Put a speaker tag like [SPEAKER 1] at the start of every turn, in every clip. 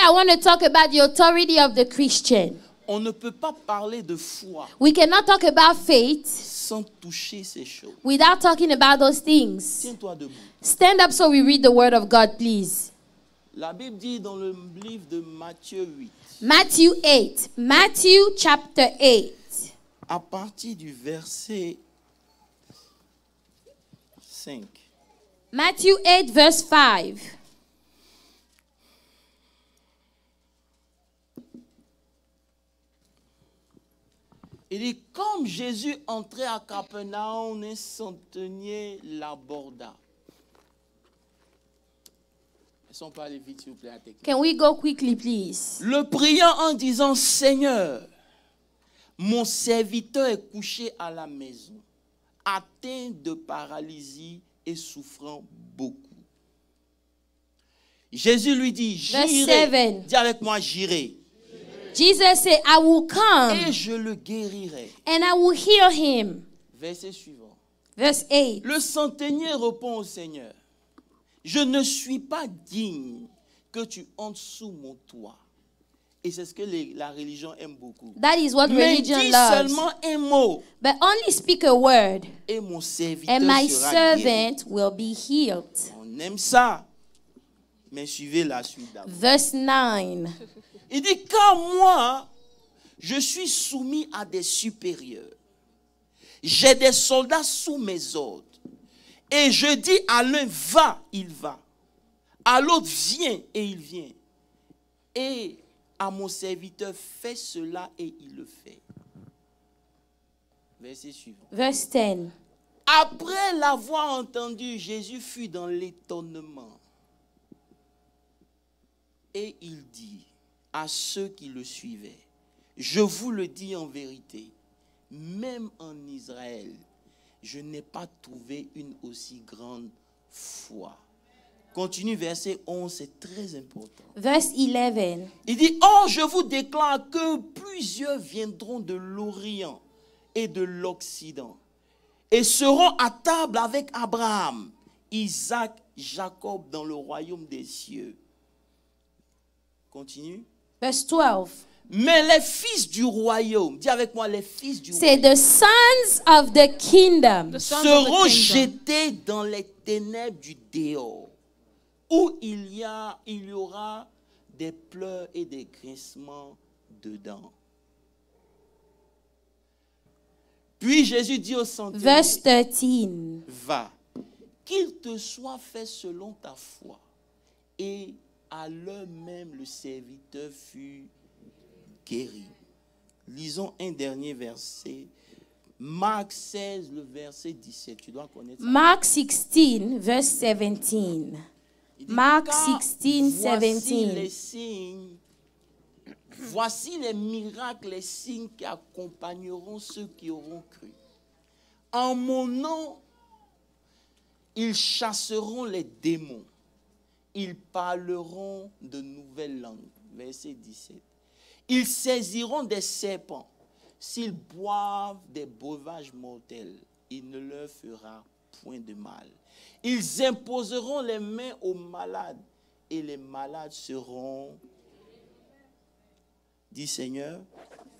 [SPEAKER 1] I want to talk about the authority of the Christian.
[SPEAKER 2] On ne peut pas parler de foi
[SPEAKER 1] We cannot talk about faith
[SPEAKER 2] sans toucher ces choses.
[SPEAKER 1] without talking about those things.
[SPEAKER 2] Tiens-toi debout.
[SPEAKER 1] Stand up so we read the word of God, please.
[SPEAKER 2] La Bible dit dans le livre de Matthieu 8,
[SPEAKER 1] Matthew 8. Matthew chapter 8.
[SPEAKER 2] à partir du verset 5.
[SPEAKER 1] Matthew 8 verse 5.
[SPEAKER 2] Il dit, comme Jésus entrait à Capernaum, un centenier l'aborda. Est-ce qu'on peut aller vite, s'il vous plaît, à la technique?
[SPEAKER 1] Can we go quickly, please?
[SPEAKER 2] Le priant en disant, Seigneur, mon serviteur est couché à la maison, atteint de paralysie et souffrant beaucoup. Jésus lui dit,
[SPEAKER 1] Verse
[SPEAKER 2] j'irai.
[SPEAKER 1] 7.
[SPEAKER 2] Dis avec moi, j'irai.
[SPEAKER 1] Jesus said, I will come
[SPEAKER 2] Et je le guérirai.
[SPEAKER 1] and I will heal him.
[SPEAKER 2] Verset suivant.
[SPEAKER 1] Verse 8.
[SPEAKER 2] Le centenier répond au Seigneur, je ne suis pas digne que tu entres sous mon toit. Et c'est ce que la religion aime beaucoup.
[SPEAKER 1] That is what
[SPEAKER 2] Mais
[SPEAKER 1] religion
[SPEAKER 2] dis
[SPEAKER 1] loves.
[SPEAKER 2] seulement un mot
[SPEAKER 1] But only speak a word,
[SPEAKER 2] et mon serviteur
[SPEAKER 1] and my
[SPEAKER 2] sera guéri.
[SPEAKER 1] servant will be healed.
[SPEAKER 2] On aime ça. Mais suivez la suite d'abord.
[SPEAKER 1] Verse 9.
[SPEAKER 2] Il dit, car moi, je suis soumis à des supérieurs. J'ai des soldats sous mes ordres. Et je dis à l'un, va, il va. À l'autre, viens, et il vient. Et à mon serviteur, fais cela, et il le fait. Verset suivant.
[SPEAKER 1] Verse 10.
[SPEAKER 2] Après l'avoir entendu, Jésus fut dans l'étonnement. Et il dit à ceux qui le suivaient, je vous le dis en vérité, même en Israël, je n'ai pas trouvé une aussi grande foi. Continue, verset 11, c'est très important.
[SPEAKER 1] Verse 11.
[SPEAKER 2] Il dit, or je vous déclare que plusieurs viendront de l'Orient et de l'Occident et seront à table avec Abraham, Isaac, Jacob dans le royaume des cieux. Continue.
[SPEAKER 1] Verse 12.
[SPEAKER 2] Mais les fils du royaume, dis avec moi, les fils du
[SPEAKER 1] Say,
[SPEAKER 2] royaume
[SPEAKER 1] the sons of the kingdom
[SPEAKER 2] seront jetés dans les ténèbres du dehors, où il y aura des pleurs et des grincements dedans. Puis Jésus dit au centenier,
[SPEAKER 1] Verse 13.
[SPEAKER 2] va, qu'il te soit fait selon ta foi. Et à l'heure même, le serviteur fut guéri. Lisons un dernier verset. Marc 16, le verset 17. Tu dois connaître ça.
[SPEAKER 1] Mark 16, verse 17.
[SPEAKER 2] Il dit,
[SPEAKER 1] Mark
[SPEAKER 2] car
[SPEAKER 1] 16,
[SPEAKER 2] voici
[SPEAKER 1] 17.
[SPEAKER 2] les signes, voici les miracles, les signes qui accompagneront ceux qui auront cru. En mon nom, ils chasseront les démons. Ils parleront de nouvelles langues. Verset 17. Ils saisiront des serpents. S'ils boivent des breuvages mortels, il ne leur fera point de mal. Ils imposeront les mains aux malades et les malades seront... Dis Seigneur,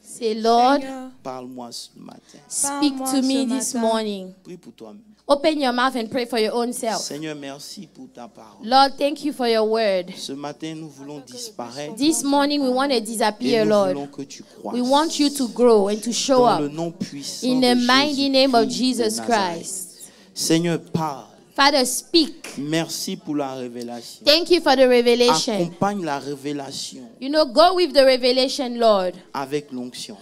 [SPEAKER 1] Say, Lord,
[SPEAKER 2] parle-moi ce matin.
[SPEAKER 1] speak to me this morning.
[SPEAKER 2] Prie pour toi-même.
[SPEAKER 1] Open your mouth and pray for your own self.
[SPEAKER 2] Seigneur, merci pour ta parole.
[SPEAKER 1] Lord, thank you for your word.
[SPEAKER 2] Ce matin, nous voulons disparaître
[SPEAKER 1] This morning we want to
[SPEAKER 2] et
[SPEAKER 1] disappear,
[SPEAKER 2] nous
[SPEAKER 1] Lord.
[SPEAKER 2] voulons que tu croisses.
[SPEAKER 1] We want you to grow and to show
[SPEAKER 2] Dans le
[SPEAKER 1] up
[SPEAKER 2] nom puissant
[SPEAKER 1] in
[SPEAKER 2] de
[SPEAKER 1] the mighty name of
[SPEAKER 2] Jésus-Christ de
[SPEAKER 1] Jesus
[SPEAKER 2] Nazareth.
[SPEAKER 1] Christ.
[SPEAKER 2] Seigneur, parle.
[SPEAKER 1] Father, speak.
[SPEAKER 2] Merci pour la révélation.
[SPEAKER 1] Thank you for the revelation.
[SPEAKER 2] Accompagne la révélation
[SPEAKER 1] You know, go with the revelation, Lord.
[SPEAKER 2] avec l'onction.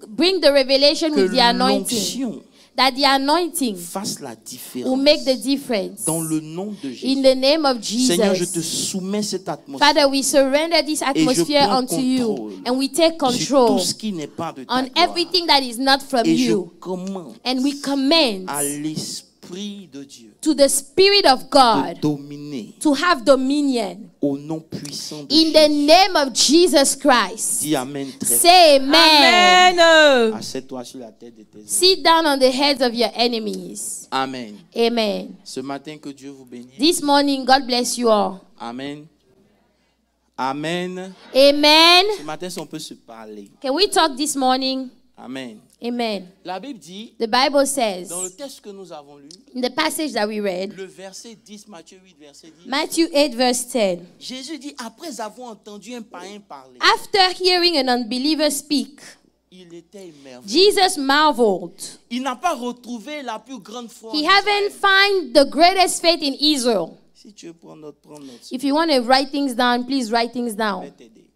[SPEAKER 1] Bring the revelation
[SPEAKER 2] Que
[SPEAKER 1] with the anointing.
[SPEAKER 2] l'onction
[SPEAKER 1] That the anointing
[SPEAKER 2] fasse la
[SPEAKER 1] will
[SPEAKER 2] différence
[SPEAKER 1] make the difference.
[SPEAKER 2] dans le nom de Jésus.
[SPEAKER 1] In the name of
[SPEAKER 2] Seigneur, je te
[SPEAKER 1] Jesus.
[SPEAKER 2] soumets cette atmosphère
[SPEAKER 1] Father, we surrender this atmosphere
[SPEAKER 2] prends
[SPEAKER 1] unto you.
[SPEAKER 2] contrôle
[SPEAKER 1] And we take
[SPEAKER 2] sur
[SPEAKER 1] control
[SPEAKER 2] tout ce qui n'est pas de ta
[SPEAKER 1] on
[SPEAKER 2] gloire.
[SPEAKER 1] everything that is not from
[SPEAKER 2] Et je
[SPEAKER 1] you.
[SPEAKER 2] commande
[SPEAKER 1] And we command
[SPEAKER 2] à l'Esprit de Dieu
[SPEAKER 1] to the Spirit of
[SPEAKER 2] de
[SPEAKER 1] God
[SPEAKER 2] dominer
[SPEAKER 1] to have dominion.
[SPEAKER 2] au nom puissant de
[SPEAKER 1] In the
[SPEAKER 2] Jésus.
[SPEAKER 1] name of Jesus Christ.
[SPEAKER 2] Dis Amen très fort.
[SPEAKER 1] Say amen.
[SPEAKER 2] Assieds-toi sur la tête de tes ennemis.
[SPEAKER 1] Sit down on the heads of your enemies.
[SPEAKER 2] Amen.
[SPEAKER 1] Amen.
[SPEAKER 2] Ce matin, que Dieu vous bénisse.
[SPEAKER 1] This morning, God bless you all.
[SPEAKER 2] Amen. Amen.
[SPEAKER 1] Amen.
[SPEAKER 2] Ce matin, si on peut se parler.
[SPEAKER 1] Can we talk this morning?
[SPEAKER 2] Amen.
[SPEAKER 1] Amen.
[SPEAKER 2] La Bible dit,
[SPEAKER 1] The Bible says,
[SPEAKER 2] dans le texte que nous avons lu,
[SPEAKER 1] in the passage that we read,
[SPEAKER 2] le verset 10, Matthieu 8, verset 10,
[SPEAKER 1] Matthew 8, verse 10.
[SPEAKER 2] Jésus dit, après avoir entendu un païen parler,
[SPEAKER 1] After hearing an unbeliever speak,
[SPEAKER 2] il était émerveillé.
[SPEAKER 1] Jesus marveled.
[SPEAKER 2] Il n'a pas retrouvé la plus grande foi.
[SPEAKER 1] He
[SPEAKER 2] en
[SPEAKER 1] haven't
[SPEAKER 2] Israël.
[SPEAKER 1] found the greatest faith in Israel.
[SPEAKER 2] Si tu veux prendre note.
[SPEAKER 1] If you want to write things down, please write things
[SPEAKER 2] Je vais
[SPEAKER 1] down.
[SPEAKER 2] t'aider.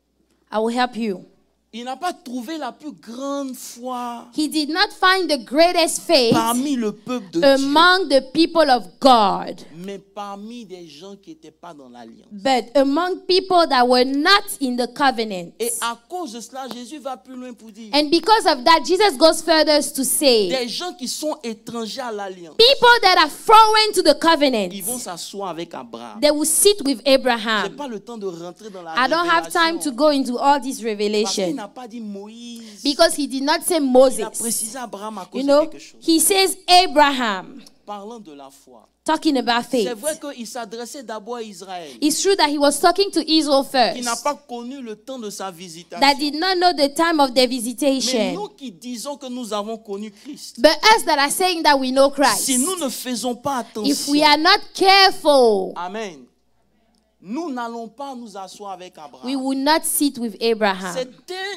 [SPEAKER 1] I will help you.
[SPEAKER 2] Il n'a pas trouvé la plus grande foi
[SPEAKER 1] He did not find the greatest faith
[SPEAKER 2] parmi le peuple de Dieu,
[SPEAKER 1] among the people of God,
[SPEAKER 2] mais parmi des gens qui n'étaient pas dans l'alliance.
[SPEAKER 1] but among people that were not in the covenant.
[SPEAKER 2] Et à cause de cela, Jésus va plus loin pour dire,
[SPEAKER 1] And because of that, Jesus goes further to say,
[SPEAKER 2] des gens qui sont étrangers à l'alliance,
[SPEAKER 1] people that are foreign to the covenant,
[SPEAKER 2] ils vont s'asseoir avec Abraham.
[SPEAKER 1] they will sit with
[SPEAKER 2] Je n'ai
[SPEAKER 1] Abraham.
[SPEAKER 2] pas le temps de rentrer dans la
[SPEAKER 1] I don't have time to
[SPEAKER 2] révélation.
[SPEAKER 1] go into all this
[SPEAKER 2] Parce qu'il
[SPEAKER 1] revelation
[SPEAKER 2] n'a pas dit Moïse.
[SPEAKER 1] because he did not say
[SPEAKER 2] Il a
[SPEAKER 1] Moses.
[SPEAKER 2] précisé Abraham à cause
[SPEAKER 1] You
[SPEAKER 2] de
[SPEAKER 1] know,
[SPEAKER 2] quelque chose.
[SPEAKER 1] he says Abraham,
[SPEAKER 2] Parlant de la foi.
[SPEAKER 1] talking about
[SPEAKER 2] C'est
[SPEAKER 1] faith.
[SPEAKER 2] vrai qu'il s'adressait d'abord à Israël,
[SPEAKER 1] It's true that he was talking to Israel
[SPEAKER 2] qui n'a
[SPEAKER 1] first,
[SPEAKER 2] pas connu le temps de sa visitation.
[SPEAKER 1] that did not know the time of their
[SPEAKER 2] Mais
[SPEAKER 1] visitation.
[SPEAKER 2] nous qui disons que nous avons connu Christ,
[SPEAKER 1] But us that are saying that we know Christ,
[SPEAKER 2] si nous ne faisons pas
[SPEAKER 1] if
[SPEAKER 2] attention,
[SPEAKER 1] we are not careful,
[SPEAKER 2] Amen, nous n'allons pas nous asseoir avec
[SPEAKER 1] we
[SPEAKER 2] Abraham.
[SPEAKER 1] will not sit with Abraham.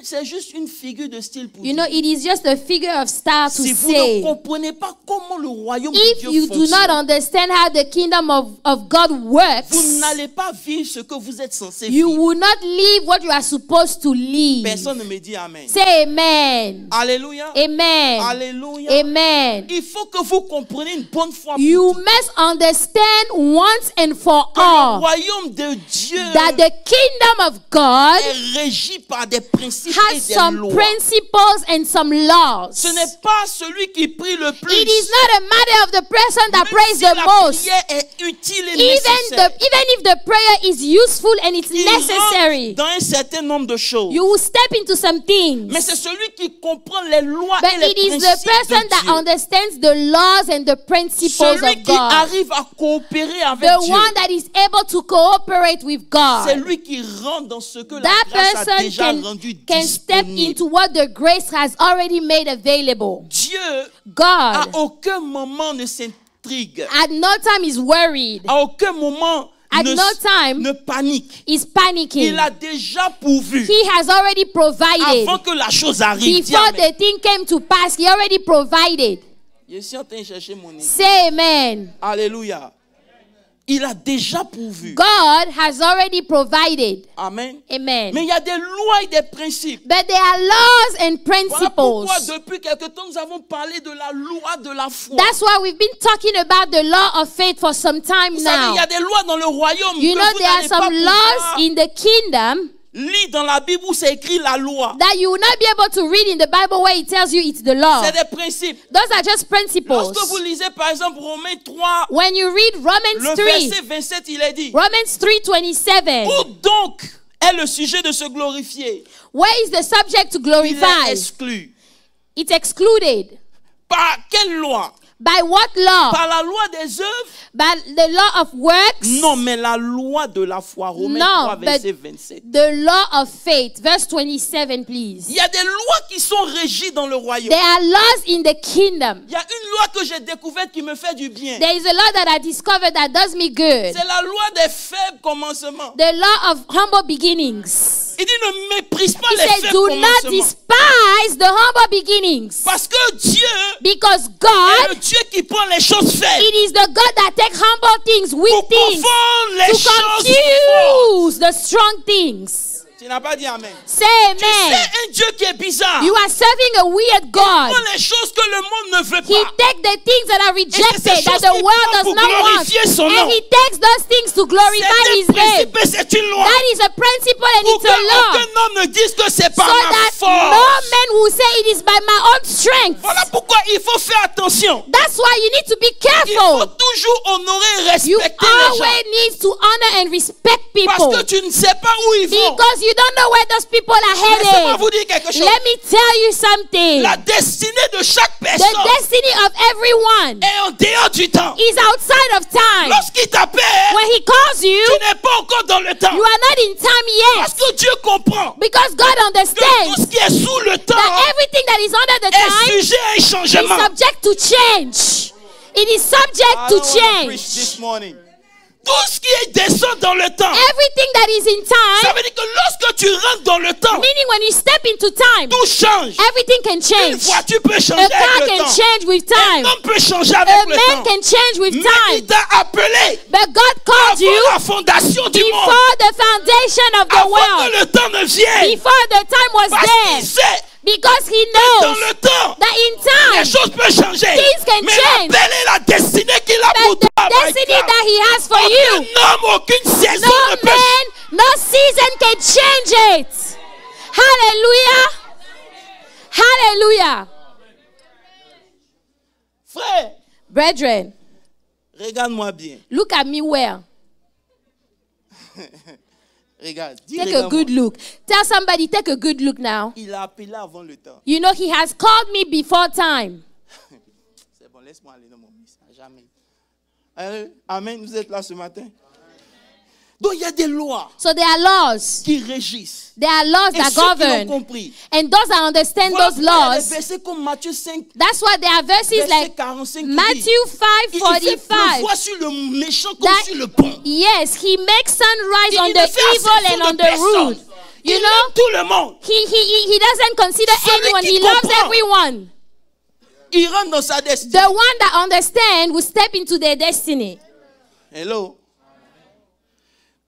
[SPEAKER 2] C'est juste une figure de style pour
[SPEAKER 1] You
[SPEAKER 2] dire.
[SPEAKER 1] know, it is just a figure of style to
[SPEAKER 2] Si vous ne
[SPEAKER 1] say,
[SPEAKER 2] comprenez pas comment le royaume de
[SPEAKER 1] if
[SPEAKER 2] Dieu
[SPEAKER 1] you do not
[SPEAKER 2] fonctionne,
[SPEAKER 1] understand how the kingdom of God
[SPEAKER 2] vous
[SPEAKER 1] works,
[SPEAKER 2] n'allez pas vivre ce que vous êtes censé
[SPEAKER 1] you
[SPEAKER 2] vivre.
[SPEAKER 1] will not live what you are supposed to live.
[SPEAKER 2] Personne ne me dit Amen.
[SPEAKER 1] Say amen.
[SPEAKER 2] Alléluia.
[SPEAKER 1] Amen.
[SPEAKER 2] Alléluia.
[SPEAKER 1] Amen.
[SPEAKER 2] Il faut que vous compreniez une bonne fois pour
[SPEAKER 1] You
[SPEAKER 2] toutes
[SPEAKER 1] must understand once and for
[SPEAKER 2] que le
[SPEAKER 1] all
[SPEAKER 2] royaume de Dieu
[SPEAKER 1] that the kingdom of God
[SPEAKER 2] est régi par des principes et
[SPEAKER 1] has
[SPEAKER 2] des
[SPEAKER 1] some
[SPEAKER 2] lois.
[SPEAKER 1] principles and some laws.
[SPEAKER 2] Ce n'est pas celui qui prie le plus.
[SPEAKER 1] It is not a matter of the person that
[SPEAKER 2] Même
[SPEAKER 1] prays
[SPEAKER 2] si
[SPEAKER 1] the
[SPEAKER 2] la
[SPEAKER 1] most.
[SPEAKER 2] prière est utile et
[SPEAKER 1] Even
[SPEAKER 2] nécessaire,
[SPEAKER 1] if the prayer is useful and it's
[SPEAKER 2] il
[SPEAKER 1] necessary,
[SPEAKER 2] rentre dans un certain nombre de choses.
[SPEAKER 1] you will step into some things.
[SPEAKER 2] Mais c'est celui qui comprend les lois
[SPEAKER 1] But
[SPEAKER 2] et les
[SPEAKER 1] it is the
[SPEAKER 2] principes
[SPEAKER 1] person
[SPEAKER 2] de
[SPEAKER 1] that
[SPEAKER 2] Dieu.
[SPEAKER 1] understands the laws and the principles
[SPEAKER 2] Celui
[SPEAKER 1] of
[SPEAKER 2] qui
[SPEAKER 1] God.
[SPEAKER 2] arrive à coopérer avec
[SPEAKER 1] The
[SPEAKER 2] Dieu.
[SPEAKER 1] one that is able to cooperate with
[SPEAKER 2] C'est
[SPEAKER 1] God.
[SPEAKER 2] lui qui rentre dans ce que la
[SPEAKER 1] That
[SPEAKER 2] grâce a
[SPEAKER 1] person
[SPEAKER 2] déjà rendu
[SPEAKER 1] can step
[SPEAKER 2] disponible.
[SPEAKER 1] into what the grace has already made available.
[SPEAKER 2] Dieu, à
[SPEAKER 1] God
[SPEAKER 2] aucun moment ne s'intrigue.
[SPEAKER 1] at no time is worried,
[SPEAKER 2] À aucun moment
[SPEAKER 1] At no time
[SPEAKER 2] ne panique.
[SPEAKER 1] is panicking.
[SPEAKER 2] Il a déjà pourvu.
[SPEAKER 1] He has already provided.
[SPEAKER 2] Avant que la chose arrive. Dis
[SPEAKER 1] Before
[SPEAKER 2] amen.
[SPEAKER 1] the thing came to pass, he already provided.
[SPEAKER 2] Je suis en train de chercher mon église.
[SPEAKER 1] Say amen.
[SPEAKER 2] Alléluia. Il a déjà pourvu.
[SPEAKER 1] God has already provided.
[SPEAKER 2] Amen.
[SPEAKER 1] Amen.
[SPEAKER 2] Mais il y a des lois et des principes.
[SPEAKER 1] But there are laws and
[SPEAKER 2] Voilà pourquoi
[SPEAKER 1] principles.
[SPEAKER 2] depuis quelque temps nous avons parlé de la loi de la foi.
[SPEAKER 1] That's why we've been talking about the law of faith for some time
[SPEAKER 2] Vous savez, il y
[SPEAKER 1] now.
[SPEAKER 2] a des lois dans le royaume
[SPEAKER 1] You
[SPEAKER 2] que
[SPEAKER 1] know,
[SPEAKER 2] vous
[SPEAKER 1] there are
[SPEAKER 2] n'allez pas
[SPEAKER 1] some laws
[SPEAKER 2] pouvoir
[SPEAKER 1] in the kingdom
[SPEAKER 2] lire dans la Bible où c'est écrit la loi.
[SPEAKER 1] that you will not be able to read in the Bible where it tells you it's the law.
[SPEAKER 2] C'est des principes.
[SPEAKER 1] Those are just principles.
[SPEAKER 2] Lorsque vous lisez par exemple Romains 3,
[SPEAKER 1] When you read
[SPEAKER 2] le
[SPEAKER 1] Romans 3,
[SPEAKER 2] verset 27, il est dit,
[SPEAKER 1] Romans 3:27,
[SPEAKER 2] où donc est le sujet de se glorifier?
[SPEAKER 1] where is the subject to
[SPEAKER 2] Il est
[SPEAKER 1] glorify?
[SPEAKER 2] exclu.
[SPEAKER 1] It's excluded.
[SPEAKER 2] Par quelle loi?
[SPEAKER 1] By what law?
[SPEAKER 2] Par la loi des œuvres?
[SPEAKER 1] By the law of works?
[SPEAKER 2] Non, mais la loi de la foi. Romains
[SPEAKER 1] No,
[SPEAKER 2] 3,
[SPEAKER 1] but
[SPEAKER 2] verset 27.
[SPEAKER 1] the law of faith. Verse 27, please.
[SPEAKER 2] Il y a des lois qui sont régies dans le royaume.
[SPEAKER 1] There are laws in the kingdom.
[SPEAKER 2] Il y a une loi que j'ai découverte qui me fait du bien.
[SPEAKER 1] There is a law that I discovered that does me good.
[SPEAKER 2] C'est la loi des faibles commencements.
[SPEAKER 1] The law of humble beginnings.
[SPEAKER 2] Il dit ne méprise pas
[SPEAKER 1] He
[SPEAKER 2] les
[SPEAKER 1] said,
[SPEAKER 2] faibles
[SPEAKER 1] do not
[SPEAKER 2] commencements.
[SPEAKER 1] despise the humble beginnings.
[SPEAKER 2] Parce que Dieu
[SPEAKER 1] Because
[SPEAKER 2] est le
[SPEAKER 1] God,
[SPEAKER 2] Dieu qui prend les choses faibles
[SPEAKER 1] it is the God that takes humble things, weak
[SPEAKER 2] pour
[SPEAKER 1] things,
[SPEAKER 2] confondre les
[SPEAKER 1] to
[SPEAKER 2] choses fortes.
[SPEAKER 1] confuse the strong things.
[SPEAKER 2] Tu n'as pas dit amen.
[SPEAKER 1] Say
[SPEAKER 2] Tu
[SPEAKER 1] amen.
[SPEAKER 2] sais un Dieu qui est bizarre.
[SPEAKER 1] You are serving a weird
[SPEAKER 2] Il
[SPEAKER 1] God.
[SPEAKER 2] prend les choses que le monde ne veut
[SPEAKER 1] He
[SPEAKER 2] pas.
[SPEAKER 1] takes the things that are rejected,
[SPEAKER 2] ces
[SPEAKER 1] that
[SPEAKER 2] choses
[SPEAKER 1] the
[SPEAKER 2] qu'il
[SPEAKER 1] world
[SPEAKER 2] prend
[SPEAKER 1] does
[SPEAKER 2] pour
[SPEAKER 1] not want,
[SPEAKER 2] glorifier son nom.
[SPEAKER 1] and he takes those things to glorify
[SPEAKER 2] C'est
[SPEAKER 1] his
[SPEAKER 2] un
[SPEAKER 1] name.
[SPEAKER 2] principe et c'est une loi.
[SPEAKER 1] That is a principle and
[SPEAKER 2] Pour
[SPEAKER 1] it's a law.
[SPEAKER 2] qu'aucun homme ne dise que c'est
[SPEAKER 1] So
[SPEAKER 2] par ma
[SPEAKER 1] that
[SPEAKER 2] force.
[SPEAKER 1] no man will say it is by my own strength.
[SPEAKER 2] Voilà pourquoi il faut faire attention.
[SPEAKER 1] That's why you need to be
[SPEAKER 2] Il faut
[SPEAKER 1] careful.
[SPEAKER 2] toujours honorer et
[SPEAKER 1] You
[SPEAKER 2] respecter les gens.
[SPEAKER 1] always need to honor and respect
[SPEAKER 2] Parce
[SPEAKER 1] people.
[SPEAKER 2] que tu ne sais pas où ils vont.
[SPEAKER 1] Because you don't know where those people are
[SPEAKER 2] Laissez-moi
[SPEAKER 1] headed.
[SPEAKER 2] vous dire quelque chose.
[SPEAKER 1] Let me tell you something.
[SPEAKER 2] La destinée de chaque
[SPEAKER 1] The
[SPEAKER 2] personne
[SPEAKER 1] destiny of everyone
[SPEAKER 2] est en dehors du temps.
[SPEAKER 1] is outside of time.
[SPEAKER 2] Lorsqu'il t'appelle,
[SPEAKER 1] When he calls you,
[SPEAKER 2] tu n'es pas encore dans le temps.
[SPEAKER 1] you are not in time
[SPEAKER 2] Parce
[SPEAKER 1] yet.
[SPEAKER 2] que Dieu comprend
[SPEAKER 1] Because God
[SPEAKER 2] que tout
[SPEAKER 1] understands
[SPEAKER 2] ce qui est sous le temps
[SPEAKER 1] that everything that is under the
[SPEAKER 2] est
[SPEAKER 1] time
[SPEAKER 2] sujet à un
[SPEAKER 1] is
[SPEAKER 2] changement.
[SPEAKER 1] subject to change. It is subject to change.
[SPEAKER 2] Morning. Tout ce qui descend dans le temps,
[SPEAKER 1] Everything that is in
[SPEAKER 2] ça
[SPEAKER 1] time,
[SPEAKER 2] veut dire que lorsque tu rentres dans le temps,
[SPEAKER 1] meaning when you step into time,
[SPEAKER 2] tout change.
[SPEAKER 1] everything can
[SPEAKER 2] Une
[SPEAKER 1] change.
[SPEAKER 2] voiture peut
[SPEAKER 1] A
[SPEAKER 2] changer
[SPEAKER 1] car
[SPEAKER 2] avec le
[SPEAKER 1] can
[SPEAKER 2] temps.
[SPEAKER 1] change with
[SPEAKER 2] Un
[SPEAKER 1] time.
[SPEAKER 2] homme peut changer
[SPEAKER 1] A
[SPEAKER 2] avec le
[SPEAKER 1] man
[SPEAKER 2] temps.
[SPEAKER 1] can change with
[SPEAKER 2] Mais il
[SPEAKER 1] time.
[SPEAKER 2] t'a appelé
[SPEAKER 1] But God called you
[SPEAKER 2] avant la fondation du monde.
[SPEAKER 1] before the foundation of the
[SPEAKER 2] Avant que
[SPEAKER 1] world.
[SPEAKER 2] le temps ne vienne.
[SPEAKER 1] Before the time was
[SPEAKER 2] Parce
[SPEAKER 1] there.
[SPEAKER 2] qu'il sait
[SPEAKER 1] Because he
[SPEAKER 2] dans
[SPEAKER 1] knows
[SPEAKER 2] le temps,
[SPEAKER 1] that in
[SPEAKER 2] les
[SPEAKER 1] time,
[SPEAKER 2] choses peuvent changer.
[SPEAKER 1] Things can
[SPEAKER 2] Mais
[SPEAKER 1] change.
[SPEAKER 2] l'appel est la destinée qu'il a pour
[SPEAKER 1] but
[SPEAKER 2] toi.
[SPEAKER 1] the destiny
[SPEAKER 2] my God.
[SPEAKER 1] that he has for you,
[SPEAKER 2] Aucun homme, aucune saison
[SPEAKER 1] no
[SPEAKER 2] ne peut
[SPEAKER 1] man, no season can change it. Hallelujah. Hallelujah.
[SPEAKER 2] Frère,
[SPEAKER 1] Brethren,
[SPEAKER 2] regarde-moi bien.
[SPEAKER 1] look at me well.
[SPEAKER 2] Regarde. Dis,
[SPEAKER 1] Take a
[SPEAKER 2] regarde-moi.
[SPEAKER 1] good look. Tell somebody, take a good look now.
[SPEAKER 2] Il a appelé avant le temps.
[SPEAKER 1] You know, he has called me before time.
[SPEAKER 2] C'est bon, laisse-moi aller dans mon message. Jamais. Amen, vous êtes là ce matin. Donc il y a des lois
[SPEAKER 1] So there are laws.
[SPEAKER 2] qui régissent.
[SPEAKER 1] There are laws
[SPEAKER 2] Et
[SPEAKER 1] that
[SPEAKER 2] ceux qui l'ont
[SPEAKER 1] govern.
[SPEAKER 2] compris.
[SPEAKER 1] And those that understand
[SPEAKER 2] Voilà
[SPEAKER 1] those
[SPEAKER 2] pourquoi il y a des
[SPEAKER 1] laws,
[SPEAKER 2] versets comme Matthieu 5,
[SPEAKER 1] that's why there are verses
[SPEAKER 2] verset
[SPEAKER 1] like
[SPEAKER 2] 45 qui dit,
[SPEAKER 1] Matthew
[SPEAKER 2] il fait
[SPEAKER 1] 5:45.
[SPEAKER 2] pleuvoir sur le méchant comme
[SPEAKER 1] That-
[SPEAKER 2] sur le bon.
[SPEAKER 1] Yes, he makes sunrise
[SPEAKER 2] Il
[SPEAKER 1] on
[SPEAKER 2] ne
[SPEAKER 1] the
[SPEAKER 2] fait
[SPEAKER 1] evil
[SPEAKER 2] exception
[SPEAKER 1] and on
[SPEAKER 2] de
[SPEAKER 1] the
[SPEAKER 2] personne.
[SPEAKER 1] rude.
[SPEAKER 2] Il
[SPEAKER 1] You
[SPEAKER 2] aime
[SPEAKER 1] know,
[SPEAKER 2] tout le monde.
[SPEAKER 1] he doesn't consider
[SPEAKER 2] Celui
[SPEAKER 1] anyone.
[SPEAKER 2] qui
[SPEAKER 1] He loves
[SPEAKER 2] comprend.
[SPEAKER 1] everyone.
[SPEAKER 2] Il rentre dans sa destinée.
[SPEAKER 1] The one that understands will step into their destiny.
[SPEAKER 2] Hello.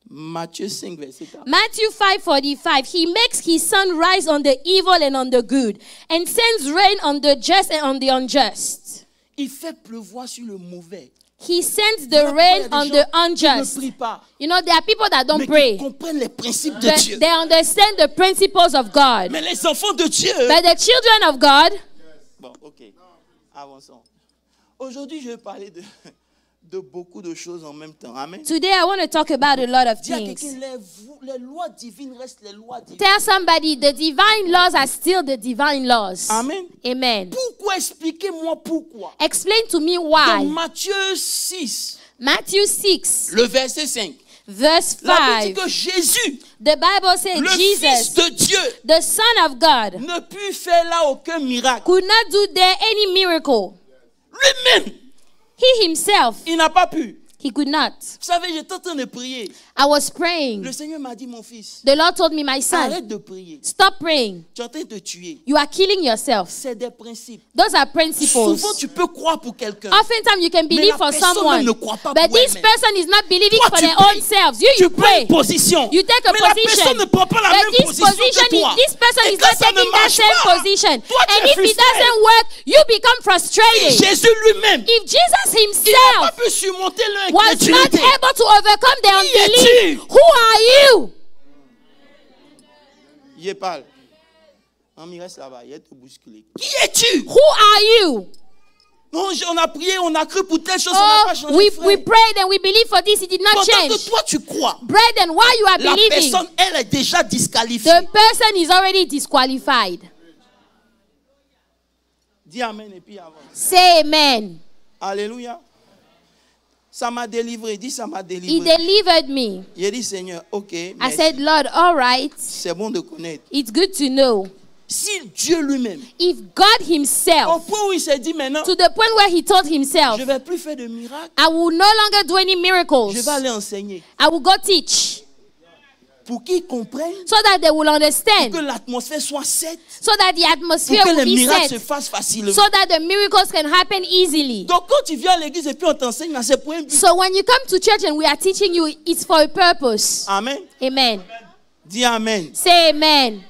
[SPEAKER 2] Matthieu 5, verset 4.
[SPEAKER 1] Matthew 5:45. He makes his sun rise on the evil and on the good, and sends rain on the just and on the unjust.
[SPEAKER 2] Il fait pleuvoir sur le mauvais.
[SPEAKER 1] He sends
[SPEAKER 2] Voilà
[SPEAKER 1] the
[SPEAKER 2] pourquoi il y
[SPEAKER 1] rain
[SPEAKER 2] a des
[SPEAKER 1] on
[SPEAKER 2] gens
[SPEAKER 1] the
[SPEAKER 2] qui ne
[SPEAKER 1] unjust.
[SPEAKER 2] prient pas,
[SPEAKER 1] You know, there are people that don't
[SPEAKER 2] mais
[SPEAKER 1] pray,
[SPEAKER 2] qui comprennent les principes de
[SPEAKER 1] but
[SPEAKER 2] Dieu.
[SPEAKER 1] they understand the principles of God.
[SPEAKER 2] Mais les enfants de Dieu.
[SPEAKER 1] But the children of God,
[SPEAKER 2] Bon, ok. Avançons. Aujourd'hui, je vais parler de beaucoup de choses en même temps. Amen.
[SPEAKER 1] today I want to talk about a lot of
[SPEAKER 2] Dis à
[SPEAKER 1] things.
[SPEAKER 2] quelqu'un, les lois divines restent les lois divines.
[SPEAKER 1] Tell somebody the divine laws are still the divine laws.
[SPEAKER 2] Amen.
[SPEAKER 1] Amen.
[SPEAKER 2] Pourquoi? Expliquez-moi pourquoi.
[SPEAKER 1] Explain to me
[SPEAKER 2] Dans
[SPEAKER 1] why.
[SPEAKER 2] Matthieu 6,
[SPEAKER 1] Matthew 6,
[SPEAKER 2] le verset 5.
[SPEAKER 1] verse
[SPEAKER 2] La Bible dit
[SPEAKER 1] 5.
[SPEAKER 2] que Jésus,
[SPEAKER 1] The Bible says
[SPEAKER 2] le Fils
[SPEAKER 1] Jesus,
[SPEAKER 2] de Dieu,
[SPEAKER 1] the Son of God,
[SPEAKER 2] ne put faire là aucun miracle.
[SPEAKER 1] could not do there any miracle.
[SPEAKER 2] Lui-même,
[SPEAKER 1] He himself,
[SPEAKER 2] il n'a pas pu.
[SPEAKER 1] he could not.
[SPEAKER 2] Vous savez, j'étais en train de prier.
[SPEAKER 1] I was praying.
[SPEAKER 2] Le Seigneur m'a dit, mon fils,
[SPEAKER 1] The Lord told me, my son,
[SPEAKER 2] arrête de prier.
[SPEAKER 1] stop praying.
[SPEAKER 2] Tu es en train de te tuer.
[SPEAKER 1] You are killing yourself.
[SPEAKER 2] C'est des principes.
[SPEAKER 1] Those are principles.
[SPEAKER 2] Souvent, tu peux croire pour quelqu'un.
[SPEAKER 1] Oftentimes you can believe
[SPEAKER 2] la
[SPEAKER 1] for
[SPEAKER 2] personne
[SPEAKER 1] someone,
[SPEAKER 2] ne croit pas
[SPEAKER 1] but
[SPEAKER 2] pour
[SPEAKER 1] this
[SPEAKER 2] elle-même.
[SPEAKER 1] person is not believing
[SPEAKER 2] Toi,
[SPEAKER 1] for
[SPEAKER 2] tu
[SPEAKER 1] their
[SPEAKER 2] pries.
[SPEAKER 1] own selves. You
[SPEAKER 2] Tu prends
[SPEAKER 1] pray.
[SPEAKER 2] une position.
[SPEAKER 1] You take a
[SPEAKER 2] Mais la
[SPEAKER 1] position.
[SPEAKER 2] personne ne prend pas la
[SPEAKER 1] But
[SPEAKER 2] même
[SPEAKER 1] this
[SPEAKER 2] position
[SPEAKER 1] position
[SPEAKER 2] que toi.
[SPEAKER 1] this person
[SPEAKER 2] Et
[SPEAKER 1] is
[SPEAKER 2] quand
[SPEAKER 1] not
[SPEAKER 2] ça ne
[SPEAKER 1] taking that
[SPEAKER 2] marche
[SPEAKER 1] same
[SPEAKER 2] pas,
[SPEAKER 1] position.
[SPEAKER 2] toi, tu
[SPEAKER 1] And
[SPEAKER 2] es
[SPEAKER 1] if it
[SPEAKER 2] frustré.
[SPEAKER 1] doesn't work, you become frustrated.
[SPEAKER 2] Jésus lui-même,
[SPEAKER 1] If Jesus
[SPEAKER 2] il n'a pas
[SPEAKER 1] himself
[SPEAKER 2] pu surmonter
[SPEAKER 1] was not
[SPEAKER 2] l'incrédulité.
[SPEAKER 1] able to overcome their
[SPEAKER 2] Qui es-tu?
[SPEAKER 1] unbelief, who are you?
[SPEAKER 2] Il parle. Il reste là-bas, il est tout bousculé. Qui es-tu?
[SPEAKER 1] Who are you?
[SPEAKER 2] Non, on a prié, on a cru pour telle chose, ça n'a pas
[SPEAKER 1] Oh,
[SPEAKER 2] changé.
[SPEAKER 1] we
[SPEAKER 2] frère.
[SPEAKER 1] prayed and we believed for this, it did not
[SPEAKER 2] Pendant
[SPEAKER 1] change.
[SPEAKER 2] que toi tu crois,
[SPEAKER 1] Brethren, while you are
[SPEAKER 2] la
[SPEAKER 1] believing,
[SPEAKER 2] personne, elle est déjà disqualifiée.
[SPEAKER 1] the person is already disqualified.
[SPEAKER 2] Dis amen et puis avance.
[SPEAKER 1] Say amen.
[SPEAKER 2] Alléluia. Ça m'a délivré. Dis ça m'a
[SPEAKER 1] He
[SPEAKER 2] délivré.
[SPEAKER 1] delivered me.
[SPEAKER 2] Il a dit Seigneur, ok,
[SPEAKER 1] I
[SPEAKER 2] merci.
[SPEAKER 1] said, Lord, all right.
[SPEAKER 2] C'est bon de connaître.
[SPEAKER 1] It's good to know.
[SPEAKER 2] Si Dieu lui-même,
[SPEAKER 1] If God
[SPEAKER 2] au
[SPEAKER 1] himself,
[SPEAKER 2] point où il s'est dit maintenant,
[SPEAKER 1] to the point where he told himself,
[SPEAKER 2] je ne vais plus faire de miracles,
[SPEAKER 1] I will no longer do any miracles.
[SPEAKER 2] je vais aller enseigner.
[SPEAKER 1] I will go teach.
[SPEAKER 2] Pour qu'ils comprennent,
[SPEAKER 1] So that they will understand.
[SPEAKER 2] que l'atmosphère soit saine,
[SPEAKER 1] So that the
[SPEAKER 2] pour
[SPEAKER 1] atmosphere
[SPEAKER 2] que
[SPEAKER 1] will
[SPEAKER 2] les
[SPEAKER 1] be
[SPEAKER 2] miracles se
[SPEAKER 1] set.
[SPEAKER 2] fassent facilement.
[SPEAKER 1] So that the miracles can happen easily.
[SPEAKER 2] Donc quand tu viens à l'église et puis on t'enseigne, c'est pour un but.
[SPEAKER 1] So when you come to church and we are teaching you, it's for a purpose.
[SPEAKER 2] Amen.
[SPEAKER 1] Amen.
[SPEAKER 2] Dis amen.
[SPEAKER 1] Say amen.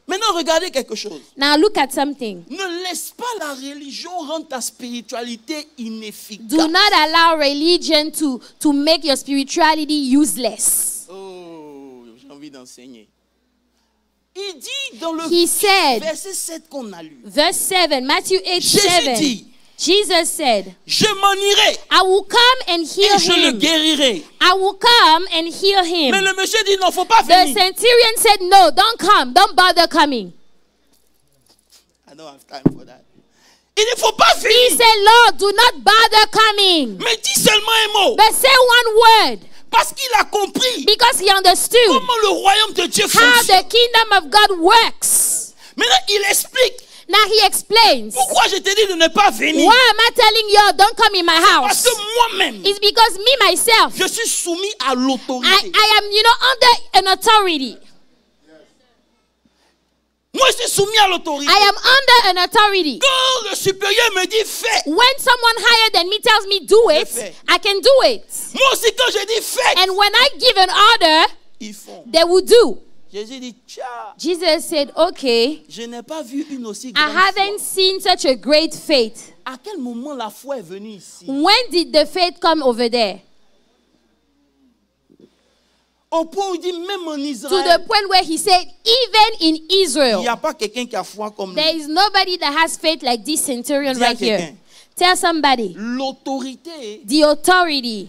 [SPEAKER 2] Maintenant, regardez quelque chose.
[SPEAKER 1] Now look at something.
[SPEAKER 2] Ne laisse pas la religion rendre ta spiritualité inefficace.
[SPEAKER 1] Do not allow religion to make your spirituality useless.
[SPEAKER 2] Oh, j'ai envie d'enseigner. Il dit dans le
[SPEAKER 1] He said,
[SPEAKER 2] verset 7 qu'on a lu.
[SPEAKER 1] verse 7, Matthew 8,
[SPEAKER 2] Jésus
[SPEAKER 1] 7.
[SPEAKER 2] dit,
[SPEAKER 1] Jesus said,
[SPEAKER 2] je m'en irai
[SPEAKER 1] I will come and heal
[SPEAKER 2] et je le
[SPEAKER 1] him.
[SPEAKER 2] guérirai.
[SPEAKER 1] I will come and heal him.
[SPEAKER 2] Mais le monsieur dit, non, faut pas
[SPEAKER 1] The
[SPEAKER 2] venir.
[SPEAKER 1] centurion said, no, don't come. Don't bother coming.
[SPEAKER 2] I don't have time for that. Il dit, faut pas
[SPEAKER 1] He
[SPEAKER 2] venir.
[SPEAKER 1] said, Lord, do not bother coming.
[SPEAKER 2] Mais dis seulement un mot.
[SPEAKER 1] But say one word.
[SPEAKER 2] Parce qu'il a compris
[SPEAKER 1] Because he understood
[SPEAKER 2] comment le royaume de Dieu
[SPEAKER 1] how
[SPEAKER 2] fonctionne.
[SPEAKER 1] the kingdom of God works.
[SPEAKER 2] Maintenant, il explique
[SPEAKER 1] Now he explains.
[SPEAKER 2] pourquoi je te dis de ne pas venir.
[SPEAKER 1] Why am I telling you don't come in my
[SPEAKER 2] Parce
[SPEAKER 1] house?
[SPEAKER 2] que moi-même,
[SPEAKER 1] It's because me, myself,
[SPEAKER 2] je suis soumis à l'autorité.
[SPEAKER 1] I am, under an authority.
[SPEAKER 2] Moi, je suis soumis à l'autorité.
[SPEAKER 1] I am under an authority.
[SPEAKER 2] Quand le supérieur me dit fais,
[SPEAKER 1] When someone higher than me tells me do it,
[SPEAKER 2] fais.
[SPEAKER 1] I can do it.
[SPEAKER 2] moi aussi quand je dis fais,
[SPEAKER 1] And when I give an order,
[SPEAKER 2] ils font.
[SPEAKER 1] they will do.
[SPEAKER 2] Jésus dit, tiens,
[SPEAKER 1] Jesus said, okay,
[SPEAKER 2] je n'ai pas vu une aussi
[SPEAKER 1] I
[SPEAKER 2] grande
[SPEAKER 1] haven't
[SPEAKER 2] foi.
[SPEAKER 1] seen such a great faith.
[SPEAKER 2] À quel moment la foi est venue ici?
[SPEAKER 1] When did the faith come over there?
[SPEAKER 2] Au point où il dit, même en
[SPEAKER 1] To the
[SPEAKER 2] Israël,
[SPEAKER 1] point where he said, even in
[SPEAKER 2] il n'y
[SPEAKER 1] Israel,
[SPEAKER 2] a pas quelqu'un qui a foi comme
[SPEAKER 1] there
[SPEAKER 2] lui.
[SPEAKER 1] is nobody that has faith like this centurion
[SPEAKER 2] Dis à
[SPEAKER 1] right here.
[SPEAKER 2] quelqu'un.
[SPEAKER 1] Tell somebody,
[SPEAKER 2] L'autorité
[SPEAKER 1] the authority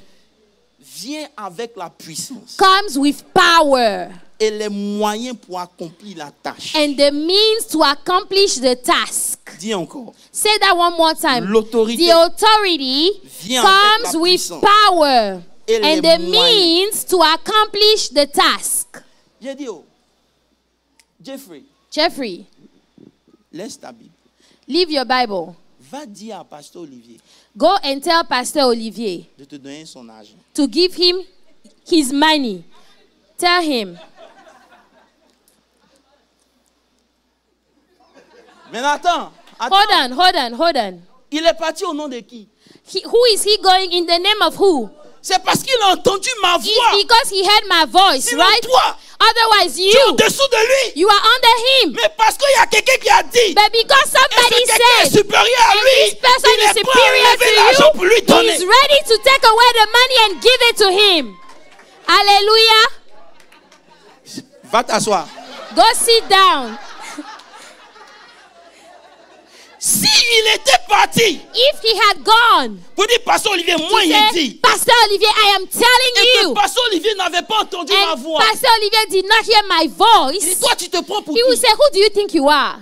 [SPEAKER 2] vient avec la puissance
[SPEAKER 1] comes with power
[SPEAKER 2] et les moyens pour accomplir la tâche.
[SPEAKER 1] and the means to accomplish the task.
[SPEAKER 2] Dis encore.
[SPEAKER 1] Say that one more time.
[SPEAKER 2] L'autorité
[SPEAKER 1] The authority
[SPEAKER 2] vient avec
[SPEAKER 1] comes
[SPEAKER 2] la
[SPEAKER 1] with
[SPEAKER 2] puissance
[SPEAKER 1] power
[SPEAKER 2] et les
[SPEAKER 1] and the
[SPEAKER 2] moyens.
[SPEAKER 1] means to accomplish the task.
[SPEAKER 2] J'ai dit, oh, Jeffrey,
[SPEAKER 1] Jeffrey,
[SPEAKER 2] laisse ta Bible.
[SPEAKER 1] leave your Bible.
[SPEAKER 2] Va dire à Pasteur Olivier
[SPEAKER 1] Go and tell Pastor Olivier
[SPEAKER 2] de te donner son argent.
[SPEAKER 1] to give him his money. Tell him.
[SPEAKER 2] Mais attends,
[SPEAKER 1] Hold on.
[SPEAKER 2] il est parti au nom de qui?
[SPEAKER 1] Who is he going in the name of who?
[SPEAKER 2] C'est parce qu'il a entendu ma
[SPEAKER 1] It's
[SPEAKER 2] voix.
[SPEAKER 1] because he heard my voice,
[SPEAKER 2] Sinon
[SPEAKER 1] right?
[SPEAKER 2] toi,
[SPEAKER 1] Otherwise,
[SPEAKER 2] tu es
[SPEAKER 1] you
[SPEAKER 2] au-dessous de lui.
[SPEAKER 1] are under him.
[SPEAKER 2] Mais parce qu'il y a quelqu'un qui a dit,
[SPEAKER 1] But because
[SPEAKER 2] et ce
[SPEAKER 1] somebody
[SPEAKER 2] quelqu'un est
[SPEAKER 1] said,
[SPEAKER 2] supérieur à
[SPEAKER 1] and
[SPEAKER 2] lui,
[SPEAKER 1] this person
[SPEAKER 2] il
[SPEAKER 1] is
[SPEAKER 2] est prêt à
[SPEAKER 1] superior
[SPEAKER 2] lever l'argent pour lui
[SPEAKER 1] to
[SPEAKER 2] donner.
[SPEAKER 1] you, he's ready to take away the money and give it to him. Hallelujah.
[SPEAKER 2] Va t'asseoir.
[SPEAKER 1] Go sit down.
[SPEAKER 2] Si il était parti,
[SPEAKER 1] If he had gone,
[SPEAKER 2] pour dire, Pasteur Olivier, moi
[SPEAKER 1] he
[SPEAKER 2] il
[SPEAKER 1] said,
[SPEAKER 2] dit,
[SPEAKER 1] Pastor Olivier, I am telling
[SPEAKER 2] et que
[SPEAKER 1] you.
[SPEAKER 2] Pasteur Olivier n'avait pas entendu ma
[SPEAKER 1] And
[SPEAKER 2] voix.
[SPEAKER 1] Pastor Olivier did not hear my
[SPEAKER 2] Il dit,
[SPEAKER 1] voice.
[SPEAKER 2] toi tu te prends pour
[SPEAKER 1] He will
[SPEAKER 2] qui?
[SPEAKER 1] say, who do you think you are?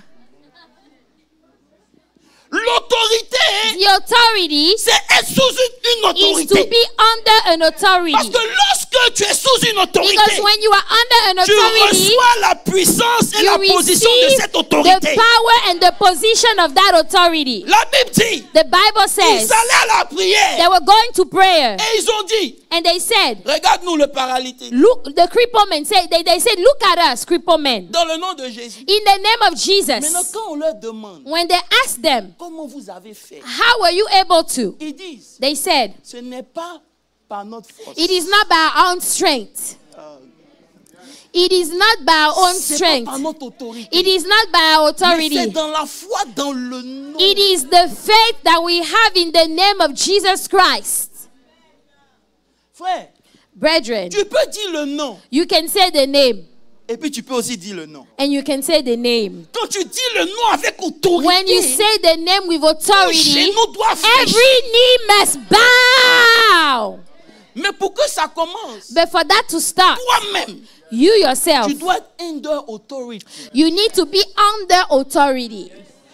[SPEAKER 2] L'autorité,
[SPEAKER 1] The authority
[SPEAKER 2] c'est être sous une
[SPEAKER 1] is to
[SPEAKER 2] autorité.
[SPEAKER 1] be under an
[SPEAKER 2] Parce
[SPEAKER 1] authority.
[SPEAKER 2] que lorsque tu es sous une autorité,
[SPEAKER 1] Because when you are under an
[SPEAKER 2] tu
[SPEAKER 1] authority,
[SPEAKER 2] reçois la puissance et
[SPEAKER 1] you
[SPEAKER 2] la position de
[SPEAKER 1] receive
[SPEAKER 2] cette
[SPEAKER 1] the
[SPEAKER 2] autorité.
[SPEAKER 1] power and the position of that authority.
[SPEAKER 2] La Bible dit,
[SPEAKER 1] The Bible
[SPEAKER 2] ils
[SPEAKER 1] says
[SPEAKER 2] allaient à la prière
[SPEAKER 1] they were going to prayer
[SPEAKER 2] et ils ont dit,
[SPEAKER 1] and they said,
[SPEAKER 2] regarde-nous le paralytique.
[SPEAKER 1] look, the crippled man said, they said, look at us, crippled men.
[SPEAKER 2] Dans le nom de Jésus.
[SPEAKER 1] In the name of
[SPEAKER 2] Maintenant,
[SPEAKER 1] Jesus,
[SPEAKER 2] quand on leur demande,
[SPEAKER 1] when they asked them,
[SPEAKER 2] comment vous avez fait?
[SPEAKER 1] how were you able to?
[SPEAKER 2] Ils disent,
[SPEAKER 1] They said,
[SPEAKER 2] ce n'est pas par notre force.
[SPEAKER 1] it is not by our own strength. It is not by our own
[SPEAKER 2] C'est pas
[SPEAKER 1] strength.
[SPEAKER 2] par notre autorité.
[SPEAKER 1] It is not by our
[SPEAKER 2] Mais c'est
[SPEAKER 1] authority.
[SPEAKER 2] dans la foi, dans le nom.
[SPEAKER 1] It is the faith that we have in the name of Jesus Christ.
[SPEAKER 2] Frère,
[SPEAKER 1] Brethren,
[SPEAKER 2] tu peux dire le nom
[SPEAKER 1] you can say the name
[SPEAKER 2] et puis tu peux aussi dire le nom.
[SPEAKER 1] and you can say the name.
[SPEAKER 2] Quand tu dis le nom avec autorité,
[SPEAKER 1] When you say the name with
[SPEAKER 2] ton
[SPEAKER 1] authority,
[SPEAKER 2] genou doit fléchir.
[SPEAKER 1] every knee must bow.
[SPEAKER 2] Mais pour que ça commence,
[SPEAKER 1] But for that to start,
[SPEAKER 2] toi-même,
[SPEAKER 1] you yourself,
[SPEAKER 2] tu dois être under authority.
[SPEAKER 1] you need to be under authority.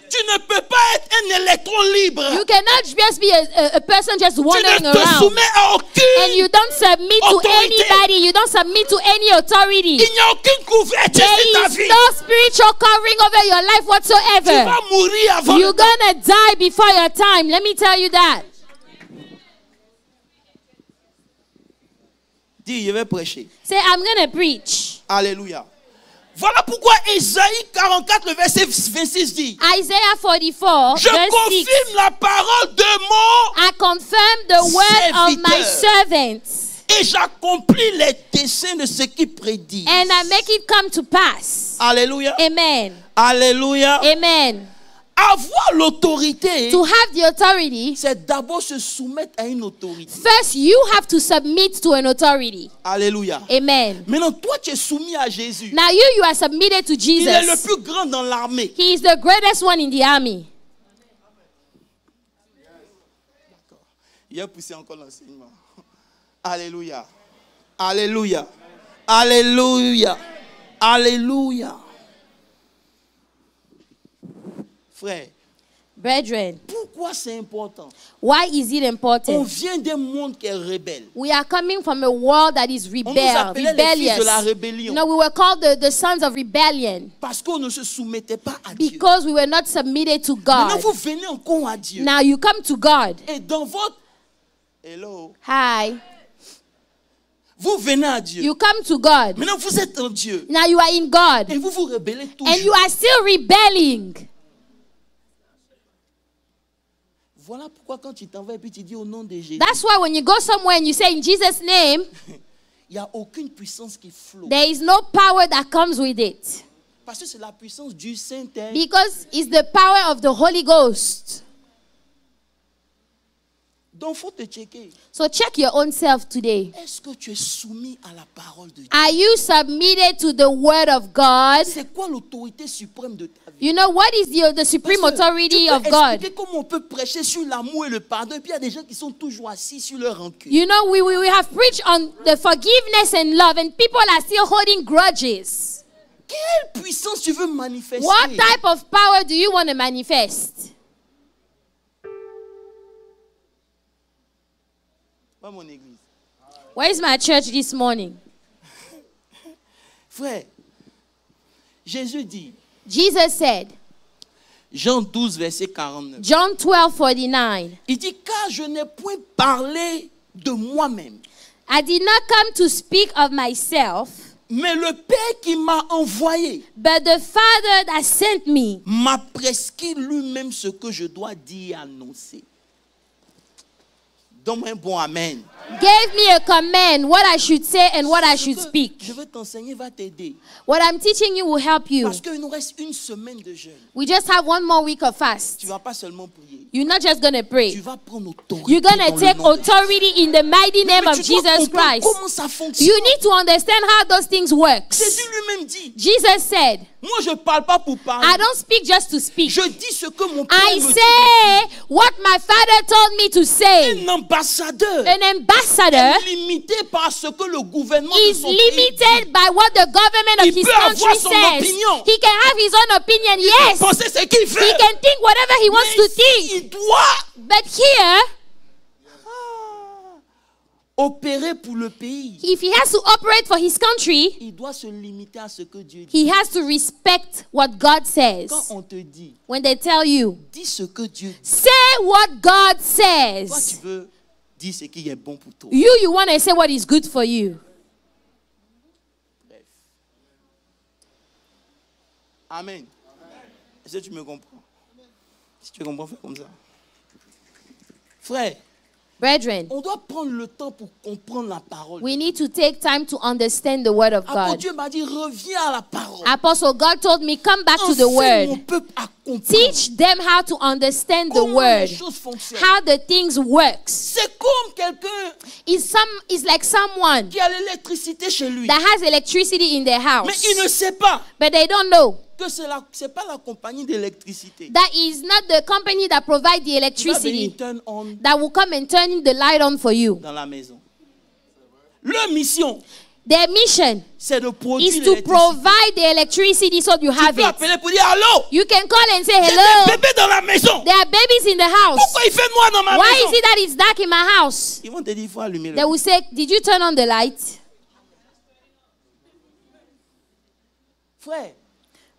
[SPEAKER 2] Tu ne peux pas être un électron libre.
[SPEAKER 1] You cannot just be a person just
[SPEAKER 2] Tu
[SPEAKER 1] wandering
[SPEAKER 2] ne te
[SPEAKER 1] around.
[SPEAKER 2] soumets à
[SPEAKER 1] And
[SPEAKER 2] aucune.
[SPEAKER 1] you don't submit to
[SPEAKER 2] autorité.
[SPEAKER 1] anybody. You don't submit to any authority.
[SPEAKER 2] Il n'y a aucune couverture sur ta
[SPEAKER 1] There
[SPEAKER 2] vie.
[SPEAKER 1] is no spiritual covering over your life
[SPEAKER 2] Tu
[SPEAKER 1] whatsoever.
[SPEAKER 2] vas mourir avant
[SPEAKER 1] You're
[SPEAKER 2] le temps.
[SPEAKER 1] gonna die before your time. Let me tell you that.
[SPEAKER 2] Dis, je vais prêcher.
[SPEAKER 1] Say, I'm gonna preach.
[SPEAKER 2] Alléluia. Voilà pourquoi Ésaïe 44, le verset 26 dit,
[SPEAKER 1] Isaiah 44,
[SPEAKER 2] je
[SPEAKER 1] verse 6.
[SPEAKER 2] confirme la parole de mon
[SPEAKER 1] I confirm the word of my servants,
[SPEAKER 2] et j'accomplis les desseins de ce qui prédit.
[SPEAKER 1] and I make it come to pass.
[SPEAKER 2] Alléluia.
[SPEAKER 1] Amen.
[SPEAKER 2] Alléluia.
[SPEAKER 1] Amen.
[SPEAKER 2] Avoir l'autorité,
[SPEAKER 1] To have the authority,
[SPEAKER 2] c'est d'abord se soumettre à une autorité.
[SPEAKER 1] first you have to submit to an authority.
[SPEAKER 2] Alléluia.
[SPEAKER 1] Amen.
[SPEAKER 2] Maintenant, toi, tu es soumis à Jésus.
[SPEAKER 1] Now you are submitted to
[SPEAKER 2] Il est le
[SPEAKER 1] Jesus.
[SPEAKER 2] plus grand dans l'armée.
[SPEAKER 1] He is the greatest one in the army.
[SPEAKER 2] Il a poussé encore l'enseignement. Alléluia. Alléluia. Alléluia. Alléluia. Frère,
[SPEAKER 1] Brethren,
[SPEAKER 2] pourquoi c'est important?
[SPEAKER 1] why is it
[SPEAKER 2] On
[SPEAKER 1] important?
[SPEAKER 2] vient d'un monde qui est rebelle.
[SPEAKER 1] We are coming from a world that is
[SPEAKER 2] On nous appelait les fils de la
[SPEAKER 1] rebellious.
[SPEAKER 2] rébellion.
[SPEAKER 1] You know, we were called the sons of rebellion
[SPEAKER 2] Parce qu'on ne se soumettait pas à Dieu.
[SPEAKER 1] because we were not submitted to
[SPEAKER 2] Maintenant,
[SPEAKER 1] God.
[SPEAKER 2] vous venez encore à Dieu.
[SPEAKER 1] Now you come to God.
[SPEAKER 2] Et dans votre... Hello.
[SPEAKER 1] Hi.
[SPEAKER 2] Vous venez à Dieu.
[SPEAKER 1] You come to God.
[SPEAKER 2] Maintenant, vous êtes en Dieu.
[SPEAKER 1] Now you are in God.
[SPEAKER 2] Et vous vous rebellez
[SPEAKER 1] And you
[SPEAKER 2] toujours.
[SPEAKER 1] are still rebelling.
[SPEAKER 2] Voilà pourquoi quand tu t'en vas et puis tu dis au nom de Jésus,
[SPEAKER 1] That's why when you go somewhere and you say in Jesus' name,
[SPEAKER 2] il n'y a aucune puissance qui flotte.
[SPEAKER 1] there is no power that comes with it.
[SPEAKER 2] Parce que c'est la puissance du Saint-Esprit.
[SPEAKER 1] Because it's the power of the Holy Ghost.
[SPEAKER 2] Donc, il faut te checker.
[SPEAKER 1] So check your own self today.
[SPEAKER 2] Est-ce que tu es soumis à la parole de Dieu?
[SPEAKER 1] Are you submitted to the word of God?
[SPEAKER 2] C'est quoi l'autorité suprême de ta vie?
[SPEAKER 1] You know what is the supreme
[SPEAKER 2] Parce que
[SPEAKER 1] authority
[SPEAKER 2] tu peux
[SPEAKER 1] of God?
[SPEAKER 2] expliquer comment on peut prêcher sur l'amour et le pardon. Et puis il y a des gens qui sont toujours assis sur leur rancune.
[SPEAKER 1] You know, we have preached on the forgiveness and love, and people are still holding grudges.
[SPEAKER 2] Quelle puissance tu veux manifester?
[SPEAKER 1] What type of power do you want to manifest?
[SPEAKER 2] Pas mon église.
[SPEAKER 1] Where is my church this morning?
[SPEAKER 2] Frère, Jésus dit,
[SPEAKER 1] Jesus said,
[SPEAKER 2] Jean 12, verset 49.
[SPEAKER 1] John 12:49,
[SPEAKER 2] Il dit, car je n'ai point parlé de moi-même,
[SPEAKER 1] I did not come to speak of myself,
[SPEAKER 2] mais le Père qui m'a envoyé
[SPEAKER 1] but the Father that sent me
[SPEAKER 2] m'a prescrit lui-même ce que je dois dire et annoncer. Donne-moi un bon amen.
[SPEAKER 1] gave me a command what I should say and what I
[SPEAKER 2] Ce
[SPEAKER 1] should
[SPEAKER 2] que
[SPEAKER 1] speak.
[SPEAKER 2] je vais t'enseigner va t'aider.
[SPEAKER 1] What I'm teaching you will help you.
[SPEAKER 2] Parce qu'il nous reste une semaine de jeûne.
[SPEAKER 1] We just have one more week of fast.
[SPEAKER 2] Tu ne vas pas seulement prier.
[SPEAKER 1] You're not just going to
[SPEAKER 2] Tu
[SPEAKER 1] pray.
[SPEAKER 2] vas prendre autorité.
[SPEAKER 1] You're going
[SPEAKER 2] dans
[SPEAKER 1] to
[SPEAKER 2] le
[SPEAKER 1] take
[SPEAKER 2] nom de Jésus.
[SPEAKER 1] authority in the mighty name
[SPEAKER 2] Mais
[SPEAKER 1] of
[SPEAKER 2] tu dois
[SPEAKER 1] Jesus
[SPEAKER 2] comprendre
[SPEAKER 1] Christ.
[SPEAKER 2] comment ça fonctionne.
[SPEAKER 1] You need to understand how those things work.
[SPEAKER 2] Jésus lui-même dit,
[SPEAKER 1] Jesus said,
[SPEAKER 2] moi je ne parle pas pour parler.
[SPEAKER 1] I don't speak just to speak.
[SPEAKER 2] Je dis ce que mon Père
[SPEAKER 1] I
[SPEAKER 2] me dit.
[SPEAKER 1] say what my Father told me to say.
[SPEAKER 2] Un ambassadeur
[SPEAKER 1] An ambassador
[SPEAKER 2] est limité par ce que le gouvernement de
[SPEAKER 1] is
[SPEAKER 2] son pays dit.
[SPEAKER 1] limited by what the government of
[SPEAKER 2] Il
[SPEAKER 1] his
[SPEAKER 2] peut avoir
[SPEAKER 1] country
[SPEAKER 2] son
[SPEAKER 1] says.
[SPEAKER 2] opinion.
[SPEAKER 1] He can have his own opinion, yes.
[SPEAKER 2] Penser ce qu'il veut.
[SPEAKER 1] He can think whatever he wants to
[SPEAKER 2] Mais
[SPEAKER 1] think.
[SPEAKER 2] il doit
[SPEAKER 1] But here,
[SPEAKER 2] opérer pour le pays.
[SPEAKER 1] if he has to operate for his country,
[SPEAKER 2] Il doit se limiter à ce que Dieu dit.
[SPEAKER 1] he has to respect what God says.
[SPEAKER 2] Quand on te dit,
[SPEAKER 1] When they tell you,
[SPEAKER 2] dis ce que Dieu dit.
[SPEAKER 1] say what God
[SPEAKER 2] Toi, tu
[SPEAKER 1] says.
[SPEAKER 2] veux dire ce qui est bon pour toi.
[SPEAKER 1] You want to say what is good for you.
[SPEAKER 2] Bref. Amen. Est-ce que tu me comprends? Si tu comprends, fais comme ça. Frère,
[SPEAKER 1] Brethren,
[SPEAKER 2] on doit prendre le temps pour comprendre la parole.
[SPEAKER 1] we need to take time to understand the word of
[SPEAKER 2] Après,
[SPEAKER 1] God.
[SPEAKER 2] Dieu m'a dit, reviens à la parole.
[SPEAKER 1] Apostle, God told me, come back to the
[SPEAKER 2] Enseigne mon
[SPEAKER 1] word.
[SPEAKER 2] peuple à comprendre
[SPEAKER 1] Teach them how to understand the
[SPEAKER 2] comment
[SPEAKER 1] word,
[SPEAKER 2] les choses fonctionnent.
[SPEAKER 1] how the things works.
[SPEAKER 2] C'est comme quelqu'un
[SPEAKER 1] It's like someone
[SPEAKER 2] qui a l'électricité chez lui.
[SPEAKER 1] that has electricity in their
[SPEAKER 2] Mais
[SPEAKER 1] house,
[SPEAKER 2] il ne sait pas
[SPEAKER 1] but they don't know
[SPEAKER 2] que c'est pas la compagnie d'électricité.
[SPEAKER 1] that is not the company that provides the
[SPEAKER 2] Il va venir
[SPEAKER 1] electricity
[SPEAKER 2] turn on
[SPEAKER 1] that will come and turn the light on for you.
[SPEAKER 2] dans la maison. Leur mission,
[SPEAKER 1] Their mission
[SPEAKER 2] c'est de produire
[SPEAKER 1] is to
[SPEAKER 2] l'électricité.
[SPEAKER 1] provide the electricity so you
[SPEAKER 2] Tu
[SPEAKER 1] have
[SPEAKER 2] peux
[SPEAKER 1] it.
[SPEAKER 2] appeler pour dire allô.
[SPEAKER 1] You can call and say
[SPEAKER 2] Il y a des
[SPEAKER 1] hello.
[SPEAKER 2] bébés dans la maison.
[SPEAKER 1] There are babies in the house.
[SPEAKER 2] Pourquoi il fait noir dans ma
[SPEAKER 1] Why
[SPEAKER 2] maison?
[SPEAKER 1] is it that it's dark in my house?
[SPEAKER 2] Ils vont te dire il faut allumer le.
[SPEAKER 1] They will say, did you turn on the light?
[SPEAKER 2] Frère,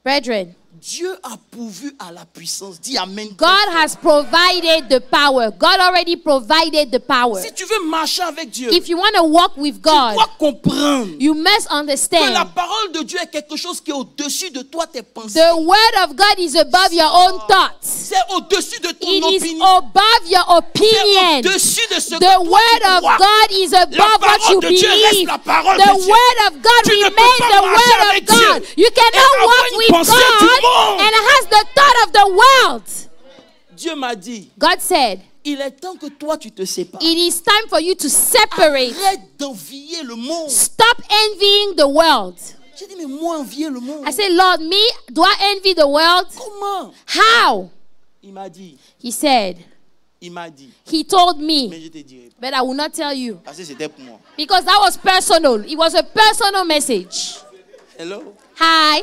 [SPEAKER 1] Brethren,
[SPEAKER 2] Dieu a pourvu à la puissance. Dis amen.
[SPEAKER 1] God has provided the power. God already provided the power.
[SPEAKER 2] Si tu veux marcher avec Dieu,
[SPEAKER 1] If you want to walk with
[SPEAKER 2] tu
[SPEAKER 1] God,
[SPEAKER 2] dois comprendre
[SPEAKER 1] you must
[SPEAKER 2] que la
[SPEAKER 1] understand
[SPEAKER 2] parole de Dieu est quelque chose qui est au-dessus de toi, tes pensées.
[SPEAKER 1] the word of God is above your own thoughts.
[SPEAKER 2] C'est au-dessus de ton
[SPEAKER 1] It is
[SPEAKER 2] opinion.
[SPEAKER 1] above your
[SPEAKER 2] C'est
[SPEAKER 1] opinion.
[SPEAKER 2] au-dessus de ce que
[SPEAKER 1] The
[SPEAKER 2] toi
[SPEAKER 1] word
[SPEAKER 2] tu
[SPEAKER 1] of
[SPEAKER 2] crois.
[SPEAKER 1] God is
[SPEAKER 2] La
[SPEAKER 1] above what
[SPEAKER 2] parole
[SPEAKER 1] you
[SPEAKER 2] de Dieu reste
[SPEAKER 1] believe.
[SPEAKER 2] la parole
[SPEAKER 1] The
[SPEAKER 2] de Dieu.
[SPEAKER 1] word of God
[SPEAKER 2] Tu ne peux
[SPEAKER 1] remains
[SPEAKER 2] pas
[SPEAKER 1] the
[SPEAKER 2] marcher
[SPEAKER 1] word of
[SPEAKER 2] avec
[SPEAKER 1] God.
[SPEAKER 2] Dieu
[SPEAKER 1] You
[SPEAKER 2] et
[SPEAKER 1] cannot
[SPEAKER 2] avoir
[SPEAKER 1] walk
[SPEAKER 2] une
[SPEAKER 1] with
[SPEAKER 2] pensée du
[SPEAKER 1] God
[SPEAKER 2] monde.
[SPEAKER 1] and has the thought of the world.
[SPEAKER 2] Dieu m'a dit,
[SPEAKER 1] God said,
[SPEAKER 2] il est temps que toi tu te sépares.
[SPEAKER 1] it is time for you to separate.
[SPEAKER 2] Arrête d'envier le monde.
[SPEAKER 1] Stop envying the world.
[SPEAKER 2] J'ai dit, mais moi envier le monde.
[SPEAKER 1] I said, Lord, me, do I envy the world?
[SPEAKER 2] Comment?
[SPEAKER 1] How?
[SPEAKER 2] Il m'a dit,
[SPEAKER 1] He said,
[SPEAKER 2] he
[SPEAKER 1] told
[SPEAKER 2] mais
[SPEAKER 1] me,
[SPEAKER 2] je te dirai pas.
[SPEAKER 1] but I will not tell you.
[SPEAKER 2] Parce que c'était pour moi.
[SPEAKER 1] Because that was personal. It was a personal message.
[SPEAKER 2] Hello?
[SPEAKER 1] Hi.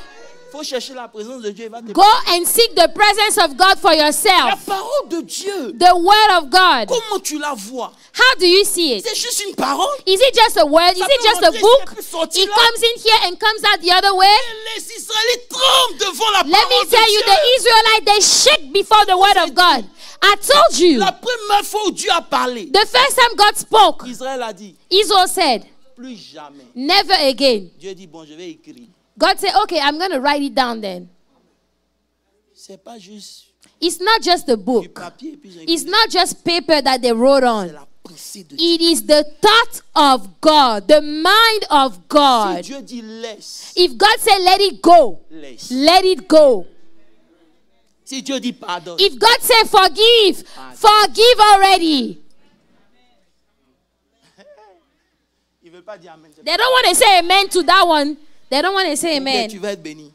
[SPEAKER 2] Faut chercher la présence de Dieu. Il va te...
[SPEAKER 1] Go and seek the presence of God for
[SPEAKER 2] La
[SPEAKER 1] yourself.
[SPEAKER 2] parole de Dieu.
[SPEAKER 1] The word of God.
[SPEAKER 2] Comment tu la vois?
[SPEAKER 1] How do you see it?
[SPEAKER 2] C'est juste une parole.
[SPEAKER 1] Is it just a word? Is
[SPEAKER 2] Ça
[SPEAKER 1] it
[SPEAKER 2] peut
[SPEAKER 1] just a
[SPEAKER 2] rentrer,
[SPEAKER 1] book?
[SPEAKER 2] ça peut sortir
[SPEAKER 1] It
[SPEAKER 2] là.
[SPEAKER 1] comes in here and comes out the other way.
[SPEAKER 2] Les Israélites tremblent devant la
[SPEAKER 1] Let
[SPEAKER 2] parole
[SPEAKER 1] me
[SPEAKER 2] de
[SPEAKER 1] tell you,
[SPEAKER 2] Dieu.
[SPEAKER 1] the Israelites, they shake before the word of God. I told you.
[SPEAKER 2] La première fois où Dieu a parlé,
[SPEAKER 1] The first time God spoke,
[SPEAKER 2] Israël a dit,
[SPEAKER 1] Israel said,
[SPEAKER 2] plus jamais.
[SPEAKER 1] never again.
[SPEAKER 2] Dieu dit, bon, je vais écrire.
[SPEAKER 1] God said, okay, I'm going to write it down then.
[SPEAKER 2] C'est pas juste
[SPEAKER 1] It's not just a
[SPEAKER 2] du
[SPEAKER 1] book.
[SPEAKER 2] papier et puis j'ai
[SPEAKER 1] It's
[SPEAKER 2] écrit.
[SPEAKER 1] not just paper that they wrote
[SPEAKER 2] C'est
[SPEAKER 1] on.
[SPEAKER 2] la pensée de Dieu.
[SPEAKER 1] It is the thought of God, the mind of
[SPEAKER 2] Si
[SPEAKER 1] God.
[SPEAKER 2] Dieu dit laisse,
[SPEAKER 1] If God said, let it go,
[SPEAKER 2] laisse.
[SPEAKER 1] let it go.
[SPEAKER 2] Si Dieu dit pardonne,
[SPEAKER 1] If God said, forgive, forgive already.
[SPEAKER 2] il ne veut pas dire amen.
[SPEAKER 1] They don't want to say amen to that one. They don't want to say
[SPEAKER 2] Tu
[SPEAKER 1] amen.
[SPEAKER 2] vas être béni.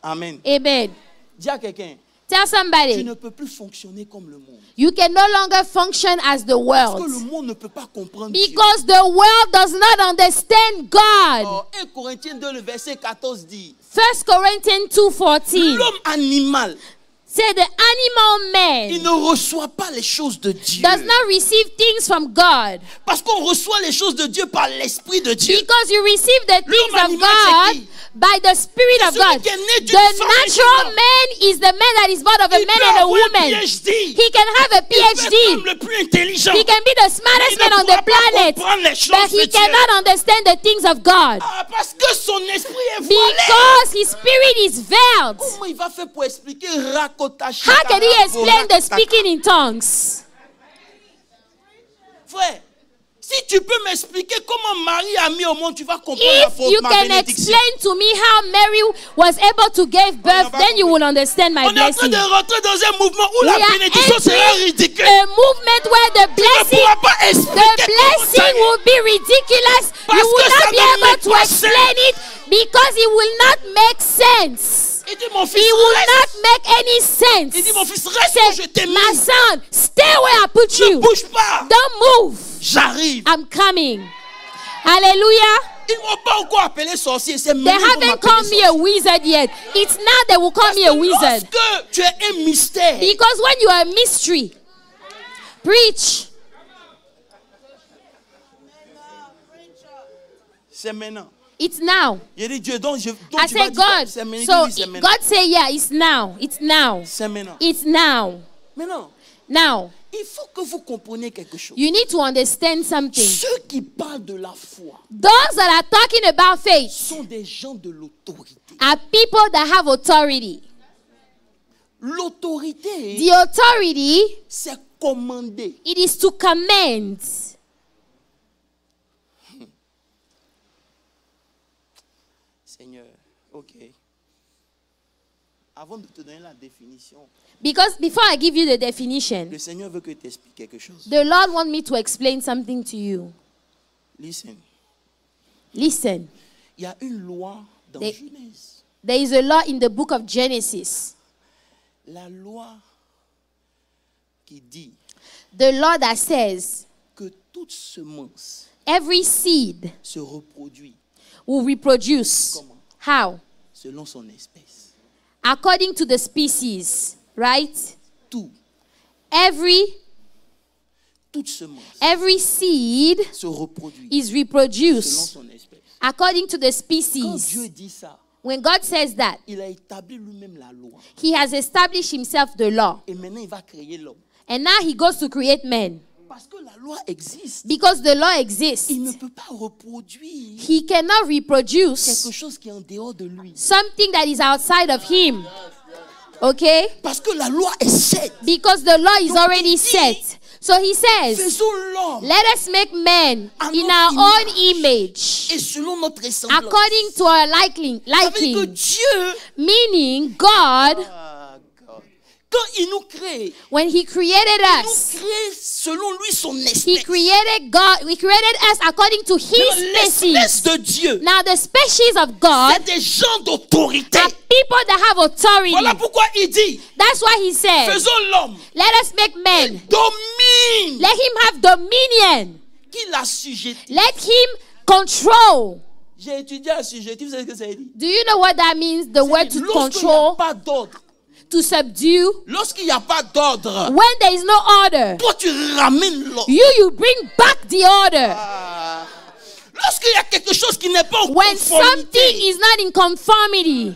[SPEAKER 2] Amen.
[SPEAKER 1] Amen.
[SPEAKER 2] Dis à quelqu'un,
[SPEAKER 1] Tell
[SPEAKER 2] tu
[SPEAKER 1] somebody,
[SPEAKER 2] ne peux plus fonctionner comme le monde.
[SPEAKER 1] you can no longer function as the
[SPEAKER 2] Parce que le
[SPEAKER 1] world.
[SPEAKER 2] monde ne peut pas comprendre Dieu.
[SPEAKER 1] Because the world does not understand God.
[SPEAKER 2] Oh, 1 Corinthiens 2, le verset 14 dit,
[SPEAKER 1] 1 Corinthians 2:14
[SPEAKER 2] l'homme animal,
[SPEAKER 1] said the animal
[SPEAKER 2] il
[SPEAKER 1] man
[SPEAKER 2] ne reçoit pas les choses de Dieu.
[SPEAKER 1] does not receive things from God.
[SPEAKER 2] Parce qu'on reçoit les choses de Dieu par l'Esprit de Dieu.
[SPEAKER 1] Because you receive the things
[SPEAKER 2] L'homme
[SPEAKER 1] of
[SPEAKER 2] animal,
[SPEAKER 1] God
[SPEAKER 2] c'est qui?
[SPEAKER 1] by the Spirit of
[SPEAKER 2] Celui
[SPEAKER 1] God.
[SPEAKER 2] qui est né d'une
[SPEAKER 1] The
[SPEAKER 2] femme
[SPEAKER 1] natural
[SPEAKER 2] et d'un
[SPEAKER 1] man is the man that is born of a
[SPEAKER 2] Il
[SPEAKER 1] man
[SPEAKER 2] peut
[SPEAKER 1] and a
[SPEAKER 2] avoir un
[SPEAKER 1] woman.
[SPEAKER 2] PhD.
[SPEAKER 1] He can have a
[SPEAKER 2] Il peut être
[SPEAKER 1] PhD.
[SPEAKER 2] l'homme le plus intelligent.
[SPEAKER 1] He can be the
[SPEAKER 2] Il
[SPEAKER 1] smartest
[SPEAKER 2] ne
[SPEAKER 1] man on the
[SPEAKER 2] pourra pas
[SPEAKER 1] planet.
[SPEAKER 2] comprendre les choses
[SPEAKER 1] But
[SPEAKER 2] de
[SPEAKER 1] he
[SPEAKER 2] Dieu.
[SPEAKER 1] cannot understand the things of God.
[SPEAKER 2] Ah, parce que son esprit est voilé.
[SPEAKER 1] Because his spirit is veiled.
[SPEAKER 2] Comment il va faire pour expliquer Rakota
[SPEAKER 1] How can he
[SPEAKER 2] Shikara,
[SPEAKER 1] explain the
[SPEAKER 2] Rakota?
[SPEAKER 1] speaking in tongues?
[SPEAKER 2] Frère, si tu peux m'expliquer comment Marie a mis au monde, tu vas comprendre la
[SPEAKER 1] If
[SPEAKER 2] faute,
[SPEAKER 1] you
[SPEAKER 2] ma
[SPEAKER 1] can
[SPEAKER 2] bénédiction.
[SPEAKER 1] explain to me how Mary was able to give birth, then you will understand my
[SPEAKER 2] On est en train
[SPEAKER 1] blessing.
[SPEAKER 2] de rentrer dans un mouvement où
[SPEAKER 1] We
[SPEAKER 2] la
[SPEAKER 1] are
[SPEAKER 2] bénédiction sera
[SPEAKER 1] entering
[SPEAKER 2] ridicule.
[SPEAKER 1] a movement where the
[SPEAKER 2] Tu ne
[SPEAKER 1] blessing,
[SPEAKER 2] pourras pas expliquer
[SPEAKER 1] the
[SPEAKER 2] comment ça
[SPEAKER 1] blessing
[SPEAKER 2] y est.
[SPEAKER 1] will be ridiculous.
[SPEAKER 2] Parce
[SPEAKER 1] You will
[SPEAKER 2] que ça
[SPEAKER 1] not be
[SPEAKER 2] ne
[SPEAKER 1] able
[SPEAKER 2] make
[SPEAKER 1] to
[SPEAKER 2] pas
[SPEAKER 1] explain it because it will not make sense.
[SPEAKER 2] Il dit, mon fils,
[SPEAKER 1] It will
[SPEAKER 2] reste.
[SPEAKER 1] not make any sense.
[SPEAKER 2] Il dit, mon fils, reste où je
[SPEAKER 1] Say,
[SPEAKER 2] t'ai mis.
[SPEAKER 1] my son, stay where I put
[SPEAKER 2] Ne
[SPEAKER 1] you.
[SPEAKER 2] bouge pas.
[SPEAKER 1] Don't move.
[SPEAKER 2] J'arrive.
[SPEAKER 1] I'm coming. Hallelujah.
[SPEAKER 2] Ils ne m'ont pas encore appelé sorcier. C'est
[SPEAKER 1] They
[SPEAKER 2] maintenant qu'on
[SPEAKER 1] haven't
[SPEAKER 2] m'appelle
[SPEAKER 1] called me a wizard yet. It's now they will call me a wizard.
[SPEAKER 2] Lorsque tu es un mystère,
[SPEAKER 1] Because when you are a mystery, preach.
[SPEAKER 2] c'est maintenant.
[SPEAKER 1] It's now.
[SPEAKER 2] J'ai dit, Dieu, donc
[SPEAKER 1] I
[SPEAKER 2] tu vas
[SPEAKER 1] said,
[SPEAKER 2] dire,
[SPEAKER 1] God.
[SPEAKER 2] c'est maintenant.
[SPEAKER 1] So
[SPEAKER 2] Il dit, c'est maintenant.
[SPEAKER 1] God say, yeah, it's now. It's now.
[SPEAKER 2] C'est maintenant.
[SPEAKER 1] It's now.
[SPEAKER 2] Maintenant,
[SPEAKER 1] Now.
[SPEAKER 2] il faut que vous compreniez quelque chose.
[SPEAKER 1] You need to understand something.
[SPEAKER 2] Ceux qui parlent de la foi
[SPEAKER 1] Those that are talking about faith
[SPEAKER 2] sont des gens de l'autorité.
[SPEAKER 1] are people that have authority.
[SPEAKER 2] L'autorité,
[SPEAKER 1] The authority,
[SPEAKER 2] c'est commander.
[SPEAKER 1] it is to command.
[SPEAKER 2] Seigneur, ok. Avant de te donner la définition,
[SPEAKER 1] Because before I give you the definition,
[SPEAKER 2] le Seigneur veut que tu expliques quelque chose.
[SPEAKER 1] the Lord wants me to explain something to you.
[SPEAKER 2] Listen.
[SPEAKER 1] Listen.
[SPEAKER 2] Il y a une loi dans
[SPEAKER 1] Des-
[SPEAKER 2] Genèse.
[SPEAKER 1] There is a law in the book of Genesis.
[SPEAKER 2] La loi qui dit
[SPEAKER 1] The law that says
[SPEAKER 2] que toute semence
[SPEAKER 1] every seed
[SPEAKER 2] se reproduit
[SPEAKER 1] will reproduce.
[SPEAKER 2] Comment?
[SPEAKER 1] How?
[SPEAKER 2] selon son espèce.
[SPEAKER 1] According to the species, right?
[SPEAKER 2] Toute semence
[SPEAKER 1] Every seed
[SPEAKER 2] se reproduit
[SPEAKER 1] is
[SPEAKER 2] selon
[SPEAKER 1] reproduced
[SPEAKER 2] son espèce.
[SPEAKER 1] according to the
[SPEAKER 2] Quand
[SPEAKER 1] species.
[SPEAKER 2] Dieu dit ça,
[SPEAKER 1] When God says that,
[SPEAKER 2] il a établi lui-même la loi.
[SPEAKER 1] He has established Himself the law.
[SPEAKER 2] Et maintenant, il va créer l'homme.
[SPEAKER 1] And now He goes to create man.
[SPEAKER 2] Parce que la loi existe.
[SPEAKER 1] Because the law exists,
[SPEAKER 2] Il ne peut pas reproduire
[SPEAKER 1] He cannot reproduce
[SPEAKER 2] quelque chose qui est en dehors de lui.
[SPEAKER 1] something that is outside of Him. Okay?
[SPEAKER 2] Parce que la loi est set.
[SPEAKER 1] Because the law is
[SPEAKER 2] Donc,
[SPEAKER 1] already
[SPEAKER 2] il dit,
[SPEAKER 1] set. So He says,
[SPEAKER 2] Faisons l'homme
[SPEAKER 1] let us make man
[SPEAKER 2] à
[SPEAKER 1] in
[SPEAKER 2] notre
[SPEAKER 1] our own
[SPEAKER 2] image
[SPEAKER 1] image,
[SPEAKER 2] et selon notre ressemblance.
[SPEAKER 1] according to our liking.
[SPEAKER 2] Ça veut dire que
[SPEAKER 1] liking.
[SPEAKER 2] Dieu,
[SPEAKER 1] Meaning God,
[SPEAKER 2] Quand il nous crée,
[SPEAKER 1] when he created
[SPEAKER 2] il nous
[SPEAKER 1] us,
[SPEAKER 2] crée selon lui son
[SPEAKER 1] he
[SPEAKER 2] espèce.
[SPEAKER 1] created us according to his
[SPEAKER 2] L'espèce
[SPEAKER 1] species.
[SPEAKER 2] de Dieu,
[SPEAKER 1] Now the species of God
[SPEAKER 2] c'est des gens d'autorité.
[SPEAKER 1] are people that have authority.
[SPEAKER 2] Voilà pourquoi il dit,
[SPEAKER 1] That's why he said,
[SPEAKER 2] faisons l'homme,
[SPEAKER 1] let us make men.
[SPEAKER 2] domine,
[SPEAKER 1] Let him have dominion.
[SPEAKER 2] qu'il assujettit.
[SPEAKER 1] Let him control.
[SPEAKER 2] J'ai étudié assujetti, vous savez ce que ça veut dire?
[SPEAKER 1] Do you know what that means? The word to
[SPEAKER 2] Lorsqu'il n'y a
[SPEAKER 1] control,
[SPEAKER 2] pas d'ordre,
[SPEAKER 1] to subdue.
[SPEAKER 2] lorsqu'il n'y a pas d'ordre,
[SPEAKER 1] When there is no order,
[SPEAKER 2] toi tu ramènes l'ordre.
[SPEAKER 1] you bring back the order.
[SPEAKER 2] Ah. Lorsqu'il y a quelque chose qui n'est pas en
[SPEAKER 1] When something
[SPEAKER 2] conformité,
[SPEAKER 1] is not in conformity.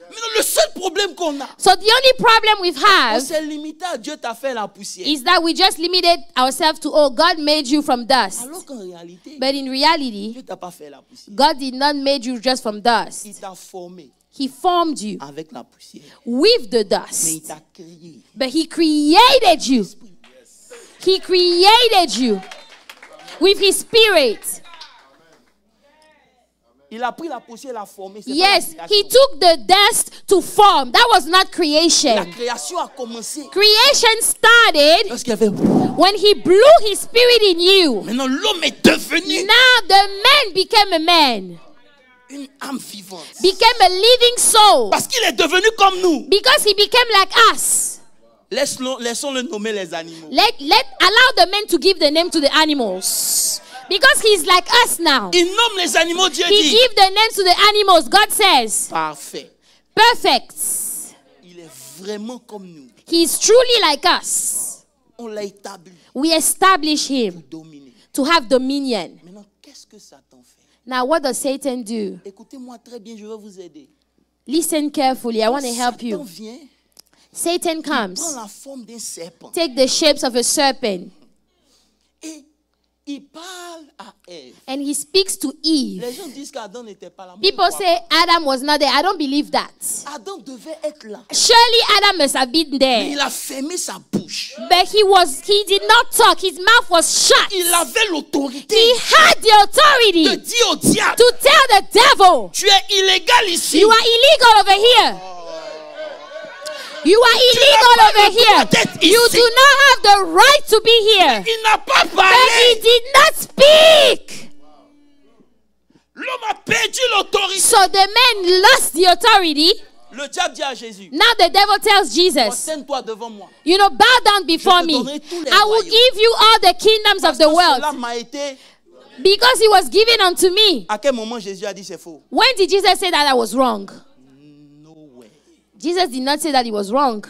[SPEAKER 2] mais le seul problème qu'on a,
[SPEAKER 1] So the only problem we
[SPEAKER 2] on
[SPEAKER 1] have
[SPEAKER 2] s'est limité à Dieu t'a fait la poussière.
[SPEAKER 1] is that we just limited ourselves to, oh, God made you from dust.
[SPEAKER 2] Alors qu'en réalité,
[SPEAKER 1] But in reality,
[SPEAKER 2] Dieu t'a pas fait la poussière.
[SPEAKER 1] God did not make you just from
[SPEAKER 2] Il
[SPEAKER 1] dust.
[SPEAKER 2] t'a formé
[SPEAKER 1] He formed you
[SPEAKER 2] avec la poussière,
[SPEAKER 1] with the
[SPEAKER 2] mais il
[SPEAKER 1] dust.
[SPEAKER 2] t'a créé.
[SPEAKER 1] But he created you. He created you with his spirit.
[SPEAKER 2] Il a pris la poussière, l'a formé. C'est
[SPEAKER 1] Yes,
[SPEAKER 2] pas la
[SPEAKER 1] he
[SPEAKER 2] création.
[SPEAKER 1] took the dust to form. That was not
[SPEAKER 2] La
[SPEAKER 1] creation.
[SPEAKER 2] création a commencé
[SPEAKER 1] Creation started
[SPEAKER 2] lorsqu'il y avait.
[SPEAKER 1] when he blew his spirit in you.
[SPEAKER 2] Maintenant, l'homme est devenu
[SPEAKER 1] Now the man became a man,
[SPEAKER 2] une âme vivante.
[SPEAKER 1] became a living soul,
[SPEAKER 2] Parce qu'il est devenu comme nous.
[SPEAKER 1] because he became like us.
[SPEAKER 2] Laissons-le nommer les animaux.
[SPEAKER 1] Allow the man to give the name to the animals, because he's like us now.
[SPEAKER 2] Il nomme les animaux, Dieu
[SPEAKER 1] He
[SPEAKER 2] dit.
[SPEAKER 1] give the names to the animals. God says,
[SPEAKER 2] Parfait.
[SPEAKER 1] perfect.
[SPEAKER 2] Il est vraiment comme nous.
[SPEAKER 1] He's truly like us.
[SPEAKER 2] On l'a établi
[SPEAKER 1] We establish him
[SPEAKER 2] pour dominer.
[SPEAKER 1] to have dominion.
[SPEAKER 2] Maintenant, qu'est-ce que Satan fait?
[SPEAKER 1] Now, what does Satan do?
[SPEAKER 2] Écoutez-moi très bien, je vais vous aider.
[SPEAKER 1] Listen carefully. I want to help
[SPEAKER 2] Satan
[SPEAKER 1] you.
[SPEAKER 2] vient,
[SPEAKER 1] Satan
[SPEAKER 2] prend
[SPEAKER 1] comes,
[SPEAKER 2] la forme d'un serpent
[SPEAKER 1] take the shapes of a serpent,
[SPEAKER 2] et il parle à Ève.
[SPEAKER 1] and he speaks to Eve.
[SPEAKER 2] Les gens disent qu'Adam n'était pas là. Moi,
[SPEAKER 1] People
[SPEAKER 2] je crois
[SPEAKER 1] say Adam was not there. I don't believe that.
[SPEAKER 2] pas. Adam devait être là.
[SPEAKER 1] Surely Adam must have been
[SPEAKER 2] Mais
[SPEAKER 1] there.
[SPEAKER 2] il a fermé sa bouche.
[SPEAKER 1] But he did not talk. His mouth was shut.
[SPEAKER 2] Il avait l'autorité
[SPEAKER 1] He had the
[SPEAKER 2] de
[SPEAKER 1] authority
[SPEAKER 2] dire au diable,
[SPEAKER 1] to tell the devil,
[SPEAKER 2] tu es illégal ici.
[SPEAKER 1] you are illegal over here. You are illegal
[SPEAKER 2] pas
[SPEAKER 1] over
[SPEAKER 2] le droit
[SPEAKER 1] here.
[SPEAKER 2] d'être
[SPEAKER 1] You
[SPEAKER 2] ici.
[SPEAKER 1] do not have the right to be here.
[SPEAKER 2] Il n'a pas
[SPEAKER 1] But he
[SPEAKER 2] parlé.
[SPEAKER 1] did not speak.
[SPEAKER 2] L'homme a perdu l'autorité.
[SPEAKER 1] So the man lost the authority.
[SPEAKER 2] Le diable dit à Jésus,
[SPEAKER 1] Now the devil tells Jesus,
[SPEAKER 2] prosterne-toi devant moi.
[SPEAKER 1] you know, bow down before
[SPEAKER 2] te
[SPEAKER 1] me.
[SPEAKER 2] donnerai tous les
[SPEAKER 1] I will
[SPEAKER 2] royaumes.
[SPEAKER 1] give you all the kingdoms
[SPEAKER 2] Parce
[SPEAKER 1] of the
[SPEAKER 2] que cela
[SPEAKER 1] world.
[SPEAKER 2] m'a été.
[SPEAKER 1] Because he was given unto me.
[SPEAKER 2] À quel moment Jésus a dit c'est faux?
[SPEAKER 1] When did Jesus say that I was wrong?
[SPEAKER 2] No way.
[SPEAKER 1] Jesus did not say that he was wrong.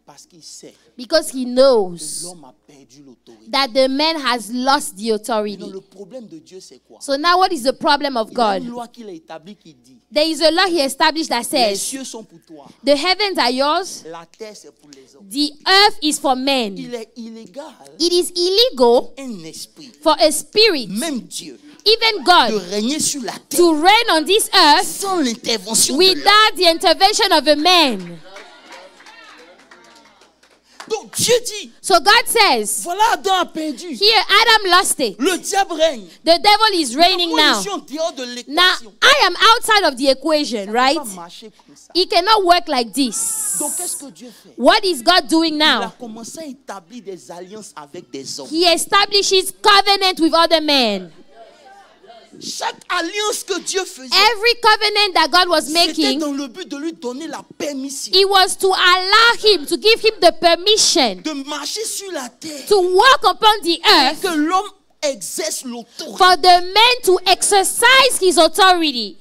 [SPEAKER 2] Parce qu'il sait
[SPEAKER 1] Because he
[SPEAKER 2] que
[SPEAKER 1] knows
[SPEAKER 2] l'homme a perdu l'autorité.
[SPEAKER 1] that the man has lost the
[SPEAKER 2] Non,
[SPEAKER 1] authority.
[SPEAKER 2] le problème de Dieu c'est quoi?
[SPEAKER 1] So now what is the problem of
[SPEAKER 2] Il y a une
[SPEAKER 1] God?
[SPEAKER 2] loi qu'il a établie qui dit,
[SPEAKER 1] There is a law he established that
[SPEAKER 2] les
[SPEAKER 1] says,
[SPEAKER 2] cieux sont pour toi,
[SPEAKER 1] the heavens are yours,
[SPEAKER 2] la terre c'est pour les hommes.
[SPEAKER 1] the earth is for men.
[SPEAKER 2] Il est illégal,
[SPEAKER 1] It is illegal
[SPEAKER 2] un esprit,
[SPEAKER 1] for a spirit,
[SPEAKER 2] même Dieu,
[SPEAKER 1] even
[SPEAKER 2] de
[SPEAKER 1] God,
[SPEAKER 2] régner sur la terre
[SPEAKER 1] to reign on this earth
[SPEAKER 2] sans l'intervention de l'homme.
[SPEAKER 1] without the intervention of a man.
[SPEAKER 2] Donc Dieu dit,
[SPEAKER 1] So God says,
[SPEAKER 2] voilà Adam a perdu.
[SPEAKER 1] here Adam lost it.
[SPEAKER 2] Le diable règne.
[SPEAKER 1] The devil is reigning
[SPEAKER 2] Moi, je
[SPEAKER 1] now.
[SPEAKER 2] suis en dehors de
[SPEAKER 1] Now
[SPEAKER 2] l'équation.
[SPEAKER 1] I am outside of the equation,
[SPEAKER 2] Ça ne
[SPEAKER 1] right?
[SPEAKER 2] peut pas marcher comme ça.
[SPEAKER 1] It cannot work like this.
[SPEAKER 2] Donc qu'est-ce que Dieu fait?
[SPEAKER 1] What is God doing
[SPEAKER 2] Il a
[SPEAKER 1] now?
[SPEAKER 2] commencé à établir des alliances avec des hommes.
[SPEAKER 1] He establishes covenant with other men.
[SPEAKER 2] Chaque alliance que Dieu faisait,
[SPEAKER 1] Every covenant that God was
[SPEAKER 2] c'était
[SPEAKER 1] making,
[SPEAKER 2] dans le but de lui donner la permission
[SPEAKER 1] it was to allow him, to give him the permission
[SPEAKER 2] de marcher sur la terre,
[SPEAKER 1] to walk upon the earth,
[SPEAKER 2] que l'homme exerce l'autorité.
[SPEAKER 1] for the man to exercise his authority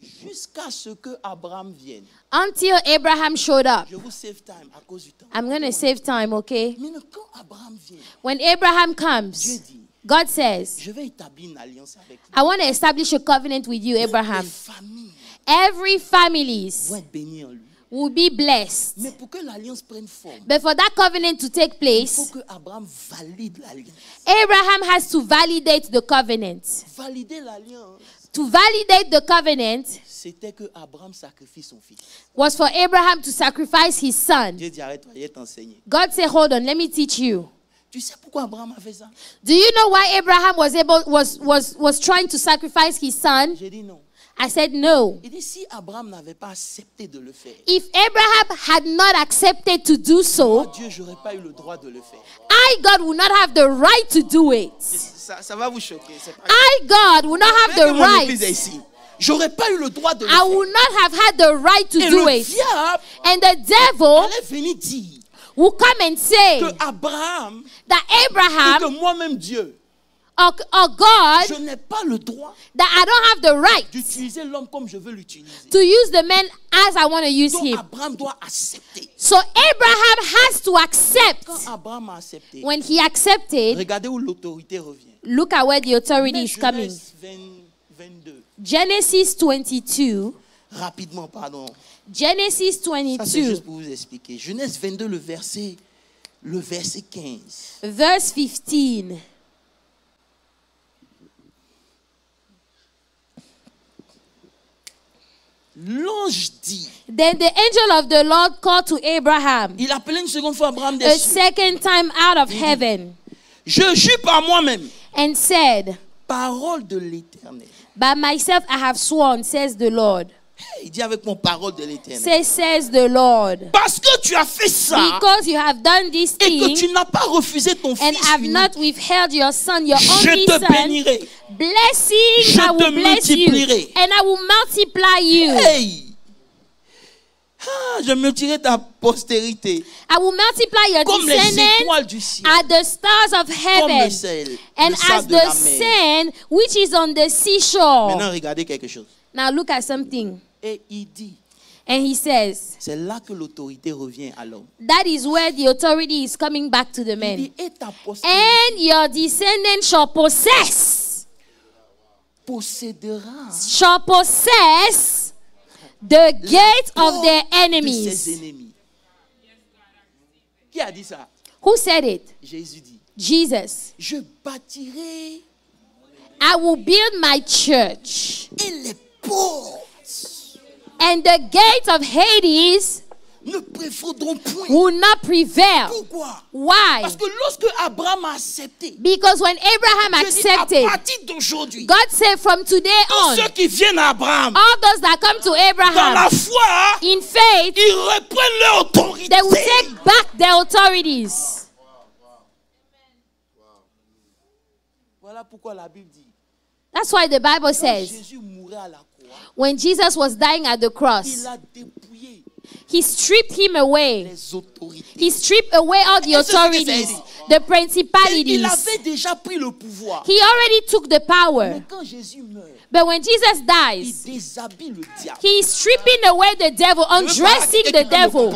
[SPEAKER 2] Jusqu'à ce que Abraham vienne.
[SPEAKER 1] until Abraham showed up.
[SPEAKER 2] Je vous save time à cause du temps.
[SPEAKER 1] I'm going to save time, okay?
[SPEAKER 2] Mais quand Abraham vient,
[SPEAKER 1] When Abraham
[SPEAKER 2] Dieu
[SPEAKER 1] comes,
[SPEAKER 2] dit,
[SPEAKER 1] God says,
[SPEAKER 2] je vais établir une alliance avec lui.
[SPEAKER 1] I want to establish a covenant with you,
[SPEAKER 2] Les
[SPEAKER 1] Abraham.
[SPEAKER 2] familles
[SPEAKER 1] Every families
[SPEAKER 2] vont être bénies en lui.
[SPEAKER 1] will be blessed.
[SPEAKER 2] Mais pour que l'alliance prenne forme,
[SPEAKER 1] But for that covenant to take
[SPEAKER 2] il faut
[SPEAKER 1] place,
[SPEAKER 2] que Abraham valide l'alliance.
[SPEAKER 1] Abraham has to validate the covenant.
[SPEAKER 2] Valider l'alliance,
[SPEAKER 1] To validate the covenant
[SPEAKER 2] c'était que Abraham sacrifie son fils.
[SPEAKER 1] was for Abraham to sacrifice his son.
[SPEAKER 2] Dieu dit, arrête-toi, il est enseigné.
[SPEAKER 1] God said, hold on, let me teach you.
[SPEAKER 2] Tu sais pourquoi Abraham a fait ça?
[SPEAKER 1] Do you know why Abraham was trying to sacrifice his son?
[SPEAKER 2] J'ai dit non.
[SPEAKER 1] I said, no.
[SPEAKER 2] Il dit, si Abraham n'avait pas accepté de le faire,
[SPEAKER 1] If Abraham had not accepted to do
[SPEAKER 2] moi,
[SPEAKER 1] so,
[SPEAKER 2] Dieu, j'aurais pas eu le droit de le faire.
[SPEAKER 1] I, God, would not have the right to do it.
[SPEAKER 2] Ça va vous choquer. C'est pas
[SPEAKER 1] I, God, would not have
[SPEAKER 2] grave.
[SPEAKER 1] the
[SPEAKER 2] Mon église est
[SPEAKER 1] right.
[SPEAKER 2] ici. J'aurais pas eu le droit de le
[SPEAKER 1] I
[SPEAKER 2] faire.
[SPEAKER 1] would not have had the right to
[SPEAKER 2] Et
[SPEAKER 1] do
[SPEAKER 2] le
[SPEAKER 1] it.
[SPEAKER 2] diable
[SPEAKER 1] And the devil
[SPEAKER 2] allait venir dire
[SPEAKER 1] will come and say
[SPEAKER 2] que Abraham,
[SPEAKER 1] that
[SPEAKER 2] et
[SPEAKER 1] Abraham
[SPEAKER 2] que moi-même Dieu,
[SPEAKER 1] or
[SPEAKER 2] je
[SPEAKER 1] God,
[SPEAKER 2] n'ai pas le droit
[SPEAKER 1] that I don't have the right
[SPEAKER 2] d'utiliser l'homme comme je veux l'utiliser.
[SPEAKER 1] to use the man as I want to use
[SPEAKER 2] Donc
[SPEAKER 1] him.
[SPEAKER 2] Abraham doit accepter.
[SPEAKER 1] So Abraham has to accept.
[SPEAKER 2] Quand Abraham a accepté,
[SPEAKER 1] When he accepted,
[SPEAKER 2] regardez où l'autorité revient.
[SPEAKER 1] look at where the authority is coming.
[SPEAKER 2] Genèse 22.
[SPEAKER 1] Genesis 22.
[SPEAKER 2] Rapidement, pardon.
[SPEAKER 1] Genesis
[SPEAKER 2] Ça, c'est
[SPEAKER 1] 22,
[SPEAKER 2] juste pour vous expliquer. Genèse 22, le verset 15.
[SPEAKER 1] verse 15.
[SPEAKER 2] L'ange dit,
[SPEAKER 1] Then the angel of the Lord called to Abraham
[SPEAKER 2] il appelait une seconde fois Abraham des
[SPEAKER 1] a
[SPEAKER 2] cieux.
[SPEAKER 1] second time out of heaven
[SPEAKER 2] Je jure par moi-même,
[SPEAKER 1] and said,
[SPEAKER 2] parole de l'Éternel.
[SPEAKER 1] by myself I have sworn, says the Lord.
[SPEAKER 2] Il dit avec mon parole de l'Éternel.
[SPEAKER 1] Says the Lord.
[SPEAKER 2] Parce que tu as fait ça
[SPEAKER 1] Because you have done this
[SPEAKER 2] et que
[SPEAKER 1] thing
[SPEAKER 2] tu n'as pas refusé ton
[SPEAKER 1] and
[SPEAKER 2] fils
[SPEAKER 1] have
[SPEAKER 2] unique,
[SPEAKER 1] not withheld your son, your
[SPEAKER 2] je
[SPEAKER 1] only
[SPEAKER 2] te
[SPEAKER 1] son,
[SPEAKER 2] bénirai.
[SPEAKER 1] blessing
[SPEAKER 2] Je
[SPEAKER 1] I
[SPEAKER 2] te
[SPEAKER 1] will bless you
[SPEAKER 2] multiplierai.
[SPEAKER 1] and I will multiply you.
[SPEAKER 2] Hey! Ah, je multiplierai ta postérité
[SPEAKER 1] I will multiply your
[SPEAKER 2] comme les
[SPEAKER 1] descendants
[SPEAKER 2] étoiles du ciel,
[SPEAKER 1] as the stars of
[SPEAKER 2] comme le
[SPEAKER 1] heaven
[SPEAKER 2] sel,
[SPEAKER 1] and
[SPEAKER 2] le
[SPEAKER 1] as
[SPEAKER 2] sable de
[SPEAKER 1] the
[SPEAKER 2] la mer.
[SPEAKER 1] sand which is on the seashore.
[SPEAKER 2] Maintenant, regardez quelque chose.
[SPEAKER 1] Now look at something.
[SPEAKER 2] Et il dit,
[SPEAKER 1] And he says,
[SPEAKER 2] c'est là que l'autorité revient à l'homme.
[SPEAKER 1] that is where the authority is coming back to the
[SPEAKER 2] Il
[SPEAKER 1] man.
[SPEAKER 2] dit, et ta postérité
[SPEAKER 1] And your descendants shall possess
[SPEAKER 2] possédera
[SPEAKER 1] the gate of
[SPEAKER 2] porte
[SPEAKER 1] their
[SPEAKER 2] de ses
[SPEAKER 1] enemies.
[SPEAKER 2] ennemis. Qui a dit ça?
[SPEAKER 1] Who said it?
[SPEAKER 2] Jésus dit,
[SPEAKER 1] Jesus.
[SPEAKER 2] je bâtirai
[SPEAKER 1] I will build my church,
[SPEAKER 2] et les portes
[SPEAKER 1] and the gates of Hades
[SPEAKER 2] ne prévaudront point.
[SPEAKER 1] will not prevail.
[SPEAKER 2] Pourquoi?
[SPEAKER 1] Why?
[SPEAKER 2] Parce que lorsque Abraham a accepté,
[SPEAKER 1] Because when Abraham
[SPEAKER 2] Dieu dit, à
[SPEAKER 1] accepted,
[SPEAKER 2] partir d'aujourd'hui,
[SPEAKER 1] God said from today
[SPEAKER 2] tous
[SPEAKER 1] on,
[SPEAKER 2] ceux qui viennent à Abraham,
[SPEAKER 1] all those that come to
[SPEAKER 2] dans la
[SPEAKER 1] Abraham
[SPEAKER 2] foi,
[SPEAKER 1] in faith,
[SPEAKER 2] ils reprennent leur autorité.
[SPEAKER 1] they will take back their authorities.
[SPEAKER 2] Voilà pourquoi la Bible dit,
[SPEAKER 1] That's why the Bible
[SPEAKER 2] quand
[SPEAKER 1] says,
[SPEAKER 2] Jésus mourait à la croix,
[SPEAKER 1] when Jesus was dying at the
[SPEAKER 2] il
[SPEAKER 1] cross,
[SPEAKER 2] a dépouillé
[SPEAKER 1] he stripped him away.
[SPEAKER 2] les autorités.
[SPEAKER 1] He stripped away all the
[SPEAKER 2] Et c'est ce que ça
[SPEAKER 1] authorities,
[SPEAKER 2] dit.
[SPEAKER 1] the
[SPEAKER 2] Il
[SPEAKER 1] principalities.
[SPEAKER 2] avait déjà pris le pouvoir.
[SPEAKER 1] He already took the
[SPEAKER 2] Mais
[SPEAKER 1] power.
[SPEAKER 2] quand Jésus meurt,
[SPEAKER 1] But when Jesus
[SPEAKER 2] il
[SPEAKER 1] dies,
[SPEAKER 2] déshabille le diable.
[SPEAKER 1] he is stripping away the devil, undressing the devil,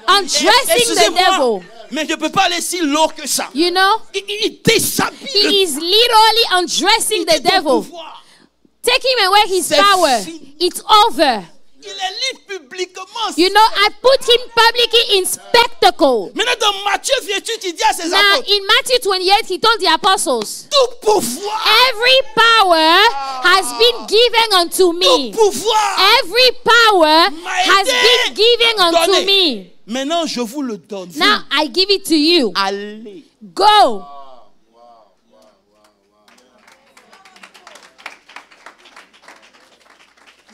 [SPEAKER 1] undressing the
[SPEAKER 2] Excusez-moi,
[SPEAKER 1] devil.
[SPEAKER 2] mais je ne peux pas aller si lourd que ça.
[SPEAKER 1] You know,
[SPEAKER 2] Il déshabille
[SPEAKER 1] he is literally undressing the
[SPEAKER 2] ton
[SPEAKER 1] devil,
[SPEAKER 2] pouvoir.
[SPEAKER 1] taking away his
[SPEAKER 2] C'est
[SPEAKER 1] power.
[SPEAKER 2] fini.
[SPEAKER 1] It's over.
[SPEAKER 2] Il est libre publiquement.
[SPEAKER 1] You know, I put him publicly in spectacle.
[SPEAKER 2] Maintenant, dans Matthieu 28, il dit à ses
[SPEAKER 1] Now,
[SPEAKER 2] apôtres,
[SPEAKER 1] in Matthew 28, he told the apostles,
[SPEAKER 2] tout pouvoir,
[SPEAKER 1] every power has been given unto
[SPEAKER 2] tout
[SPEAKER 1] me.
[SPEAKER 2] pouvoir.
[SPEAKER 1] Every power
[SPEAKER 2] m'a
[SPEAKER 1] has
[SPEAKER 2] été
[SPEAKER 1] been given unto
[SPEAKER 2] donné.
[SPEAKER 1] me.
[SPEAKER 2] Maintenant, je vous le donne. Vous,
[SPEAKER 1] Now I give it to you.
[SPEAKER 2] allez.
[SPEAKER 1] Go.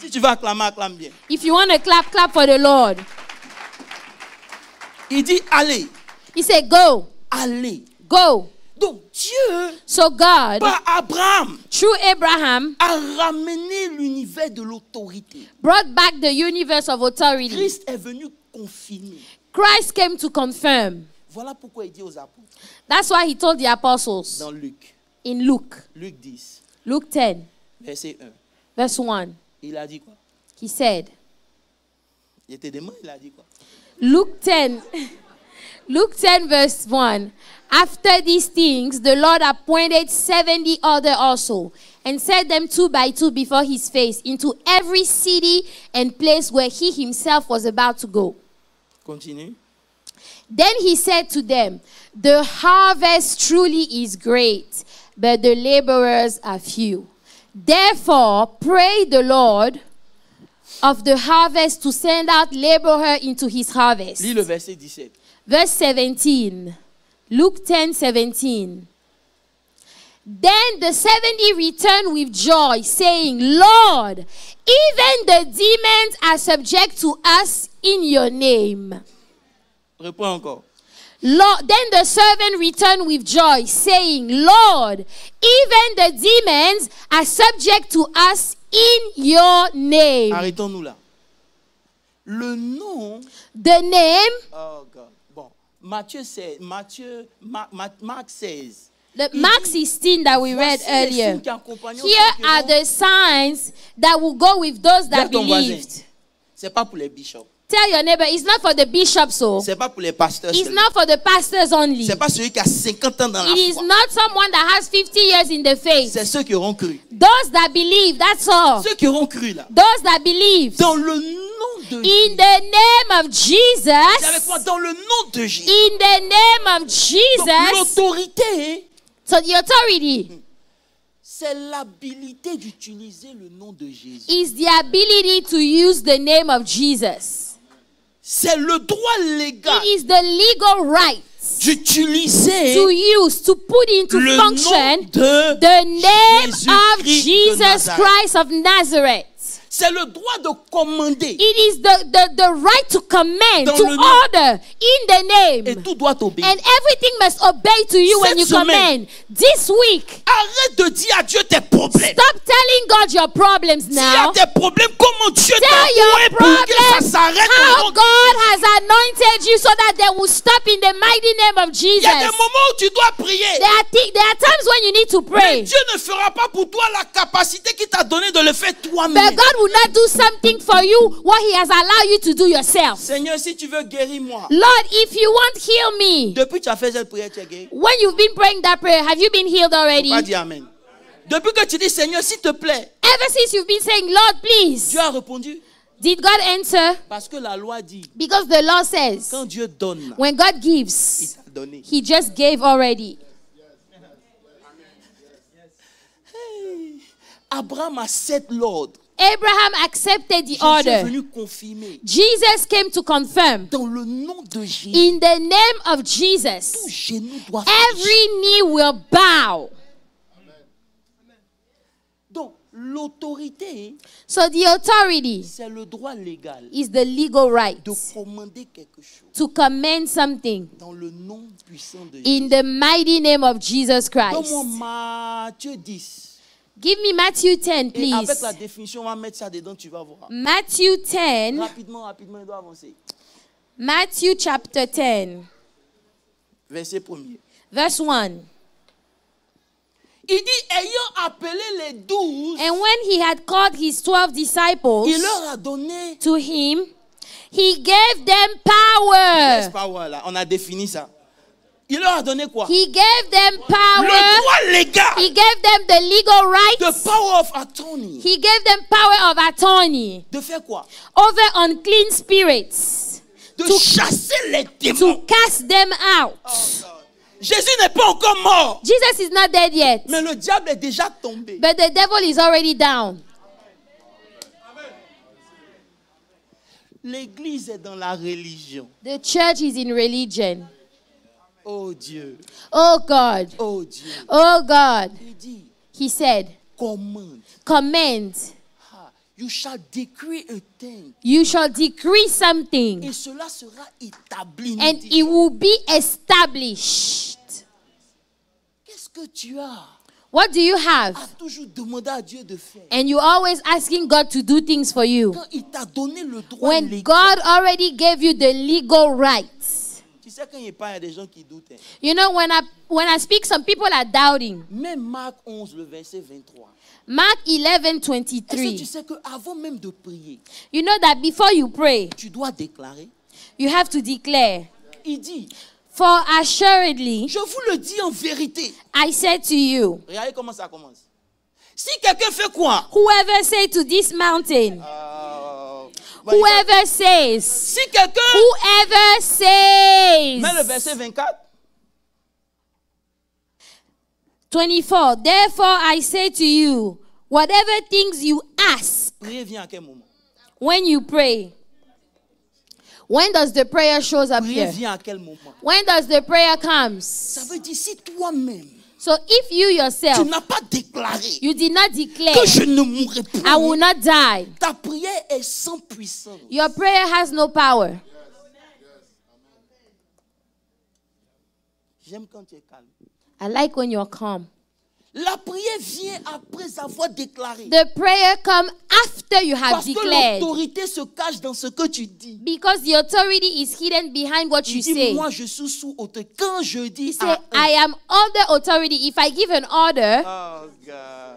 [SPEAKER 2] Si tu vas acclamer, acclame bien.
[SPEAKER 1] If you want to clap, clap for the Lord.
[SPEAKER 2] Il dit allez,
[SPEAKER 1] He said, go,
[SPEAKER 2] allez.
[SPEAKER 1] go.
[SPEAKER 2] Donc Dieu,
[SPEAKER 1] So God,
[SPEAKER 2] par Abraham,
[SPEAKER 1] through Abraham,
[SPEAKER 2] a ramené l'univers de l'autorité.
[SPEAKER 1] brought back the universe of authority.
[SPEAKER 2] Christ est venu confirmer.
[SPEAKER 1] Christ came to confirm.
[SPEAKER 2] Voilà pourquoi il dit aux apôtres
[SPEAKER 1] That's why he told the apostles
[SPEAKER 2] dans Luc,
[SPEAKER 1] in Luke,
[SPEAKER 2] Luc 10,
[SPEAKER 1] Luke 10,
[SPEAKER 2] verset 1.
[SPEAKER 1] verse 1.
[SPEAKER 2] Il a dit quoi?
[SPEAKER 1] He said,
[SPEAKER 2] Il était démon, il a dit quoi?
[SPEAKER 1] Luke 10, Luke 10, verse 1. After these things, the Lord appointed 70 other also, and set them 2 by 2 before his face into every city and place where he himself was about to go.
[SPEAKER 2] Continue.
[SPEAKER 1] Then he said to them, the harvest truly is great, but the laborers are few. Therefore, pray the Lord of the harvest to send out laborers into his harvest.
[SPEAKER 2] Lis le verset 17.
[SPEAKER 1] Verse 17. Luke 10, 17. Then the 70 returned with joy, saying, Lord, even the demons are subject to us in your name.
[SPEAKER 2] Réponds encore.
[SPEAKER 1] Lord, then the servant returned with joy, saying, Lord, even the demons are subject to us in your name.
[SPEAKER 2] Arrêtons-nous là. Le nom.
[SPEAKER 1] The name.
[SPEAKER 2] Oh God. Bon. Marc 16.
[SPEAKER 1] Mark 16 that we read earlier. Here are the signs that will go with those that believed.
[SPEAKER 2] C'est pas pour les bishops.
[SPEAKER 1] Tell your neighbor, it's not for the bishops, so.
[SPEAKER 2] C'est pas pour les pasteurs.
[SPEAKER 1] It's not for the pastors only.
[SPEAKER 2] C'est pas celui qui a 50 ans dans la foi.
[SPEAKER 1] It is not someone that has 50 years in the faith.
[SPEAKER 2] C'est ceux qui auront cru.
[SPEAKER 1] Those that believe, that's all.
[SPEAKER 2] Ceux qui auront cru là.
[SPEAKER 1] Those that believe.
[SPEAKER 2] Dans le nom de Jésus.
[SPEAKER 1] In the name of Jesus.
[SPEAKER 2] C'est avec moi, dans le nom de Jésus.
[SPEAKER 1] In the name of Jesus.
[SPEAKER 2] Donc l'autorité.
[SPEAKER 1] So the authority.
[SPEAKER 2] C'est l'habilité d'utiliser le nom de Jésus.
[SPEAKER 1] Is the ability to use the name of Jesus.
[SPEAKER 2] C'est le droit légal.
[SPEAKER 1] It is the legal right
[SPEAKER 2] d'utiliser
[SPEAKER 1] to use, to put into
[SPEAKER 2] le
[SPEAKER 1] function
[SPEAKER 2] nom de
[SPEAKER 1] the name of
[SPEAKER 2] Jésus-Christ
[SPEAKER 1] Jesus
[SPEAKER 2] de
[SPEAKER 1] Christ of Nazareth.
[SPEAKER 2] C'est le droit de commander.
[SPEAKER 1] It is the right to command,
[SPEAKER 2] Dans
[SPEAKER 1] to
[SPEAKER 2] le nom.
[SPEAKER 1] order in the name.
[SPEAKER 2] Et tout doit obéir.
[SPEAKER 1] And everything must obey to you when
[SPEAKER 2] Cette
[SPEAKER 1] you
[SPEAKER 2] semaine,
[SPEAKER 1] command. This week,
[SPEAKER 2] arrête de dire à Dieu tes problèmes.
[SPEAKER 1] stop telling God your problems
[SPEAKER 2] Dis à
[SPEAKER 1] now.
[SPEAKER 2] tes problèmes comment Dieu t'a
[SPEAKER 1] Tell your
[SPEAKER 2] loué pour que ça
[SPEAKER 1] problems
[SPEAKER 2] s'arrête. au
[SPEAKER 1] how
[SPEAKER 2] nom de
[SPEAKER 1] God has anointed you so that they will stop in the mighty name of
[SPEAKER 2] Il y a des
[SPEAKER 1] Jesus.
[SPEAKER 2] moments où tu dois prier.
[SPEAKER 1] There are times when you need to
[SPEAKER 2] Mais
[SPEAKER 1] pray.
[SPEAKER 2] Dieu ne fera pas pour toi la capacité qu'il t'a donnée de le faire
[SPEAKER 1] But
[SPEAKER 2] toi-même.
[SPEAKER 1] God will not do something for you what He has allowed you to do yourself.
[SPEAKER 2] Seigneur, si tu veux guérir moi.
[SPEAKER 1] Lord, if you want, heal me.
[SPEAKER 2] Depuis que tu as fait cette prière, tu es guéri.
[SPEAKER 1] When you've been praying that prayer, have you been healed already?
[SPEAKER 2] Pas dire amen. Depuis que tu dis Seigneur, s'il te plaît,
[SPEAKER 1] Ever since you've been saying, Lord, please.
[SPEAKER 2] Dieu a répondu.
[SPEAKER 1] Did God answer?
[SPEAKER 2] Parce que la loi dit,
[SPEAKER 1] Because the law says,
[SPEAKER 2] quand Dieu donne,
[SPEAKER 1] when God
[SPEAKER 2] il
[SPEAKER 1] gives,
[SPEAKER 2] t'a donné.
[SPEAKER 1] He just gave already.
[SPEAKER 2] Hey, Abraham accepte l'ordre.
[SPEAKER 1] Abraham accepted the
[SPEAKER 2] Jésus est
[SPEAKER 1] order.
[SPEAKER 2] venu confirmer.
[SPEAKER 1] Jesus came to confirm.
[SPEAKER 2] Dans le nom de Jésus,
[SPEAKER 1] In the name of
[SPEAKER 2] tout
[SPEAKER 1] Jesus,
[SPEAKER 2] genou doit
[SPEAKER 1] every knee will bow.
[SPEAKER 2] Donc, l'autorité,
[SPEAKER 1] So the authority
[SPEAKER 2] c'est le droit légal
[SPEAKER 1] is the legal right
[SPEAKER 2] de commander quelque chose
[SPEAKER 1] to command something
[SPEAKER 2] dans le nom puissant de Jésus.
[SPEAKER 1] in the mighty name of Jesus
[SPEAKER 2] Donne-moi
[SPEAKER 1] Christ.
[SPEAKER 2] Matthieu 10.
[SPEAKER 1] Give me Matthew 10,
[SPEAKER 2] Et avec
[SPEAKER 1] please.
[SPEAKER 2] la définition, on va mettre ça dedans, tu vas voir.
[SPEAKER 1] Matthew 10,
[SPEAKER 2] Rapidement, il doit avancer.
[SPEAKER 1] Matthew chapter 10,
[SPEAKER 2] Verset 1er.
[SPEAKER 1] verse 1.
[SPEAKER 2] Il dit, ayant appelé les 12,
[SPEAKER 1] And when he had called his 12 disciples
[SPEAKER 2] il leur a donné
[SPEAKER 1] to him, he gave them power.
[SPEAKER 2] Yes, power, là. On a défini ça. Il leur a donné quoi?
[SPEAKER 1] He gave them
[SPEAKER 2] Le
[SPEAKER 1] power.
[SPEAKER 2] droit légal.
[SPEAKER 1] He gave them the legal
[SPEAKER 2] The
[SPEAKER 1] rights.
[SPEAKER 2] power of attorney.
[SPEAKER 1] He gave them power of attorney
[SPEAKER 2] De faire quoi?
[SPEAKER 1] over unclean spirits
[SPEAKER 2] De
[SPEAKER 1] To-
[SPEAKER 2] chasser les
[SPEAKER 1] to
[SPEAKER 2] démons.
[SPEAKER 1] cast them out.
[SPEAKER 2] Jésus n'est pas encore mort.
[SPEAKER 1] Jesus is not dead yet,
[SPEAKER 2] Mais le diable est déjà tombé.
[SPEAKER 1] but the devil is already down.
[SPEAKER 2] L'église est dans la religion.
[SPEAKER 1] The church is in religion.
[SPEAKER 2] Oh Dieu.
[SPEAKER 1] Oh God.
[SPEAKER 2] Oh Dieu.
[SPEAKER 1] Oh God.
[SPEAKER 2] Il dit,
[SPEAKER 1] He said,
[SPEAKER 2] commande.
[SPEAKER 1] command.
[SPEAKER 2] Ah, you shall decree a thing.
[SPEAKER 1] You shall decree something,
[SPEAKER 2] Et cela sera établi.
[SPEAKER 1] and it will be established.
[SPEAKER 2] Qu'est-ce que tu as
[SPEAKER 1] What do you have?
[SPEAKER 2] à toujours demander à Dieu de faire?
[SPEAKER 1] And you're always asking God to do things for you.
[SPEAKER 2] Quand il t'a donné le droit
[SPEAKER 1] When
[SPEAKER 2] légal.
[SPEAKER 1] God already gave you the legal rights.
[SPEAKER 2] Tu sais, quand il parle, il y a des gens qui doutent. Hein.
[SPEAKER 1] You know, when I speak, some people are doubting.
[SPEAKER 2] Même Marc 11, le verset 23.
[SPEAKER 1] Mark 11,
[SPEAKER 2] Est-ce que
[SPEAKER 1] 23.
[SPEAKER 2] tu sais qu'avant même de prier,
[SPEAKER 1] You know that before you pray,
[SPEAKER 2] tu dois déclarer?
[SPEAKER 1] you have to declare,
[SPEAKER 2] Il dit,
[SPEAKER 1] for assuredly,
[SPEAKER 2] je vous le dis en vérité.
[SPEAKER 1] I said to you,
[SPEAKER 2] Regardez comment ça commence. Si quelqu'un fait quoi?
[SPEAKER 1] whoever say to this mountain,
[SPEAKER 2] Bon,
[SPEAKER 1] whoever says,
[SPEAKER 2] si quelqu'un...
[SPEAKER 1] whoever says,
[SPEAKER 2] Mets le verset 24.
[SPEAKER 1] 24, therefore I say to you, whatever things you ask
[SPEAKER 2] Prier vient à quel moment?
[SPEAKER 1] when you pray. When does the prayer shows up
[SPEAKER 2] Prier
[SPEAKER 1] here?
[SPEAKER 2] vient à quel moment?
[SPEAKER 1] When does the prayer comes?
[SPEAKER 2] Ça veut dire si toi-même,
[SPEAKER 1] So if you
[SPEAKER 2] tu
[SPEAKER 1] yourself,
[SPEAKER 2] n'as pas déclaré
[SPEAKER 1] you did not declare,
[SPEAKER 2] que je ne mourrai plus,
[SPEAKER 1] I will not die,
[SPEAKER 2] ta prière est sans puissance.
[SPEAKER 1] your prayer has no power.
[SPEAKER 2] J'aime quand tu es calme.
[SPEAKER 1] I like when you're calm.
[SPEAKER 2] La prière vient après avoir déclaré.
[SPEAKER 1] The prayer comes after you have
[SPEAKER 2] Parce que
[SPEAKER 1] declared.
[SPEAKER 2] l'autorité se cache dans ce que tu dis.
[SPEAKER 1] Because the authority is hidden behind what
[SPEAKER 2] Il
[SPEAKER 1] you
[SPEAKER 2] dit,
[SPEAKER 1] say.
[SPEAKER 2] moi je suis sous autorité. Quand je dis
[SPEAKER 1] You say,
[SPEAKER 2] à un-
[SPEAKER 1] I am under authority. If I give an order,
[SPEAKER 2] Oh God.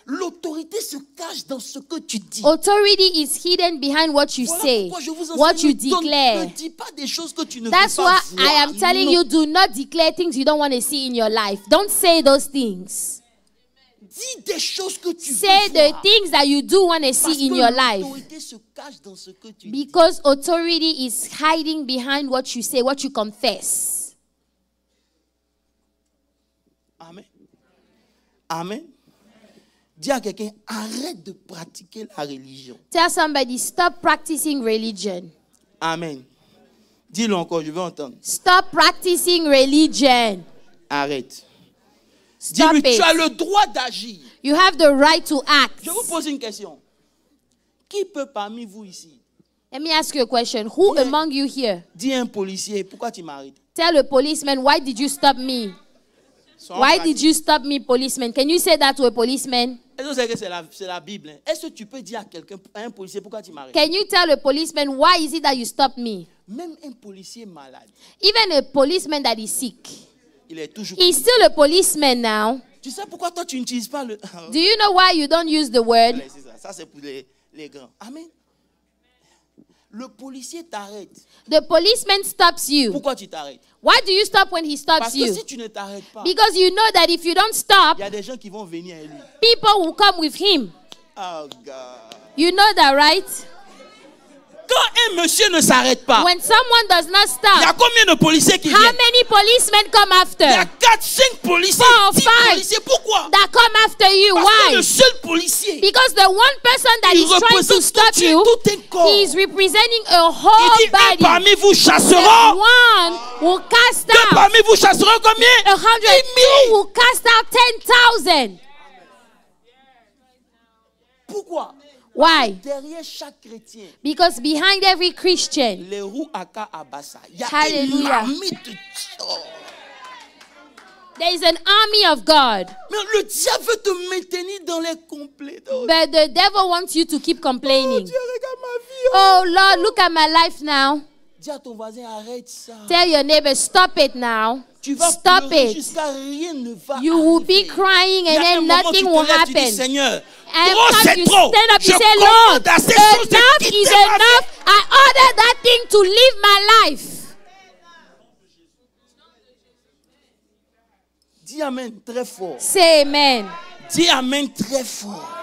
[SPEAKER 2] L'autorité se cache dans ce que tu dis.
[SPEAKER 1] authority is hidden behind what you
[SPEAKER 2] Voilà
[SPEAKER 1] say,
[SPEAKER 2] pourquoi je vous
[SPEAKER 1] what
[SPEAKER 2] enseigne,
[SPEAKER 1] you declare.
[SPEAKER 2] ne dis pas des choses que tu ne
[SPEAKER 1] That's
[SPEAKER 2] veux
[SPEAKER 1] why
[SPEAKER 2] pas
[SPEAKER 1] I
[SPEAKER 2] voir.
[SPEAKER 1] am telling
[SPEAKER 2] Non.
[SPEAKER 1] you, do not declare things you don't want to see in your life. Don't say those things.
[SPEAKER 2] Dis des choses que tu
[SPEAKER 1] Say
[SPEAKER 2] veux
[SPEAKER 1] the
[SPEAKER 2] voir.
[SPEAKER 1] things that you do want to
[SPEAKER 2] Parce
[SPEAKER 1] see in
[SPEAKER 2] que
[SPEAKER 1] your life.
[SPEAKER 2] l'autorité se cache dans ce que tu dis.
[SPEAKER 1] Because authority is hiding behind what you say, what you confess.
[SPEAKER 2] Amen. Amen. Dis à quelqu'un, arrête de pratiquer la religion.
[SPEAKER 1] Tell somebody, stop practicing religion.
[SPEAKER 2] Amen. Dis-le encore, je veux entendre.
[SPEAKER 1] Stop practicing religion.
[SPEAKER 2] Arrête.
[SPEAKER 1] Stop
[SPEAKER 2] Dis-lui, tu as
[SPEAKER 1] it.
[SPEAKER 2] le droit d'agir.
[SPEAKER 1] You have the right to act.
[SPEAKER 2] Je vous pose une question. Qui peut parmi vous ici
[SPEAKER 1] Let me ask you a question. Who
[SPEAKER 2] Yeah.
[SPEAKER 1] among you here?
[SPEAKER 2] dire à un policier, pourquoi tu m'arrêtes?
[SPEAKER 1] Tell a policeman, why did you stop me? Why did you stop me, policeman? Can you say that to a policeman?
[SPEAKER 2] Est-ce que vous savez que c'est la Bible? Hein? Est-ce que tu peux dire à quelqu'un, à un policier, pourquoi tu m'arrêtes?
[SPEAKER 1] Can you tell a policeman, why is it that you stopped me?
[SPEAKER 2] Même un policier malade,
[SPEAKER 1] Even a policeman that is sick.
[SPEAKER 2] il est toujours...
[SPEAKER 1] He's still a policeman now.
[SPEAKER 2] Tu sais pourquoi toi tu n'utilises pas le...
[SPEAKER 1] Do you know why you don't use the word?
[SPEAKER 2] Allez, c'est ça. Ça, c'est pour les grands. Amen. Le policier t'arrête.
[SPEAKER 1] The policeman stops you.
[SPEAKER 2] Pourquoi tu t'arrêtes?
[SPEAKER 1] Why do you stop when he stops
[SPEAKER 2] Parce que
[SPEAKER 1] you?
[SPEAKER 2] si tu ne t'arrêtes pas,
[SPEAKER 1] Because you know that if you don't stop,
[SPEAKER 2] il y a des gens qui vont venir à lui.
[SPEAKER 1] people will come with him.
[SPEAKER 2] Oh God.
[SPEAKER 1] You know that, right?
[SPEAKER 2] Quand un monsieur ne s'arrête pas,
[SPEAKER 1] When someone does not
[SPEAKER 2] il y a
[SPEAKER 1] stop,
[SPEAKER 2] combien de policiers qui
[SPEAKER 1] how
[SPEAKER 2] viennent?
[SPEAKER 1] many policemen come
[SPEAKER 2] Il y a
[SPEAKER 1] after?
[SPEAKER 2] 4, 5 policiers,
[SPEAKER 1] 4 or
[SPEAKER 2] 10
[SPEAKER 1] 5
[SPEAKER 2] policiers. Pourquoi?
[SPEAKER 1] that come after you?
[SPEAKER 2] Parce que
[SPEAKER 1] Why?
[SPEAKER 2] le seul policier,
[SPEAKER 1] Because the one person that
[SPEAKER 2] il
[SPEAKER 1] is trying to
[SPEAKER 2] représente
[SPEAKER 1] stop
[SPEAKER 2] tout,
[SPEAKER 1] you,
[SPEAKER 2] tout un corps.
[SPEAKER 1] he is representing a
[SPEAKER 2] Il
[SPEAKER 1] whole
[SPEAKER 2] dit, un
[SPEAKER 1] body.
[SPEAKER 2] parmi vous
[SPEAKER 1] And
[SPEAKER 2] chasseront.
[SPEAKER 1] one will cast
[SPEAKER 2] Deux
[SPEAKER 1] out
[SPEAKER 2] parmi vous chasseront combien?
[SPEAKER 1] 100.
[SPEAKER 2] 10 000.
[SPEAKER 1] Two will cast out 10,000.
[SPEAKER 2] Pourquoi?
[SPEAKER 1] Why?
[SPEAKER 2] Derrière chaque chrétien,
[SPEAKER 1] Because behind every Christian,
[SPEAKER 2] les roues Aka Abassa, il y a
[SPEAKER 1] Hallelujah.
[SPEAKER 2] une armée de... Oh.
[SPEAKER 1] there is an army of God.
[SPEAKER 2] Mais le diable veut te maintenir dans les complets. Oh
[SPEAKER 1] But the devil wants you to keep complaining.
[SPEAKER 2] Dieu, regarde ma vie.
[SPEAKER 1] Oh Lord, look at my life now.
[SPEAKER 2] Dis à ton voisin, arrête ça.
[SPEAKER 1] Tell your neighbor, stop it now.
[SPEAKER 2] Tu vas
[SPEAKER 1] Stop
[SPEAKER 2] pleurer
[SPEAKER 1] it.
[SPEAKER 2] jusqu'à rien ne va
[SPEAKER 1] You will
[SPEAKER 2] arriver.
[SPEAKER 1] be crying
[SPEAKER 2] Il y
[SPEAKER 1] and
[SPEAKER 2] a un
[SPEAKER 1] then
[SPEAKER 2] moment,
[SPEAKER 1] nothing
[SPEAKER 2] tu te
[SPEAKER 1] will
[SPEAKER 2] lèves, tu dis,
[SPEAKER 1] happen.
[SPEAKER 2] Seigneur,
[SPEAKER 1] And
[SPEAKER 2] trop
[SPEAKER 1] time
[SPEAKER 2] c'est
[SPEAKER 1] you
[SPEAKER 2] trop.
[SPEAKER 1] stand up,
[SPEAKER 2] Je
[SPEAKER 1] you say,
[SPEAKER 2] commande
[SPEAKER 1] Lord,
[SPEAKER 2] à ces choses de
[SPEAKER 1] enough
[SPEAKER 2] quitter
[SPEAKER 1] is
[SPEAKER 2] ma vie.
[SPEAKER 1] enough. I ordered that thing to live my life.
[SPEAKER 2] Dis Amen très fort.
[SPEAKER 1] Say amen.
[SPEAKER 2] Dis Amen très fort.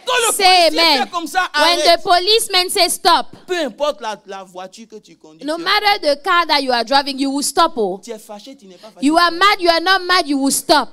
[SPEAKER 2] Quand le
[SPEAKER 1] Say
[SPEAKER 2] policier
[SPEAKER 1] amen.
[SPEAKER 2] fait comme ça,
[SPEAKER 1] When
[SPEAKER 2] arrête.
[SPEAKER 1] the policeman says stop,
[SPEAKER 2] Peu importe la voiture que tu conduis.
[SPEAKER 1] no matter the car that you are driving, you will stop. Oh.
[SPEAKER 2] Tu es fâché, tu n'es pas fâché.
[SPEAKER 1] You are mad, you are not mad, you will stop.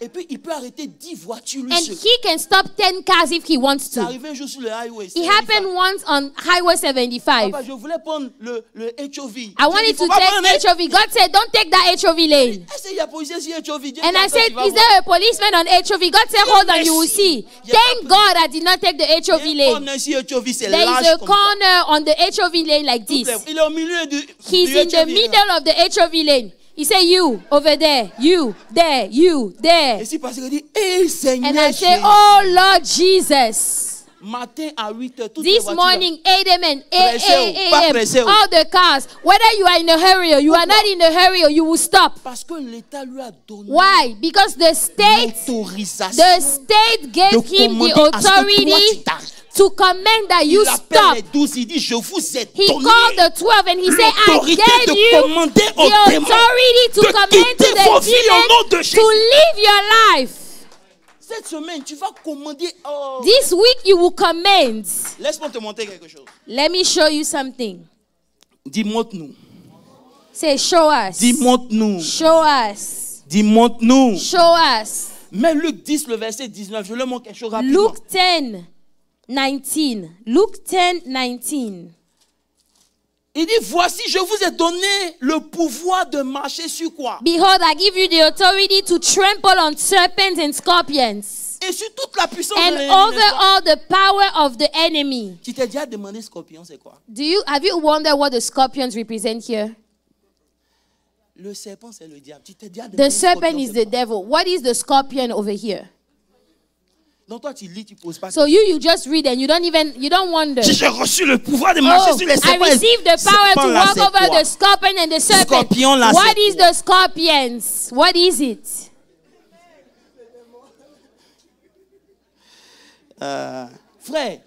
[SPEAKER 2] Et puis, il peut arrêter 10 voitures lui
[SPEAKER 1] And
[SPEAKER 2] seul.
[SPEAKER 1] he can stop 10 cars if he wants
[SPEAKER 2] C'est
[SPEAKER 1] to.
[SPEAKER 2] arrivé un jour sur le highway.
[SPEAKER 1] It happened once on Highway 75.
[SPEAKER 2] Papa, je voulais prendre le HOV.
[SPEAKER 1] I wanted to
[SPEAKER 2] take
[SPEAKER 1] take HOV. God said, don't take that HOV lane.
[SPEAKER 2] Est-ce qu'il y a policier sur HOV? Dieu
[SPEAKER 1] And
[SPEAKER 2] dit,
[SPEAKER 1] I
[SPEAKER 2] attends,
[SPEAKER 1] said,
[SPEAKER 2] tu vas
[SPEAKER 1] is
[SPEAKER 2] voir.
[SPEAKER 1] there a policeman on HOV? God said, hold on, you will see.
[SPEAKER 2] Il y a
[SPEAKER 1] Thank
[SPEAKER 2] pas-
[SPEAKER 1] God I did not take the HOV
[SPEAKER 2] Il y a un
[SPEAKER 1] lane.
[SPEAKER 2] corner sur HOV, c'est
[SPEAKER 1] There
[SPEAKER 2] large
[SPEAKER 1] is a
[SPEAKER 2] comme ça.
[SPEAKER 1] corner on the HOV lane like
[SPEAKER 2] Tout
[SPEAKER 1] this.
[SPEAKER 2] est- Il est au milieu du
[SPEAKER 1] He's
[SPEAKER 2] du
[SPEAKER 1] in the
[SPEAKER 2] HOV, là.
[SPEAKER 1] middle of the HOV lane. He said, you over there, you there, you there.
[SPEAKER 2] Et si parce qu'il dit, hey Seigneur,
[SPEAKER 1] And I say,
[SPEAKER 2] Jésus.
[SPEAKER 1] oh Lord Jesus.
[SPEAKER 2] Matin à 8h, toutes les
[SPEAKER 1] This
[SPEAKER 2] voitures,
[SPEAKER 1] morning, 8 a.m.,
[SPEAKER 2] Pressez-vous, pas
[SPEAKER 1] 8
[SPEAKER 2] pressez-vous.
[SPEAKER 1] a.m., all the cars, whether you are in a hurry or you are not in a hurry or you will stop.
[SPEAKER 2] Parce que l'État lui a donné
[SPEAKER 1] Why? Because the state
[SPEAKER 2] l'autorisation
[SPEAKER 1] gave
[SPEAKER 2] de
[SPEAKER 1] him the
[SPEAKER 2] commander à ce que toi tu
[SPEAKER 1] authority
[SPEAKER 2] t'arrêtes.
[SPEAKER 1] to command that you
[SPEAKER 2] Il appelle
[SPEAKER 1] stop.
[SPEAKER 2] les 12, il dit, je vous ai
[SPEAKER 1] He
[SPEAKER 2] donné
[SPEAKER 1] called the 12 and he said, I
[SPEAKER 2] l'autorité
[SPEAKER 1] gave
[SPEAKER 2] de
[SPEAKER 1] you
[SPEAKER 2] commander
[SPEAKER 1] the
[SPEAKER 2] aux démons
[SPEAKER 1] authority to
[SPEAKER 2] de
[SPEAKER 1] command
[SPEAKER 2] quitter
[SPEAKER 1] to
[SPEAKER 2] vos
[SPEAKER 1] the
[SPEAKER 2] vies au nom de
[SPEAKER 1] demons
[SPEAKER 2] Jésus.
[SPEAKER 1] to live your life.
[SPEAKER 2] Cette semaine, tu vas commander. Oh.
[SPEAKER 1] This week you will command.
[SPEAKER 2] Laisse-moi te montrer quelque chose.
[SPEAKER 1] Let me show you something.
[SPEAKER 2] Dis, montre-nous.
[SPEAKER 1] Say, show us.
[SPEAKER 2] Dis, montre-nous.
[SPEAKER 1] Show us.
[SPEAKER 2] Dis, montre-nous.
[SPEAKER 1] Show us.
[SPEAKER 2] Mais Luc 10, le verset 19, je le montre quelque chose rapidement.
[SPEAKER 1] Luke 10, 19. Luke 10, 19.
[SPEAKER 2] Il dit, voici, je vous ai donné le pouvoir de marcher sur quoi?
[SPEAKER 1] Behold, I give you the authority to trample on serpents and scorpions
[SPEAKER 2] Et sur toute la puissance
[SPEAKER 1] and
[SPEAKER 2] de l'ennemi.
[SPEAKER 1] over all the power of the enemy.
[SPEAKER 2] Tu t'es déjà demandé scorpion, c'est quoi?
[SPEAKER 1] Have you wondered what the scorpions represent here?
[SPEAKER 2] Le serpent, c'est le diable. Tu t'es déjà demandé
[SPEAKER 1] The serpent
[SPEAKER 2] scorpion,
[SPEAKER 1] is
[SPEAKER 2] c'est
[SPEAKER 1] the
[SPEAKER 2] quoi?
[SPEAKER 1] devil. What is the scorpion over here?
[SPEAKER 2] Donc toi, tu lis, tu poses pas.
[SPEAKER 1] So you just read and you don't wonder.
[SPEAKER 2] J'ai reçu le pouvoir de marcher
[SPEAKER 1] Oh,
[SPEAKER 2] sur les
[SPEAKER 1] I
[SPEAKER 2] serpents.
[SPEAKER 1] received the power
[SPEAKER 2] Serpent,
[SPEAKER 1] to
[SPEAKER 2] là,
[SPEAKER 1] walk
[SPEAKER 2] c'est
[SPEAKER 1] over
[SPEAKER 2] quoi?
[SPEAKER 1] the scorpion and the serpent.
[SPEAKER 2] Scorpion, là,
[SPEAKER 1] What
[SPEAKER 2] c'est
[SPEAKER 1] is
[SPEAKER 2] quoi?
[SPEAKER 1] the scorpions? What is it?
[SPEAKER 2] Frère,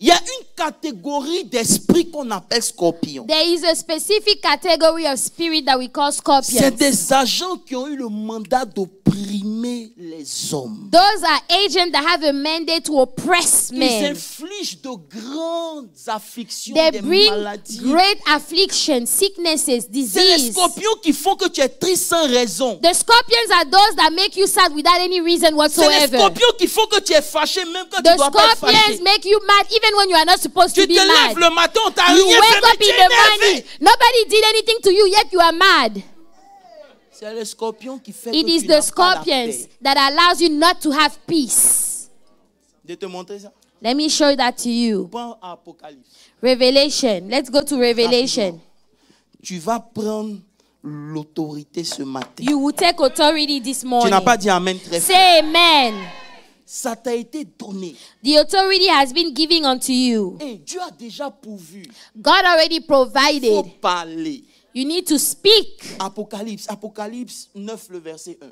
[SPEAKER 2] il y a une catégorie d'esprit qu'on appelle scorpion.
[SPEAKER 1] There is a specific category of spirit that we call
[SPEAKER 2] C'est
[SPEAKER 1] scorpions.
[SPEAKER 2] des agents qui ont eu le mandat d'opprimer les hommes.
[SPEAKER 1] Those are agents that have a mandate to oppress
[SPEAKER 2] Ils
[SPEAKER 1] men.
[SPEAKER 2] infligent de grandes afflictions,
[SPEAKER 1] They
[SPEAKER 2] des
[SPEAKER 1] bring
[SPEAKER 2] maladies.
[SPEAKER 1] great affliction, sicknesses,
[SPEAKER 2] C'est les
[SPEAKER 1] disease.
[SPEAKER 2] scorpions qui font que tu es triste sans raison.
[SPEAKER 1] The scorpions are those that make you sad without any reason
[SPEAKER 2] C'est les
[SPEAKER 1] whatsoever.
[SPEAKER 2] scorpions qui font que tu es fâché même quand
[SPEAKER 1] The
[SPEAKER 2] tu dois pas être
[SPEAKER 1] scorpions
[SPEAKER 2] fâché.
[SPEAKER 1] make you mad even when you are not supposed
[SPEAKER 2] Tu
[SPEAKER 1] to
[SPEAKER 2] te
[SPEAKER 1] be
[SPEAKER 2] lèves
[SPEAKER 1] mad.
[SPEAKER 2] le matin, on t'a
[SPEAKER 1] You
[SPEAKER 2] rien fait,
[SPEAKER 1] wake
[SPEAKER 2] mais
[SPEAKER 1] up
[SPEAKER 2] tu es
[SPEAKER 1] in the morning.
[SPEAKER 2] énervé.
[SPEAKER 1] Nobody did anything to you, yet you are mad.
[SPEAKER 2] C'est le scorpion qui fait
[SPEAKER 1] It
[SPEAKER 2] que
[SPEAKER 1] is
[SPEAKER 2] tu
[SPEAKER 1] the
[SPEAKER 2] n'as pas la
[SPEAKER 1] scorpions
[SPEAKER 2] paix.
[SPEAKER 1] that allows you not to have peace.
[SPEAKER 2] De te montrer ça.
[SPEAKER 1] Let me show that to you.
[SPEAKER 2] Prends Apocalypse.
[SPEAKER 1] Revelation. Let's go to Revelation.
[SPEAKER 2] Tu vas prendre l'autorité ce matin.
[SPEAKER 1] You will take authority this
[SPEAKER 2] Tu
[SPEAKER 1] morning.
[SPEAKER 2] n'as pas dit amen très fort.
[SPEAKER 1] Say amen.
[SPEAKER 2] Ça t'a été donné.
[SPEAKER 1] The authority has been given unto you.
[SPEAKER 2] Et Dieu a déjà pourvu.
[SPEAKER 1] God already
[SPEAKER 2] Il faut
[SPEAKER 1] provided.
[SPEAKER 2] parler.
[SPEAKER 1] You need to speak.
[SPEAKER 2] Apocalypse 9, le verset 1.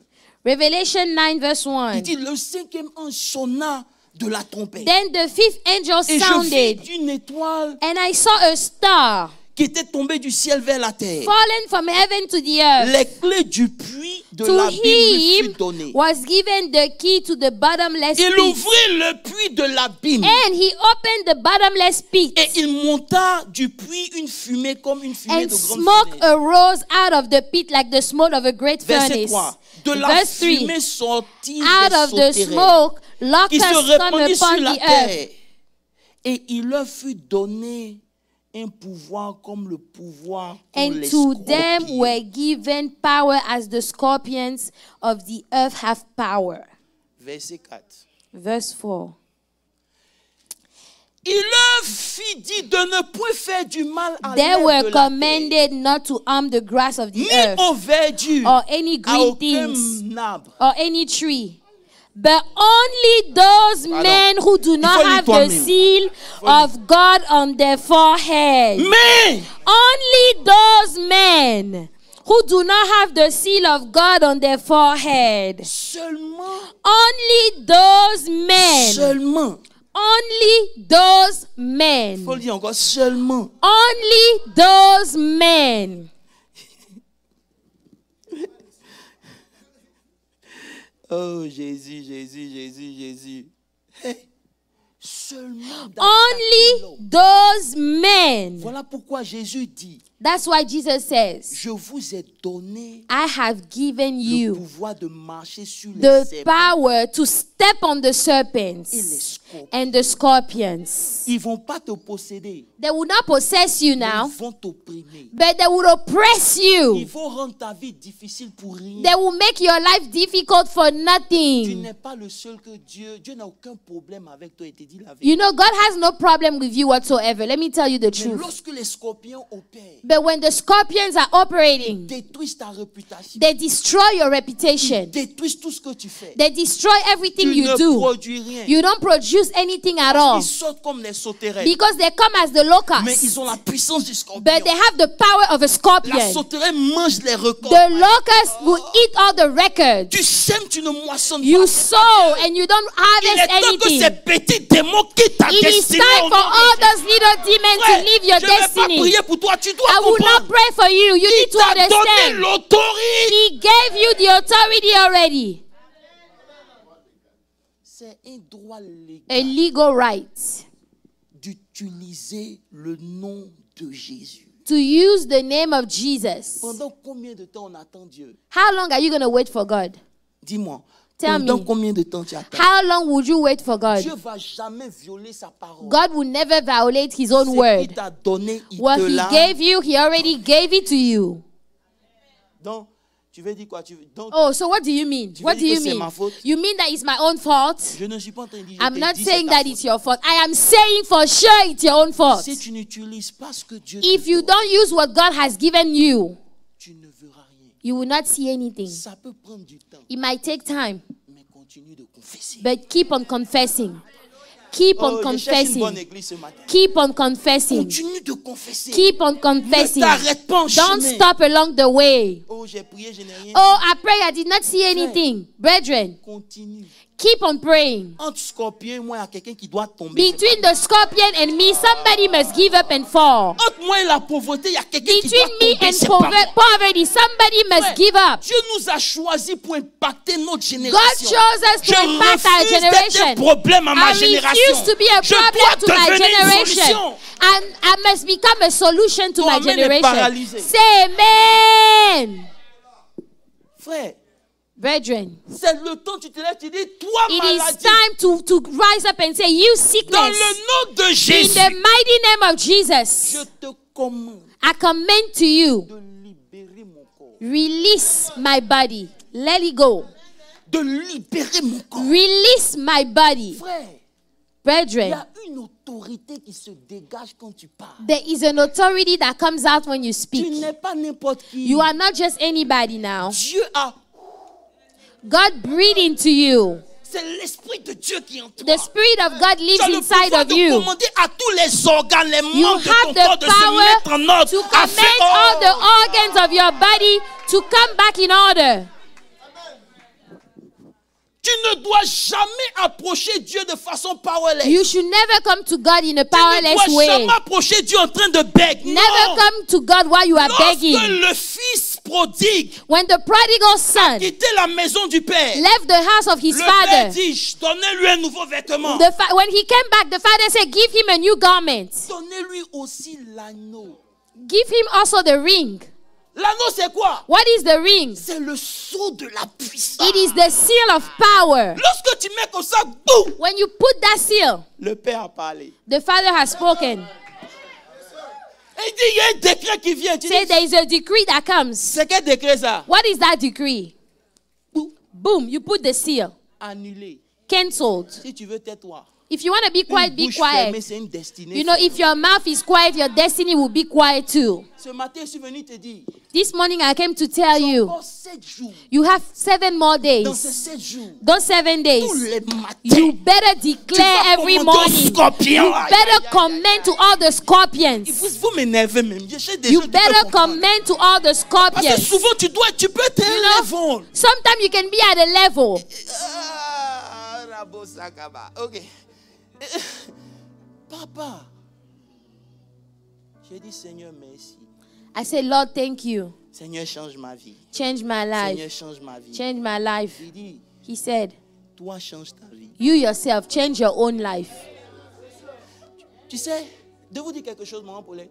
[SPEAKER 1] Revelation 9 verse
[SPEAKER 2] Il
[SPEAKER 1] 1.
[SPEAKER 2] dit, le cinquième ange sonna de la trompette.
[SPEAKER 1] Then the fifth angel
[SPEAKER 2] Et je vis
[SPEAKER 1] sounded,
[SPEAKER 2] une étoile
[SPEAKER 1] and I saw a star
[SPEAKER 2] qui était tombée du ciel vers la terre.
[SPEAKER 1] fallen from heaven to the earth.
[SPEAKER 2] Les clés du puits de
[SPEAKER 1] To
[SPEAKER 2] l'abîme lui fut
[SPEAKER 1] him
[SPEAKER 2] données.
[SPEAKER 1] was given the key to the bottomless
[SPEAKER 2] Il
[SPEAKER 1] pit.
[SPEAKER 2] ouvrit le puits de l'abîme.
[SPEAKER 1] And he opened the bottomless pit.
[SPEAKER 2] Et il monta du puits une fumée comme une fumée
[SPEAKER 1] And
[SPEAKER 2] de grande
[SPEAKER 1] smoke
[SPEAKER 2] fumée.
[SPEAKER 1] arose out of the pit like the smoke of a great
[SPEAKER 2] Verset
[SPEAKER 1] furnace.
[SPEAKER 2] 3. De la
[SPEAKER 1] Verse 3.
[SPEAKER 2] fumée sortit
[SPEAKER 1] Out
[SPEAKER 2] des
[SPEAKER 1] of the
[SPEAKER 2] sauterelles
[SPEAKER 1] smoke,
[SPEAKER 2] qui se
[SPEAKER 1] locusts come
[SPEAKER 2] répandit sur
[SPEAKER 1] upon
[SPEAKER 2] la
[SPEAKER 1] the earth.
[SPEAKER 2] terre. Et il leur fut donné un pouvoir comme le pouvoir pour
[SPEAKER 1] And
[SPEAKER 2] les
[SPEAKER 1] to them
[SPEAKER 2] scorpions.
[SPEAKER 1] were given power as the scorpions of the earth have power.
[SPEAKER 2] Verset 4.
[SPEAKER 1] Verse 4.
[SPEAKER 2] Il leur fit dit de ne point faire du mal à
[SPEAKER 1] They
[SPEAKER 2] l'herbe
[SPEAKER 1] were
[SPEAKER 2] de la terre,
[SPEAKER 1] commanded not to harm the grass of the
[SPEAKER 2] ni
[SPEAKER 1] earth
[SPEAKER 2] aux verdures,
[SPEAKER 1] or any
[SPEAKER 2] à
[SPEAKER 1] green
[SPEAKER 2] aucun
[SPEAKER 1] things
[SPEAKER 2] arbre.
[SPEAKER 1] or any tree. But only those men who do not
[SPEAKER 2] faut lire
[SPEAKER 1] have the
[SPEAKER 2] toi-même.
[SPEAKER 1] seal of God on their forehead.
[SPEAKER 2] Mais
[SPEAKER 1] Only those men who do not have the seal of God on their forehead.
[SPEAKER 2] seulement,
[SPEAKER 1] Only those men.
[SPEAKER 2] seulement,
[SPEAKER 1] Only those
[SPEAKER 2] il
[SPEAKER 1] men.
[SPEAKER 2] faut le dire encore, seulement.
[SPEAKER 1] Only those men.
[SPEAKER 2] Oh Jésus, Jésus, Jésus, Jésus. Hey, seulement d'attaquer
[SPEAKER 1] Only
[SPEAKER 2] l'homme.
[SPEAKER 1] those men.
[SPEAKER 2] Voilà pourquoi Jésus dit,
[SPEAKER 1] That's why Jesus says,
[SPEAKER 2] je vous ai donné
[SPEAKER 1] I have given
[SPEAKER 2] le
[SPEAKER 1] you
[SPEAKER 2] pouvoir de marcher sur les
[SPEAKER 1] the
[SPEAKER 2] serpents
[SPEAKER 1] power to step on the
[SPEAKER 2] et les
[SPEAKER 1] serpents
[SPEAKER 2] scorpions.
[SPEAKER 1] and the scorpions.
[SPEAKER 2] Ils vont pas te posséder,
[SPEAKER 1] They will not possess you
[SPEAKER 2] mais
[SPEAKER 1] now,
[SPEAKER 2] ils vont t'opprimer.
[SPEAKER 1] but they will oppress
[SPEAKER 2] Ils
[SPEAKER 1] you.
[SPEAKER 2] vont rendre ta vie difficile pour rien.
[SPEAKER 1] They will make your life difficult for
[SPEAKER 2] Tu
[SPEAKER 1] nothing.
[SPEAKER 2] n'es pas le seul que Dieu n'a aucun problème avec toi et te dit la vérité.
[SPEAKER 1] You know, God has no problem with you whatsoever. Let me tell you the
[SPEAKER 2] Mais
[SPEAKER 1] truth.
[SPEAKER 2] lorsque les scorpions opèrent,
[SPEAKER 1] But when the scorpions are operating,
[SPEAKER 2] détruisent ta réputation,
[SPEAKER 1] they destroy your reputation.
[SPEAKER 2] détruisent tout ce que tu fais.
[SPEAKER 1] They destroy everything
[SPEAKER 2] Tu
[SPEAKER 1] you
[SPEAKER 2] ne
[SPEAKER 1] do.
[SPEAKER 2] produis rien.
[SPEAKER 1] You don't produce anything at all
[SPEAKER 2] Ils sortent comme les sauterelles.
[SPEAKER 1] because they come as the
[SPEAKER 2] Mais
[SPEAKER 1] locusts.
[SPEAKER 2] ils ont la puissance du scorpion.
[SPEAKER 1] But they have the power of a
[SPEAKER 2] La
[SPEAKER 1] scorpion.
[SPEAKER 2] sauterelle mange les records.
[SPEAKER 1] The locusts will eat all the records.
[SPEAKER 2] Tu sèmes, tu ne moissonnes
[SPEAKER 1] You
[SPEAKER 2] pas.
[SPEAKER 1] sow and you don't
[SPEAKER 2] Il est
[SPEAKER 1] harvest
[SPEAKER 2] temps que ces
[SPEAKER 1] anything.
[SPEAKER 2] petits démons quittent ta
[SPEAKER 1] It is
[SPEAKER 2] destinée.
[SPEAKER 1] time
[SPEAKER 2] au
[SPEAKER 1] for
[SPEAKER 2] nom de
[SPEAKER 1] all
[SPEAKER 2] Jésus.
[SPEAKER 1] those little demons to
[SPEAKER 2] Frère,
[SPEAKER 1] leave your
[SPEAKER 2] je ne vais pas
[SPEAKER 1] destiny.
[SPEAKER 2] prier pour toi, tu dois
[SPEAKER 1] I will not
[SPEAKER 2] comprendre.
[SPEAKER 1] pray for you. You
[SPEAKER 2] Il
[SPEAKER 1] need to
[SPEAKER 2] t'a donné
[SPEAKER 1] understand.
[SPEAKER 2] l'autorité.
[SPEAKER 1] He gave you the authority already.
[SPEAKER 2] C'est un droit
[SPEAKER 1] A
[SPEAKER 2] légal
[SPEAKER 1] legal right
[SPEAKER 2] d'utiliser le nom de Jésus.
[SPEAKER 1] to use the name of Jesus.
[SPEAKER 2] Pendant combien de temps on attend Dieu?
[SPEAKER 1] How long are you going to wait for God?
[SPEAKER 2] Dis-moi,
[SPEAKER 1] Tell
[SPEAKER 2] Pendant
[SPEAKER 1] me,
[SPEAKER 2] combien de temps tu attends?
[SPEAKER 1] how long would you wait for God?
[SPEAKER 2] Dieu va jamais violer sa parole.
[SPEAKER 1] God will never violate his own
[SPEAKER 2] Ce qu'il
[SPEAKER 1] word.
[SPEAKER 2] t'a donné, il
[SPEAKER 1] What
[SPEAKER 2] te
[SPEAKER 1] he
[SPEAKER 2] l'a.
[SPEAKER 1] gave you, he already gave it to you.
[SPEAKER 2] Donc, tu veux dire quoi? Donc,
[SPEAKER 1] Oh, so what do you mean?
[SPEAKER 2] Tu
[SPEAKER 1] What
[SPEAKER 2] veux
[SPEAKER 1] do
[SPEAKER 2] dire
[SPEAKER 1] you
[SPEAKER 2] que c'est
[SPEAKER 1] mean?
[SPEAKER 2] ma faute?
[SPEAKER 1] You mean that it's my own fault?
[SPEAKER 2] je ne suis pas en train de dire.
[SPEAKER 1] I'm
[SPEAKER 2] je
[SPEAKER 1] not
[SPEAKER 2] te dis,
[SPEAKER 1] saying
[SPEAKER 2] c'est ta
[SPEAKER 1] that
[SPEAKER 2] faute.
[SPEAKER 1] it's your fault. I am saying for sure it's your own fault.
[SPEAKER 2] Si tu n'utilises pas ce que Dieu
[SPEAKER 1] If
[SPEAKER 2] te
[SPEAKER 1] you
[SPEAKER 2] donne,
[SPEAKER 1] don't use what God has given you,
[SPEAKER 2] tu ne verras rien.
[SPEAKER 1] you will not see anything.
[SPEAKER 2] Ça peut prendre du temps,
[SPEAKER 1] It might take time,
[SPEAKER 2] mais continue de confesser.
[SPEAKER 1] but keep on confessing. Keep on
[SPEAKER 2] Je cherche une bonne
[SPEAKER 1] confessing.
[SPEAKER 2] église ce matin.
[SPEAKER 1] Keep on confessing.
[SPEAKER 2] Continue de confesser.
[SPEAKER 1] Keep on confessing.
[SPEAKER 2] Ne t'arrête pas en
[SPEAKER 1] Don't
[SPEAKER 2] chemin.
[SPEAKER 1] stop along the way.
[SPEAKER 2] Oh, j'ai prié, je n'ai rien.
[SPEAKER 1] Oh, I pray I did not see anything. Brethren,
[SPEAKER 2] Continue.
[SPEAKER 1] keep on praying.
[SPEAKER 2] Entre scorpion et moi, il y a quelqu'un qui doit tomber.
[SPEAKER 1] Between the scorpion and me, somebody must give up and fall.
[SPEAKER 2] Entre moi et la pauvreté, il y a quelqu'un qui
[SPEAKER 1] Between
[SPEAKER 2] doit
[SPEAKER 1] me
[SPEAKER 2] tomber.
[SPEAKER 1] and
[SPEAKER 2] C'est pas moi.
[SPEAKER 1] poverty, somebody must
[SPEAKER 2] Ouais.
[SPEAKER 1] give up.
[SPEAKER 2] Dieu nous a choisis pour impacter notre
[SPEAKER 1] God
[SPEAKER 2] génération.
[SPEAKER 1] chose us to
[SPEAKER 2] Je
[SPEAKER 1] impact our
[SPEAKER 2] refuse d'être un
[SPEAKER 1] generation.
[SPEAKER 2] problème à ma
[SPEAKER 1] I
[SPEAKER 2] génération.
[SPEAKER 1] refuse to be a
[SPEAKER 2] Je
[SPEAKER 1] problem
[SPEAKER 2] dois
[SPEAKER 1] to my
[SPEAKER 2] devenir une
[SPEAKER 1] generation.
[SPEAKER 2] solution.
[SPEAKER 1] And I must become a solution to
[SPEAKER 2] Ton
[SPEAKER 1] my
[SPEAKER 2] amen est
[SPEAKER 1] generation.
[SPEAKER 2] paralysé.
[SPEAKER 1] Say amen.
[SPEAKER 2] Frère,
[SPEAKER 1] Brethren,
[SPEAKER 2] c'est le temps où tu te lèves, tu dis, toi
[SPEAKER 1] it is
[SPEAKER 2] maladie,
[SPEAKER 1] time to rise up and say, you
[SPEAKER 2] dans
[SPEAKER 1] sickness,
[SPEAKER 2] le nom de
[SPEAKER 1] in
[SPEAKER 2] Jésus,
[SPEAKER 1] the mighty name of Jesus,
[SPEAKER 2] je te commande
[SPEAKER 1] I commend to you,
[SPEAKER 2] de libérer mon corps.
[SPEAKER 1] release my body. Let it go.
[SPEAKER 2] De libérer mon corps.
[SPEAKER 1] Release my body.
[SPEAKER 2] Frère, il y
[SPEAKER 1] Brethren,
[SPEAKER 2] a une autorité qui se dégage quand tu parles.
[SPEAKER 1] there is an authority that comes out when you
[SPEAKER 2] Tu
[SPEAKER 1] speak.
[SPEAKER 2] n'es pas n'importe qui.
[SPEAKER 1] You are not just anybody now.
[SPEAKER 2] Dieu a...
[SPEAKER 1] God breathed into you.
[SPEAKER 2] C'est l'Esprit de Dieu qui est en toi.
[SPEAKER 1] The Spirit of God
[SPEAKER 2] Tu
[SPEAKER 1] lives
[SPEAKER 2] as le
[SPEAKER 1] inside
[SPEAKER 2] pouvoir
[SPEAKER 1] of
[SPEAKER 2] de
[SPEAKER 1] you.
[SPEAKER 2] commander à tous les organes, les
[SPEAKER 1] You
[SPEAKER 2] membres de
[SPEAKER 1] have
[SPEAKER 2] ton
[SPEAKER 1] the
[SPEAKER 2] corps de se mettre en
[SPEAKER 1] power
[SPEAKER 2] ordre.
[SPEAKER 1] to
[SPEAKER 2] À
[SPEAKER 1] command
[SPEAKER 2] faire-
[SPEAKER 1] all the organs of your body to come back in order.
[SPEAKER 2] Tu ne dois jamais approcher Dieu de façon powerless.
[SPEAKER 1] You should never come to God in a
[SPEAKER 2] Tu ne
[SPEAKER 1] powerless
[SPEAKER 2] dois
[SPEAKER 1] way.
[SPEAKER 2] jamais approcher Dieu en train de beg.
[SPEAKER 1] Never
[SPEAKER 2] Non.
[SPEAKER 1] come to God while you are
[SPEAKER 2] Lorsque
[SPEAKER 1] begging.
[SPEAKER 2] le fils prodigue
[SPEAKER 1] When the prodigal son
[SPEAKER 2] quittait la maison du père,
[SPEAKER 1] left the house of his
[SPEAKER 2] le père
[SPEAKER 1] father,
[SPEAKER 2] dit, donnez-lui un nouveau vêtement.
[SPEAKER 1] when he came back, the father said, give him a new garment.
[SPEAKER 2] Donnez-lui aussi l'anneau.
[SPEAKER 1] Give him also the ring.
[SPEAKER 2] L'anneau, c'est quoi?
[SPEAKER 1] What is the ring?
[SPEAKER 2] C'est le sceau de la puissance.
[SPEAKER 1] It is the seal of power.
[SPEAKER 2] Lorsque tu mets comme ça, boum,
[SPEAKER 1] When you put that seal,
[SPEAKER 2] le père a parlé.
[SPEAKER 1] the father has spoken.
[SPEAKER 2] Et il dit, il y a un décret qui vient. Tu
[SPEAKER 1] Say
[SPEAKER 2] dis,
[SPEAKER 1] there is a decree that comes.
[SPEAKER 2] c'est quel décret ça?
[SPEAKER 1] What is that decree?
[SPEAKER 2] Boum,
[SPEAKER 1] Boom, you put the seal.
[SPEAKER 2] annulé.
[SPEAKER 1] Cancelled.
[SPEAKER 2] Si tu veux, tais-toi.
[SPEAKER 1] If you want to be quiet,
[SPEAKER 2] Une
[SPEAKER 1] be
[SPEAKER 2] bouche fermée,
[SPEAKER 1] quiet.
[SPEAKER 2] c'est une destinée.
[SPEAKER 1] You know, if your mouth is quiet, your destiny will be quiet too.
[SPEAKER 2] Ce matin, je suis venu te dire,
[SPEAKER 1] This morning I came to tell you,
[SPEAKER 2] encore 7 jours.
[SPEAKER 1] you have 7 more
[SPEAKER 2] Dans ces
[SPEAKER 1] days.
[SPEAKER 2] 7 jours,
[SPEAKER 1] Those 7
[SPEAKER 2] tous
[SPEAKER 1] days,
[SPEAKER 2] les matins,
[SPEAKER 1] you better
[SPEAKER 2] tu
[SPEAKER 1] declare
[SPEAKER 2] vas
[SPEAKER 1] every
[SPEAKER 2] commander aux
[SPEAKER 1] morning.
[SPEAKER 2] scorpions.
[SPEAKER 1] You better command to all the scorpions.
[SPEAKER 2] Vous m'énervez même. J'ai des
[SPEAKER 1] You
[SPEAKER 2] gens qui
[SPEAKER 1] better
[SPEAKER 2] peuvent comprendre.
[SPEAKER 1] command to all the
[SPEAKER 2] Parce que
[SPEAKER 1] scorpions.
[SPEAKER 2] souvent, tu peux être
[SPEAKER 1] You
[SPEAKER 2] un
[SPEAKER 1] know,
[SPEAKER 2] level.
[SPEAKER 1] sometimes you can be at a level.
[SPEAKER 2] Rabo Sakaba. Ok. Papa, j'ai dit Seigneur, merci.
[SPEAKER 1] I said, Lord, thank you.
[SPEAKER 2] Seigneur, change ma vie.
[SPEAKER 1] Change my life.
[SPEAKER 2] Seigneur, change ma vie.
[SPEAKER 1] Change my life.
[SPEAKER 2] Il dit,
[SPEAKER 1] He said,
[SPEAKER 2] toi, change ta vie.
[SPEAKER 1] you yourself, change your own life.
[SPEAKER 2] Tu sais, de vous dire quelque chose, maman Paulette.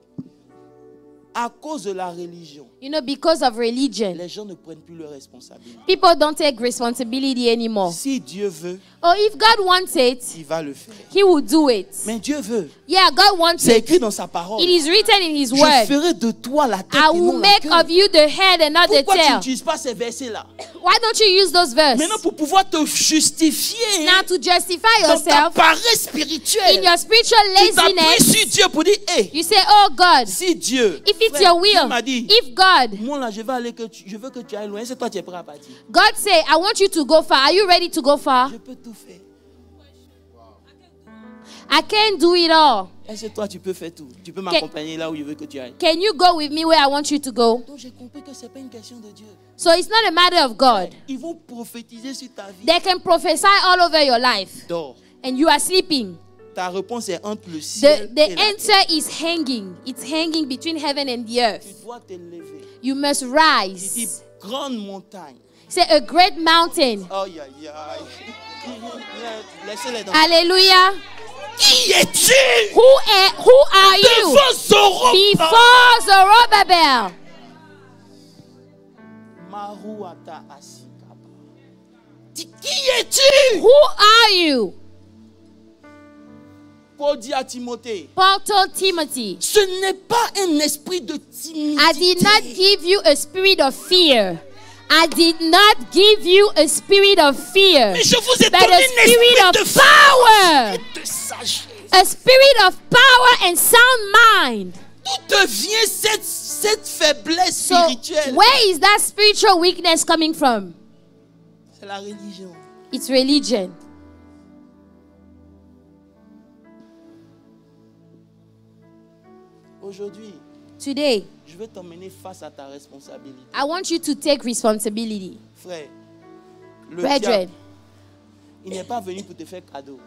[SPEAKER 2] À cause de la religion,
[SPEAKER 1] You know, because of religion,
[SPEAKER 2] les gens ne prennent plus leurs responsabilités.
[SPEAKER 1] people don't take responsibility anymore.
[SPEAKER 2] Si Dieu veut,
[SPEAKER 1] Or if God wants it,
[SPEAKER 2] il va le faire.
[SPEAKER 1] He will do it.
[SPEAKER 2] Mais Dieu veut.
[SPEAKER 1] Yeah, God wants
[SPEAKER 2] C'est
[SPEAKER 1] it.
[SPEAKER 2] écrit dans sa parole.
[SPEAKER 1] It is written in His
[SPEAKER 2] Je
[SPEAKER 1] word.
[SPEAKER 2] ferai de toi la tête
[SPEAKER 1] I
[SPEAKER 2] et
[SPEAKER 1] will
[SPEAKER 2] non la
[SPEAKER 1] make
[SPEAKER 2] queue.
[SPEAKER 1] of you the head and not the
[SPEAKER 2] Pourquoi tu
[SPEAKER 1] tail.
[SPEAKER 2] n'utilises pas ces versets-là?
[SPEAKER 1] Why don't you use those verses?
[SPEAKER 2] Maintenant, pour pouvoir te justifier
[SPEAKER 1] Now to justify
[SPEAKER 2] dans ta
[SPEAKER 1] yourself
[SPEAKER 2] paresse
[SPEAKER 1] in
[SPEAKER 2] spirituelle,
[SPEAKER 1] your spiritual
[SPEAKER 2] tu t'appuies
[SPEAKER 1] laziness,
[SPEAKER 2] sur Dieu pour dire, hé,
[SPEAKER 1] you say, oh God,
[SPEAKER 2] si Dieu,
[SPEAKER 1] if it's
[SPEAKER 2] frère,
[SPEAKER 1] your
[SPEAKER 2] Dieu
[SPEAKER 1] will,
[SPEAKER 2] m'a dit,
[SPEAKER 1] if God,
[SPEAKER 2] moi là, je veux que tu ailles loin. C'est toi, tu es prêt à partir.
[SPEAKER 1] God say, I want you to go far. Are you ready to go far?
[SPEAKER 2] Je peux tout faire.
[SPEAKER 1] I can't do it all.
[SPEAKER 2] Est-ce que toi, tu peux faire tout? Tu peux m'accompagner là où je veux que tu ailles.
[SPEAKER 1] Can you go with me where I want you to go?
[SPEAKER 2] Donc, j'ai compris que ce n'est pas une question de Dieu.
[SPEAKER 1] So it's not a matter of God.
[SPEAKER 2] Ils vont prophétiser sur ta vie.
[SPEAKER 1] They can prophesy all over your life
[SPEAKER 2] Dors.
[SPEAKER 1] and you are sleeping.
[SPEAKER 2] Ta réponse est entre le ciel
[SPEAKER 1] The
[SPEAKER 2] et la terre.
[SPEAKER 1] answer is hanging. It's hanging between heaven and the
[SPEAKER 2] Tu
[SPEAKER 1] earth.
[SPEAKER 2] dois te lever.
[SPEAKER 1] You must
[SPEAKER 2] Il dit,
[SPEAKER 1] rise.
[SPEAKER 2] grande montagne.
[SPEAKER 1] Say a great mountain.
[SPEAKER 2] Aïe, aïe, aïe. Laissez-les dans.
[SPEAKER 1] Hallelujah.
[SPEAKER 2] Qui es-tu?
[SPEAKER 1] Who are you?
[SPEAKER 2] Devant Zorobabel.
[SPEAKER 1] Before Zerubbabel.
[SPEAKER 2] Maruata Asikaba. Qui es-tu?
[SPEAKER 1] Who are you?
[SPEAKER 2] Paul dit à Timothée,
[SPEAKER 1] Paul told Timothy,
[SPEAKER 2] ce n'est pas un esprit de timidité.
[SPEAKER 1] I did not give you a spirit of fear. I did not give you a spirit of fear,
[SPEAKER 2] Mais je vous ai
[SPEAKER 1] but
[SPEAKER 2] donné
[SPEAKER 1] a
[SPEAKER 2] un
[SPEAKER 1] spirit
[SPEAKER 2] esprit
[SPEAKER 1] of
[SPEAKER 2] de
[SPEAKER 1] power.
[SPEAKER 2] force et de sagesse.
[SPEAKER 1] A spirit of power and sound mind.
[SPEAKER 2] D'où te vient cette faiblesse
[SPEAKER 1] So,
[SPEAKER 2] spirituelle?
[SPEAKER 1] where is that spiritual weakness coming from?
[SPEAKER 2] C'est la religion.
[SPEAKER 1] It's religion.
[SPEAKER 2] Aujourd'hui,
[SPEAKER 1] Today,
[SPEAKER 2] je vais t'emmener face à ta responsabilité.
[SPEAKER 1] I want you to take responsibility.
[SPEAKER 2] Frère, le
[SPEAKER 1] Brethren,
[SPEAKER 2] diable, il n'est pas venu pour te faire cadeau.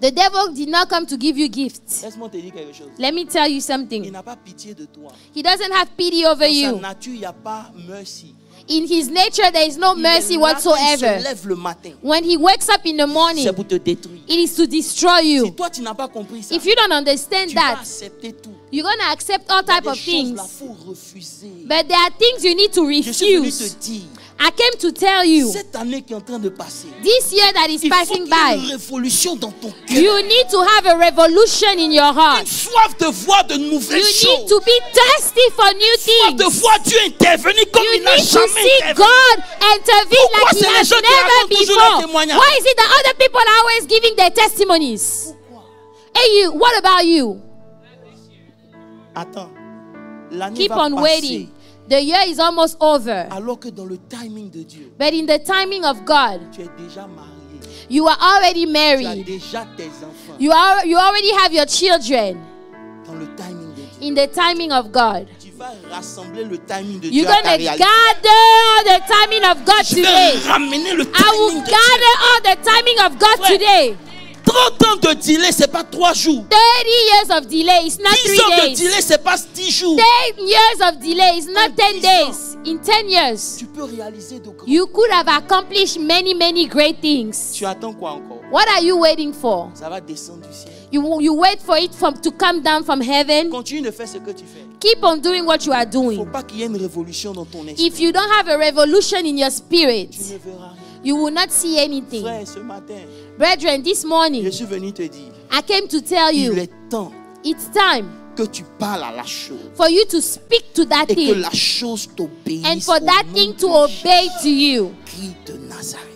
[SPEAKER 1] the devil did not come to give you gifts.
[SPEAKER 2] Laisse-moi te dire quelque chose.
[SPEAKER 1] Let me tell you
[SPEAKER 2] Il
[SPEAKER 1] something.
[SPEAKER 2] n'a pas pitié de toi.
[SPEAKER 1] He doesn't have pity over
[SPEAKER 2] Dans sa
[SPEAKER 1] you.
[SPEAKER 2] nature, il n'y a pas merci.
[SPEAKER 1] In his nature, there is no
[SPEAKER 2] Il est
[SPEAKER 1] mercy
[SPEAKER 2] là quand il se
[SPEAKER 1] whatsoever.
[SPEAKER 2] lève le matin.
[SPEAKER 1] When he wakes up in the morning,
[SPEAKER 2] C'est pour te détruire.
[SPEAKER 1] it is to destroy
[SPEAKER 2] Si
[SPEAKER 1] you.
[SPEAKER 2] toi, tu n'as pas compris ça,
[SPEAKER 1] If you don't understand
[SPEAKER 2] tu vas
[SPEAKER 1] that,
[SPEAKER 2] accepter tout.
[SPEAKER 1] you're going to accept all
[SPEAKER 2] Il y a
[SPEAKER 1] type
[SPEAKER 2] des
[SPEAKER 1] of
[SPEAKER 2] choses là,
[SPEAKER 1] things.
[SPEAKER 2] faut refuser.
[SPEAKER 1] But there are things you need to
[SPEAKER 2] Je suis venu
[SPEAKER 1] refuse.
[SPEAKER 2] te dire,
[SPEAKER 1] I came to tell you,
[SPEAKER 2] cette année qui est en train de passer,
[SPEAKER 1] this year that is
[SPEAKER 2] il faut
[SPEAKER 1] passing
[SPEAKER 2] qu'il y ait une
[SPEAKER 1] by,
[SPEAKER 2] révolution dans ton cœur.
[SPEAKER 1] you need to have a revolution in your
[SPEAKER 2] Une
[SPEAKER 1] heart.
[SPEAKER 2] soif de voir de nouvelles
[SPEAKER 1] You
[SPEAKER 2] choses.
[SPEAKER 1] need to be thirsty for new
[SPEAKER 2] Soif de
[SPEAKER 1] things.
[SPEAKER 2] voir Dieu intervenir comme
[SPEAKER 1] You
[SPEAKER 2] il n'a
[SPEAKER 1] need to
[SPEAKER 2] jamais
[SPEAKER 1] see
[SPEAKER 2] intervenu.
[SPEAKER 1] God intervene
[SPEAKER 2] Pourquoi
[SPEAKER 1] like He
[SPEAKER 2] c'est les
[SPEAKER 1] has
[SPEAKER 2] gens qui
[SPEAKER 1] never
[SPEAKER 2] racontent toujours leurs
[SPEAKER 1] before.
[SPEAKER 2] témoignages?
[SPEAKER 1] Why is it that other people are always giving their testimonies? Hey you, what about you?
[SPEAKER 2] Attends, l'année
[SPEAKER 1] Keep
[SPEAKER 2] va
[SPEAKER 1] on
[SPEAKER 2] passer
[SPEAKER 1] waiting. The year is almost over.
[SPEAKER 2] alors que dans le timing de Dieu,
[SPEAKER 1] But in the timing of God,
[SPEAKER 2] tu es déjà marié.
[SPEAKER 1] you are already
[SPEAKER 2] Tu as
[SPEAKER 1] married.
[SPEAKER 2] déjà tes enfants
[SPEAKER 1] You already have your children
[SPEAKER 2] dans le timing de Dieu.
[SPEAKER 1] in the timing of God.
[SPEAKER 2] Tu vas rassembler le timing de
[SPEAKER 1] You're
[SPEAKER 2] Dieu à ta
[SPEAKER 1] gonna
[SPEAKER 2] réalité.
[SPEAKER 1] gather the timing of God
[SPEAKER 2] Je vais
[SPEAKER 1] today.
[SPEAKER 2] ramener le
[SPEAKER 1] I will
[SPEAKER 2] timing de
[SPEAKER 1] gather
[SPEAKER 2] Dieu.
[SPEAKER 1] all the timing of God
[SPEAKER 2] Frère.
[SPEAKER 1] today.
[SPEAKER 2] 30 ans de delay, c'est pas 3 jours.
[SPEAKER 1] 30 years of delay is not
[SPEAKER 2] 10
[SPEAKER 1] 3
[SPEAKER 2] ans de
[SPEAKER 1] days.
[SPEAKER 2] delay, c'est pas 10 jours.
[SPEAKER 1] 10 years of delay is not 10 days. In 10 years,
[SPEAKER 2] Tu peux réaliser de grands.
[SPEAKER 1] you could have accomplished many, many great things.
[SPEAKER 2] Tu attends quoi encore?
[SPEAKER 1] What are you waiting for?
[SPEAKER 2] Ça va descendre du ciel.
[SPEAKER 1] You wait for it to come down from heaven.
[SPEAKER 2] Continue de faire ce que tu fais.
[SPEAKER 1] Keep on doing what you are
[SPEAKER 2] Il ne faut
[SPEAKER 1] doing.
[SPEAKER 2] pas qu'il y ait une révolution dans ton esprit.
[SPEAKER 1] If you don't have a revolution in your spirit,
[SPEAKER 2] Tu ne verras rien.
[SPEAKER 1] you will not see anything.
[SPEAKER 2] Frère, ce matin,
[SPEAKER 1] Brethren, this
[SPEAKER 2] je
[SPEAKER 1] morning,
[SPEAKER 2] suis venu te dire,
[SPEAKER 1] I came to tell
[SPEAKER 2] il
[SPEAKER 1] you,
[SPEAKER 2] est temps
[SPEAKER 1] it's time
[SPEAKER 2] que tu parles à la chose
[SPEAKER 1] for you to speak to that
[SPEAKER 2] et que
[SPEAKER 1] thing
[SPEAKER 2] la chose t'obéisse.
[SPEAKER 1] and for
[SPEAKER 2] au
[SPEAKER 1] that
[SPEAKER 2] nom
[SPEAKER 1] thing
[SPEAKER 2] de
[SPEAKER 1] to obey to you.
[SPEAKER 2] Jésus-Christ de Nazareth.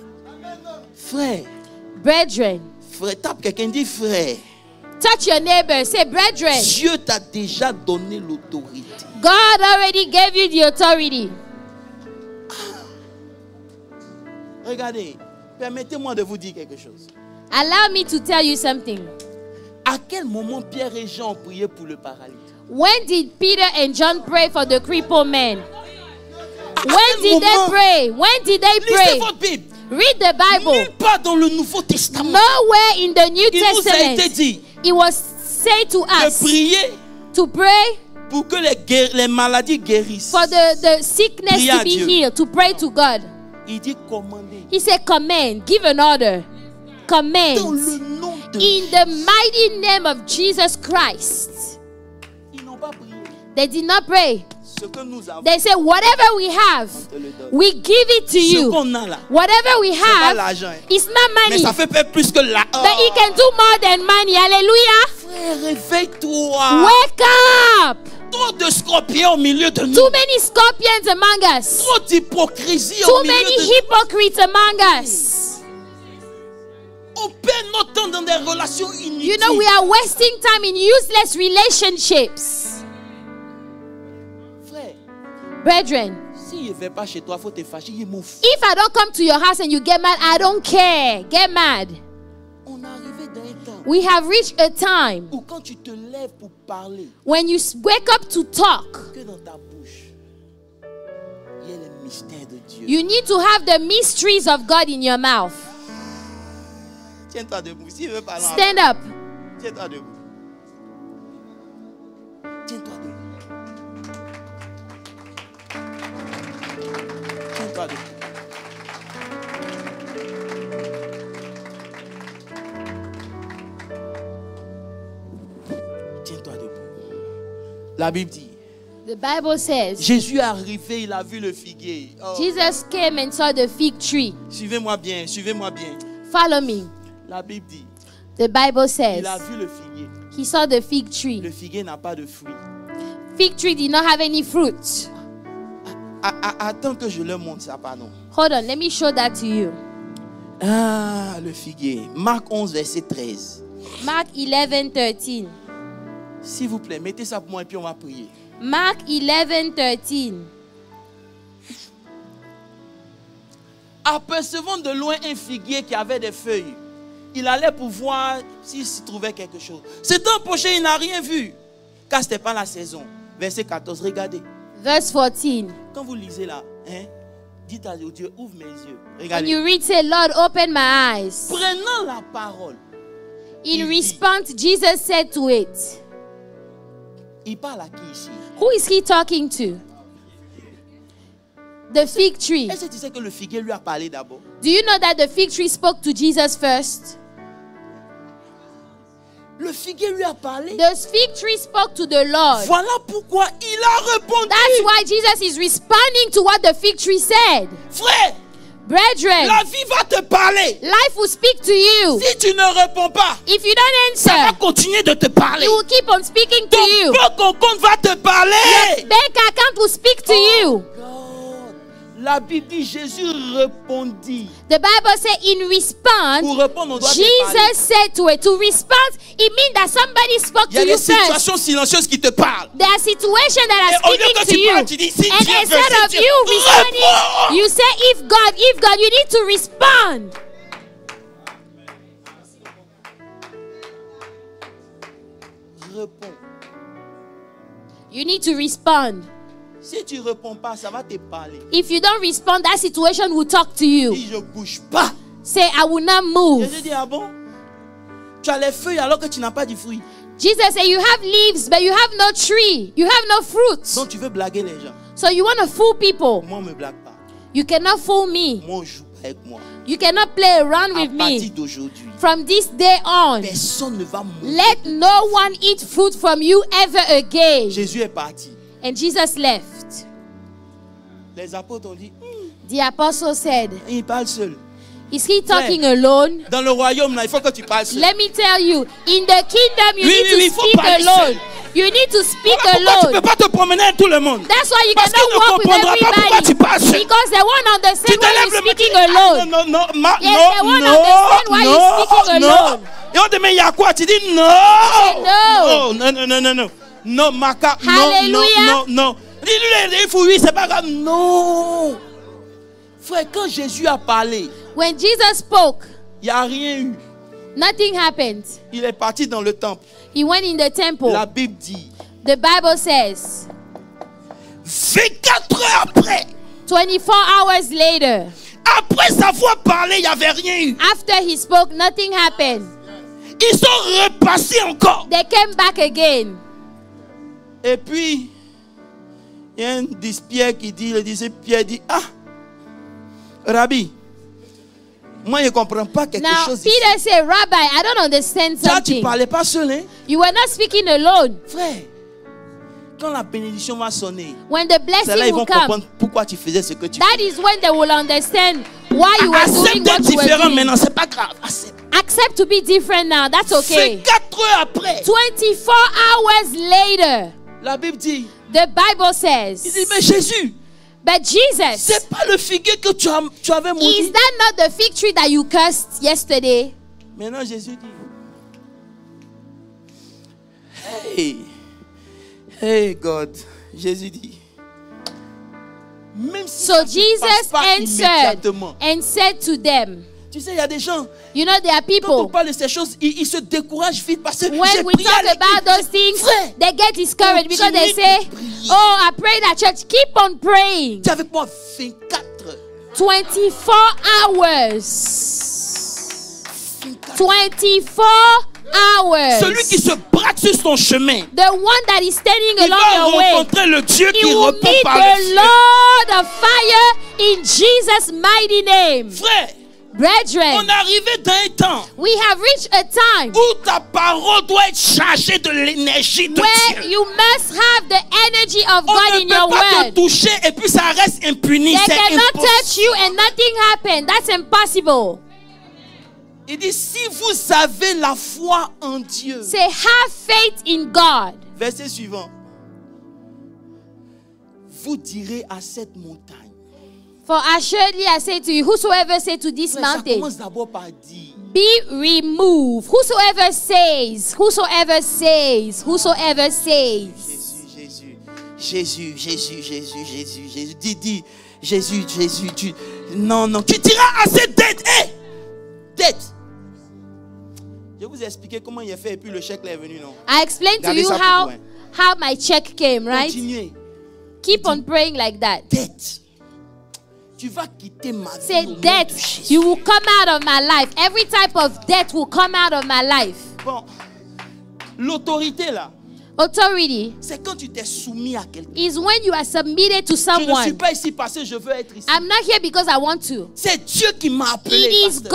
[SPEAKER 2] Frère,
[SPEAKER 1] Brethren,
[SPEAKER 2] tape quelqu'un, dit frère.
[SPEAKER 1] touch your neighbor, say, brethren,
[SPEAKER 2] Dieu t'a déjà donné l'autorité.
[SPEAKER 1] God already gave you the authority.
[SPEAKER 2] Regardez, permettez-moi de vous dire quelque chose.
[SPEAKER 1] Allow me to tell you something.
[SPEAKER 2] À quel moment Pierre et Jean ont prié pour le paralytique?
[SPEAKER 1] When did Peter and John pray for the crippled man?
[SPEAKER 2] À
[SPEAKER 1] When
[SPEAKER 2] quel
[SPEAKER 1] did they
[SPEAKER 2] moment?
[SPEAKER 1] pray? When did they
[SPEAKER 2] Lisez
[SPEAKER 1] pray?
[SPEAKER 2] votre Bible.
[SPEAKER 1] Read the Bible.
[SPEAKER 2] Nulle part dans le Nouveau Testament,
[SPEAKER 1] Nowhere in the New
[SPEAKER 2] il nous a été
[SPEAKER 1] Testament
[SPEAKER 2] dit
[SPEAKER 1] it was said to
[SPEAKER 2] de
[SPEAKER 1] us
[SPEAKER 2] prier
[SPEAKER 1] to pray
[SPEAKER 2] pour que les maladies guérissent.
[SPEAKER 1] for the sickness
[SPEAKER 2] Priez
[SPEAKER 1] to
[SPEAKER 2] à
[SPEAKER 1] be
[SPEAKER 2] Dieu.
[SPEAKER 1] healed, to pray to God.
[SPEAKER 2] Il dit commander.
[SPEAKER 1] He said, command, give an order.
[SPEAKER 2] Dans
[SPEAKER 1] Command.
[SPEAKER 2] le nom de
[SPEAKER 1] In the mighty name of Jesus Christ.
[SPEAKER 2] Ils n'ont pas prié.
[SPEAKER 1] They did not pray.
[SPEAKER 2] Ce que nous avons,
[SPEAKER 1] They said, whatever we have,
[SPEAKER 2] on te le donne.
[SPEAKER 1] we give it to
[SPEAKER 2] Ce
[SPEAKER 1] you.
[SPEAKER 2] qu'on a là,
[SPEAKER 1] Whatever we
[SPEAKER 2] c'est pas
[SPEAKER 1] have,
[SPEAKER 2] l'argent. Hein.
[SPEAKER 1] it's not
[SPEAKER 2] Mais
[SPEAKER 1] money.
[SPEAKER 2] ça fait peut-être plus que la.
[SPEAKER 1] But he can do more than money. Hallelujah.
[SPEAKER 2] Frère, réveille-toi.
[SPEAKER 1] Wake up.
[SPEAKER 2] Trop de scorpions au milieu de nous.
[SPEAKER 1] Too many scorpions among us.
[SPEAKER 2] Trop d'hypocrisie
[SPEAKER 1] Too
[SPEAKER 2] au milieu
[SPEAKER 1] many
[SPEAKER 2] de nous.
[SPEAKER 1] hypocrites among us.
[SPEAKER 2] On perd notre temps dans des relations inutiles.
[SPEAKER 1] You know, we are wasting time in useless relationships.
[SPEAKER 2] Frère,
[SPEAKER 1] Brethren,
[SPEAKER 2] s'il ne va pas chez toi, il faut te fâcher. Il m'en fout.
[SPEAKER 1] if I don't come to your house and you get mad, I don't care. Get mad.
[SPEAKER 2] On est arrivé dans un temps
[SPEAKER 1] We have reached a time
[SPEAKER 2] où quand tu te lèves pour parler,
[SPEAKER 1] when you wake up to talk,
[SPEAKER 2] que dans ta bouche, il y a le mystère de Dieu.
[SPEAKER 1] you need to have the mysteries of God in your mouth.
[SPEAKER 2] Tiens-toi debout. S'il veut parler,
[SPEAKER 1] Stand up.
[SPEAKER 2] tiens-toi debout. Tiens-toi debout. Tiens-toi debout. Tiens-toi debout. La Bible dit,
[SPEAKER 1] The Bible says
[SPEAKER 2] Jésus est arrivé, il a vu le figuier. Oh.
[SPEAKER 1] Jesus came and saw the fig tree.
[SPEAKER 2] Suivez-moi bien, suivez-moi bien.
[SPEAKER 1] Follow me.
[SPEAKER 2] La Bible dit,
[SPEAKER 1] The Bible says
[SPEAKER 2] il a vu le figuier.
[SPEAKER 1] he saw the fig tree.
[SPEAKER 2] Le figuier n'a pas de fruits.
[SPEAKER 1] Fig tree did not have any fruit.
[SPEAKER 2] Attends que je leur montre ça, pardon.
[SPEAKER 1] Hold on, let me show that to you.
[SPEAKER 2] Ah, le figuier. Marc 11, verset 13.
[SPEAKER 1] Mark 11:13.
[SPEAKER 2] S'il vous plaît, mettez ça pour moi et puis on va prier.
[SPEAKER 1] Mark 11:13.
[SPEAKER 2] Apercevant de loin un figuier qui avait des feuilles, il allait pour voir s'il s'y trouvait quelque chose. S'étant approché, il n'a rien vu, car ce n'était pas la saison. Verset 14, regardez.
[SPEAKER 1] Verse 14.
[SPEAKER 2] Quand vous lisez là, hein, dites à Dieu, ouvre mes yeux.
[SPEAKER 1] When
[SPEAKER 2] Regardez.
[SPEAKER 1] you read, say, Lord, open my eyes.
[SPEAKER 2] Prenant la parole,
[SPEAKER 1] In
[SPEAKER 2] Il
[SPEAKER 1] response, Jesus said to it.
[SPEAKER 2] il parle à qui ici?
[SPEAKER 1] Who is he talking to? The fig tree.
[SPEAKER 2] Est-ce que tu sais que le figuier lui a parlé d'abord?
[SPEAKER 1] Do you know that the fig tree spoke to Jesus first?
[SPEAKER 2] Le figuier lui a parlé.
[SPEAKER 1] The fig tree spoke to the Lord.
[SPEAKER 2] Voilà pourquoi il a répondu.
[SPEAKER 1] That's why Jesus is responding to what the fig tree said.
[SPEAKER 2] Frère,
[SPEAKER 1] Brethren,
[SPEAKER 2] la vie va te parler.
[SPEAKER 1] life will speak to you.
[SPEAKER 2] Si tu ne réponds pas,
[SPEAKER 1] If you don't
[SPEAKER 2] ça va
[SPEAKER 1] answer,
[SPEAKER 2] continuer de te parler.
[SPEAKER 1] it will keep on speaking to
[SPEAKER 2] Ton
[SPEAKER 1] you.
[SPEAKER 2] compte va te parler.
[SPEAKER 1] Bank account will speak to you.
[SPEAKER 2] God. La Bible dit Jésus répondit.
[SPEAKER 1] The Bible says in response,
[SPEAKER 2] Pour répondre, on doit te
[SPEAKER 1] Jesus
[SPEAKER 2] parler.
[SPEAKER 1] said to it. To respond, it means that somebody spoke
[SPEAKER 2] Il y a
[SPEAKER 1] to
[SPEAKER 2] des
[SPEAKER 1] you first.
[SPEAKER 2] situations silencieuses qui te parlent.
[SPEAKER 1] There are situations that
[SPEAKER 2] Et
[SPEAKER 1] are
[SPEAKER 2] au lieu
[SPEAKER 1] speaking
[SPEAKER 2] que
[SPEAKER 1] to
[SPEAKER 2] tu
[SPEAKER 1] you.
[SPEAKER 2] parles, tu dis, si
[SPEAKER 1] And
[SPEAKER 2] Dieu veut,
[SPEAKER 1] instead
[SPEAKER 2] si
[SPEAKER 1] of
[SPEAKER 2] Dieu
[SPEAKER 1] you
[SPEAKER 2] veut,
[SPEAKER 1] responding,
[SPEAKER 2] réponds.
[SPEAKER 1] you say, if God, you need to respond.
[SPEAKER 2] Réponds.
[SPEAKER 1] You need to respond.
[SPEAKER 2] Si tu ne réponds pas, ça va te parler.
[SPEAKER 1] If you don't respond, that situation will talk to you.
[SPEAKER 2] Si je ne bouge pas.
[SPEAKER 1] Say, I will not move.
[SPEAKER 2] Jésus dit, ah bon? Tu as les feuilles alors que tu n'as pas de fruits.
[SPEAKER 1] Jesus said, you have leaves, but you have no tree. You have no fruits.
[SPEAKER 2] Donc tu veux blaguer les gens.
[SPEAKER 1] So you want to fool people.
[SPEAKER 2] Moi, on ne me blague pas.
[SPEAKER 1] You cannot fool me.
[SPEAKER 2] Moi, on joue pas avec moi.
[SPEAKER 1] You cannot play around
[SPEAKER 2] À
[SPEAKER 1] with
[SPEAKER 2] partir
[SPEAKER 1] me.
[SPEAKER 2] d'aujourd'hui,
[SPEAKER 1] From this day on,
[SPEAKER 2] personne ne va mourir.
[SPEAKER 1] let no one eat fruit from you ever again.
[SPEAKER 2] Jésus est parti.
[SPEAKER 1] And Jesus left.
[SPEAKER 2] Les apôtres ont dit,
[SPEAKER 1] The apostle said,
[SPEAKER 2] il parle seul.
[SPEAKER 1] is he talking alone?
[SPEAKER 2] Dans le royaume, là, il faut que tu parles seul.
[SPEAKER 1] Let me tell you, in the kingdom, you
[SPEAKER 2] Oui,
[SPEAKER 1] need
[SPEAKER 2] oui,
[SPEAKER 1] to
[SPEAKER 2] faut
[SPEAKER 1] speak
[SPEAKER 2] parler
[SPEAKER 1] alone.
[SPEAKER 2] seul.
[SPEAKER 1] You need to speak
[SPEAKER 2] Voilà pourquoi tu ne peux
[SPEAKER 1] alone.
[SPEAKER 2] pas te promener avec tout le monde.
[SPEAKER 1] That's why you
[SPEAKER 2] Parce qu'ils
[SPEAKER 1] cannot
[SPEAKER 2] ne
[SPEAKER 1] walk with
[SPEAKER 2] comprendront pas pourquoi tu
[SPEAKER 1] everybody.
[SPEAKER 2] parles seul.
[SPEAKER 1] Because they won't
[SPEAKER 2] Tu
[SPEAKER 1] understand
[SPEAKER 2] te
[SPEAKER 1] why
[SPEAKER 2] lèves
[SPEAKER 1] you're
[SPEAKER 2] le matin,
[SPEAKER 1] speaking
[SPEAKER 2] ah,
[SPEAKER 1] alone.
[SPEAKER 2] non, non,
[SPEAKER 1] Yes, they won't understand why you're speaking
[SPEAKER 2] non.
[SPEAKER 1] alone.
[SPEAKER 2] Et on te met, il y a quoi? Tu dis non.
[SPEAKER 1] No.
[SPEAKER 2] Non, non, non, non, non. Non, Maca, non, non,
[SPEAKER 1] Hallelujah.
[SPEAKER 2] non, non. Dis-lui, il faut oui, c'est pas grave. Non. Frère, quand Jésus a parlé,
[SPEAKER 1] When Jesus spoke,
[SPEAKER 2] il n'y a rien eu.
[SPEAKER 1] nothing happened.
[SPEAKER 2] Il est parti dans le temple.
[SPEAKER 1] He went in the temple.
[SPEAKER 2] La Bible dit,
[SPEAKER 1] The Bible says,
[SPEAKER 2] 24 heures après,
[SPEAKER 1] 24 hours later,
[SPEAKER 2] après savoir parlé, il n'y avait rien eu.
[SPEAKER 1] after he spoke, nothing happened.
[SPEAKER 2] Ils sont repassés encore.
[SPEAKER 1] They came back again.
[SPEAKER 2] Et puis, il y a un disciple qui dit, le disciple Pierre dit, ah, Rabbi, moi je ne comprends pas quelque
[SPEAKER 1] Now,
[SPEAKER 2] chose ici.
[SPEAKER 1] Peter said, Rabbi, I don't understand
[SPEAKER 2] Là, tu ne
[SPEAKER 1] something.
[SPEAKER 2] parlais pas seul, hein?
[SPEAKER 1] You were not speaking alone.
[SPEAKER 2] Frère, quand la bénédiction va sonner,
[SPEAKER 1] When the
[SPEAKER 2] c'est là
[SPEAKER 1] blessing
[SPEAKER 2] ils vont
[SPEAKER 1] will come,
[SPEAKER 2] comprendre pourquoi tu faisais ce que tu
[SPEAKER 1] that is when they will understand why you were doing
[SPEAKER 2] Accepte
[SPEAKER 1] what
[SPEAKER 2] d'être
[SPEAKER 1] you were
[SPEAKER 2] différent
[SPEAKER 1] doing.
[SPEAKER 2] maintenant, c'est pas grave. Accepte.
[SPEAKER 1] Accept to be different now. That's okay.
[SPEAKER 2] 24 heures après,
[SPEAKER 1] 24 hours later,
[SPEAKER 2] la Bible dit,
[SPEAKER 1] the Bible
[SPEAKER 2] il
[SPEAKER 1] says,
[SPEAKER 2] dit, mais Jésus,
[SPEAKER 1] but Jesus,
[SPEAKER 2] c'est pas le figuier que tu avais
[SPEAKER 1] is
[SPEAKER 2] maudit.
[SPEAKER 1] that not the fig tree that you cursed yesterday?
[SPEAKER 2] Maintenant, Jésus dit, hey, hey God, Jésus dit, même si
[SPEAKER 1] So
[SPEAKER 2] ça ne passe
[SPEAKER 1] Jesus
[SPEAKER 2] pas
[SPEAKER 1] answered
[SPEAKER 2] immédiatement.
[SPEAKER 1] and said to them,
[SPEAKER 2] Tu sais, il y a des gens,
[SPEAKER 1] you know, there are
[SPEAKER 2] quand on
[SPEAKER 1] people,
[SPEAKER 2] parle de ces choses, ils se découragent vite parce que j'ai
[SPEAKER 1] when we
[SPEAKER 2] prié à
[SPEAKER 1] talk about
[SPEAKER 2] l'église.
[SPEAKER 1] those things,
[SPEAKER 2] Frère,
[SPEAKER 1] they get discouraged because they
[SPEAKER 2] continue
[SPEAKER 1] say,
[SPEAKER 2] de prier.
[SPEAKER 1] oh, I prayed at church. Keep on praying.
[SPEAKER 2] Tu es avec moi 24
[SPEAKER 1] 24 hours. 24 hours.
[SPEAKER 2] Celui qui se braque sur son chemin,
[SPEAKER 1] The one that is standing
[SPEAKER 2] il
[SPEAKER 1] along
[SPEAKER 2] va
[SPEAKER 1] your way,
[SPEAKER 2] rencontrer le Dieu
[SPEAKER 1] he
[SPEAKER 2] qui
[SPEAKER 1] will
[SPEAKER 2] répond
[SPEAKER 1] meet
[SPEAKER 2] par le
[SPEAKER 1] the
[SPEAKER 2] feu.
[SPEAKER 1] Lord of fire in Jesus' mighty name.
[SPEAKER 2] Frère,
[SPEAKER 1] Brethren,
[SPEAKER 2] est arrivé dans un temps
[SPEAKER 1] we have reached a time
[SPEAKER 2] où ta parole doit être chargée de l'énergie de
[SPEAKER 1] where
[SPEAKER 2] Dieu.
[SPEAKER 1] you must have the energy of
[SPEAKER 2] On
[SPEAKER 1] God
[SPEAKER 2] ne
[SPEAKER 1] in
[SPEAKER 2] peut
[SPEAKER 1] your
[SPEAKER 2] pas te
[SPEAKER 1] word.
[SPEAKER 2] toucher et puis ça reste impuni.
[SPEAKER 1] They
[SPEAKER 2] C'est
[SPEAKER 1] cannot touch
[SPEAKER 2] impossible.
[SPEAKER 1] you and nothing happen. That's impossible.
[SPEAKER 2] Il dit, si vous avez la foi en Dieu.
[SPEAKER 1] Say, have faith in God.
[SPEAKER 2] Verset suivant. Vous direz à cette montagne.
[SPEAKER 1] For assuredly I say to you, whosoever say to this
[SPEAKER 2] Ça
[SPEAKER 1] mountain,
[SPEAKER 2] commence d'abord par dire.
[SPEAKER 1] be removed. Whosoever says, whosoever says, whosoever says.
[SPEAKER 2] Jésus. Dis, Jésus. Non, tu diras à cette dette. Dette. Je vous ai expliqué comment il a fait et puis le chèque est venu, non?
[SPEAKER 1] I explained to
[SPEAKER 2] Gardez
[SPEAKER 1] you
[SPEAKER 2] ça pour vous,
[SPEAKER 1] how my check came, right?
[SPEAKER 2] Continuez.
[SPEAKER 1] Keep on praying like that.
[SPEAKER 2] Dette. Tu vas quitter ma vie.
[SPEAKER 1] Say
[SPEAKER 2] au nom de
[SPEAKER 1] death,
[SPEAKER 2] Jésus.
[SPEAKER 1] you will come out of my life. Every type of death will come out of my life.
[SPEAKER 2] Bon, l'autorité là,
[SPEAKER 1] Authority
[SPEAKER 2] c'est quand tu t'es soumis à quelqu'un.
[SPEAKER 1] is when you are submitted to
[SPEAKER 2] Je ne suis
[SPEAKER 1] someone.
[SPEAKER 2] pas ici parce que je veux être ici.
[SPEAKER 1] I'm not here because I want to.
[SPEAKER 2] C'est Dieu qui m'a appelé.
[SPEAKER 1] It is
[SPEAKER 2] pasteur.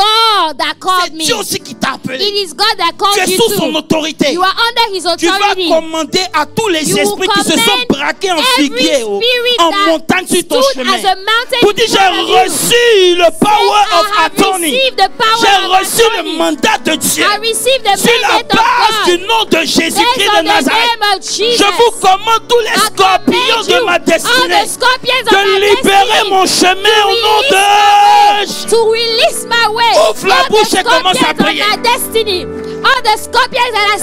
[SPEAKER 1] God that called
[SPEAKER 2] C'est
[SPEAKER 1] me.
[SPEAKER 2] Dieu aussi qui t'a
[SPEAKER 1] It
[SPEAKER 2] appelé.
[SPEAKER 1] is God that
[SPEAKER 2] Tu
[SPEAKER 1] called
[SPEAKER 2] es
[SPEAKER 1] you
[SPEAKER 2] sous son
[SPEAKER 1] too.
[SPEAKER 2] autorité.
[SPEAKER 1] You are under His
[SPEAKER 2] Tu vas
[SPEAKER 1] authority.
[SPEAKER 2] commander à tous les
[SPEAKER 1] You
[SPEAKER 2] esprits qui se sont
[SPEAKER 1] command
[SPEAKER 2] braqués en
[SPEAKER 1] every
[SPEAKER 2] figuier
[SPEAKER 1] spirit
[SPEAKER 2] en
[SPEAKER 1] that
[SPEAKER 2] montagne sur ton
[SPEAKER 1] stood
[SPEAKER 2] chemin.
[SPEAKER 1] as a mountain
[SPEAKER 2] Pour dire
[SPEAKER 1] in
[SPEAKER 2] j'ai
[SPEAKER 1] front of you.
[SPEAKER 2] reçu le power
[SPEAKER 1] I
[SPEAKER 2] of
[SPEAKER 1] have
[SPEAKER 2] attorney.
[SPEAKER 1] received the power
[SPEAKER 2] J'ai
[SPEAKER 1] of
[SPEAKER 2] reçu
[SPEAKER 1] attorney.
[SPEAKER 2] le mandat de Dieu.
[SPEAKER 1] I received the
[SPEAKER 2] Sur la
[SPEAKER 1] mandate of
[SPEAKER 2] base
[SPEAKER 1] God.
[SPEAKER 2] du nom de Jésus-Christ
[SPEAKER 1] Based
[SPEAKER 2] de
[SPEAKER 1] on the
[SPEAKER 2] Nazareth.
[SPEAKER 1] name of Jesus.
[SPEAKER 2] Je vous commande tous les
[SPEAKER 1] I
[SPEAKER 2] scorpions
[SPEAKER 1] command
[SPEAKER 2] de
[SPEAKER 1] you,
[SPEAKER 2] ma
[SPEAKER 1] all
[SPEAKER 2] destinée
[SPEAKER 1] the scorpions of
[SPEAKER 2] de
[SPEAKER 1] my
[SPEAKER 2] libérer
[SPEAKER 1] destiny,
[SPEAKER 2] mon chemin au nom
[SPEAKER 1] release
[SPEAKER 2] de
[SPEAKER 1] my way,
[SPEAKER 2] Jésus.
[SPEAKER 1] to release my way.
[SPEAKER 2] Ouvre la
[SPEAKER 1] All the
[SPEAKER 2] bouche et commence à
[SPEAKER 1] scorpions of
[SPEAKER 2] prier.
[SPEAKER 1] my destiny. All the scorpions that are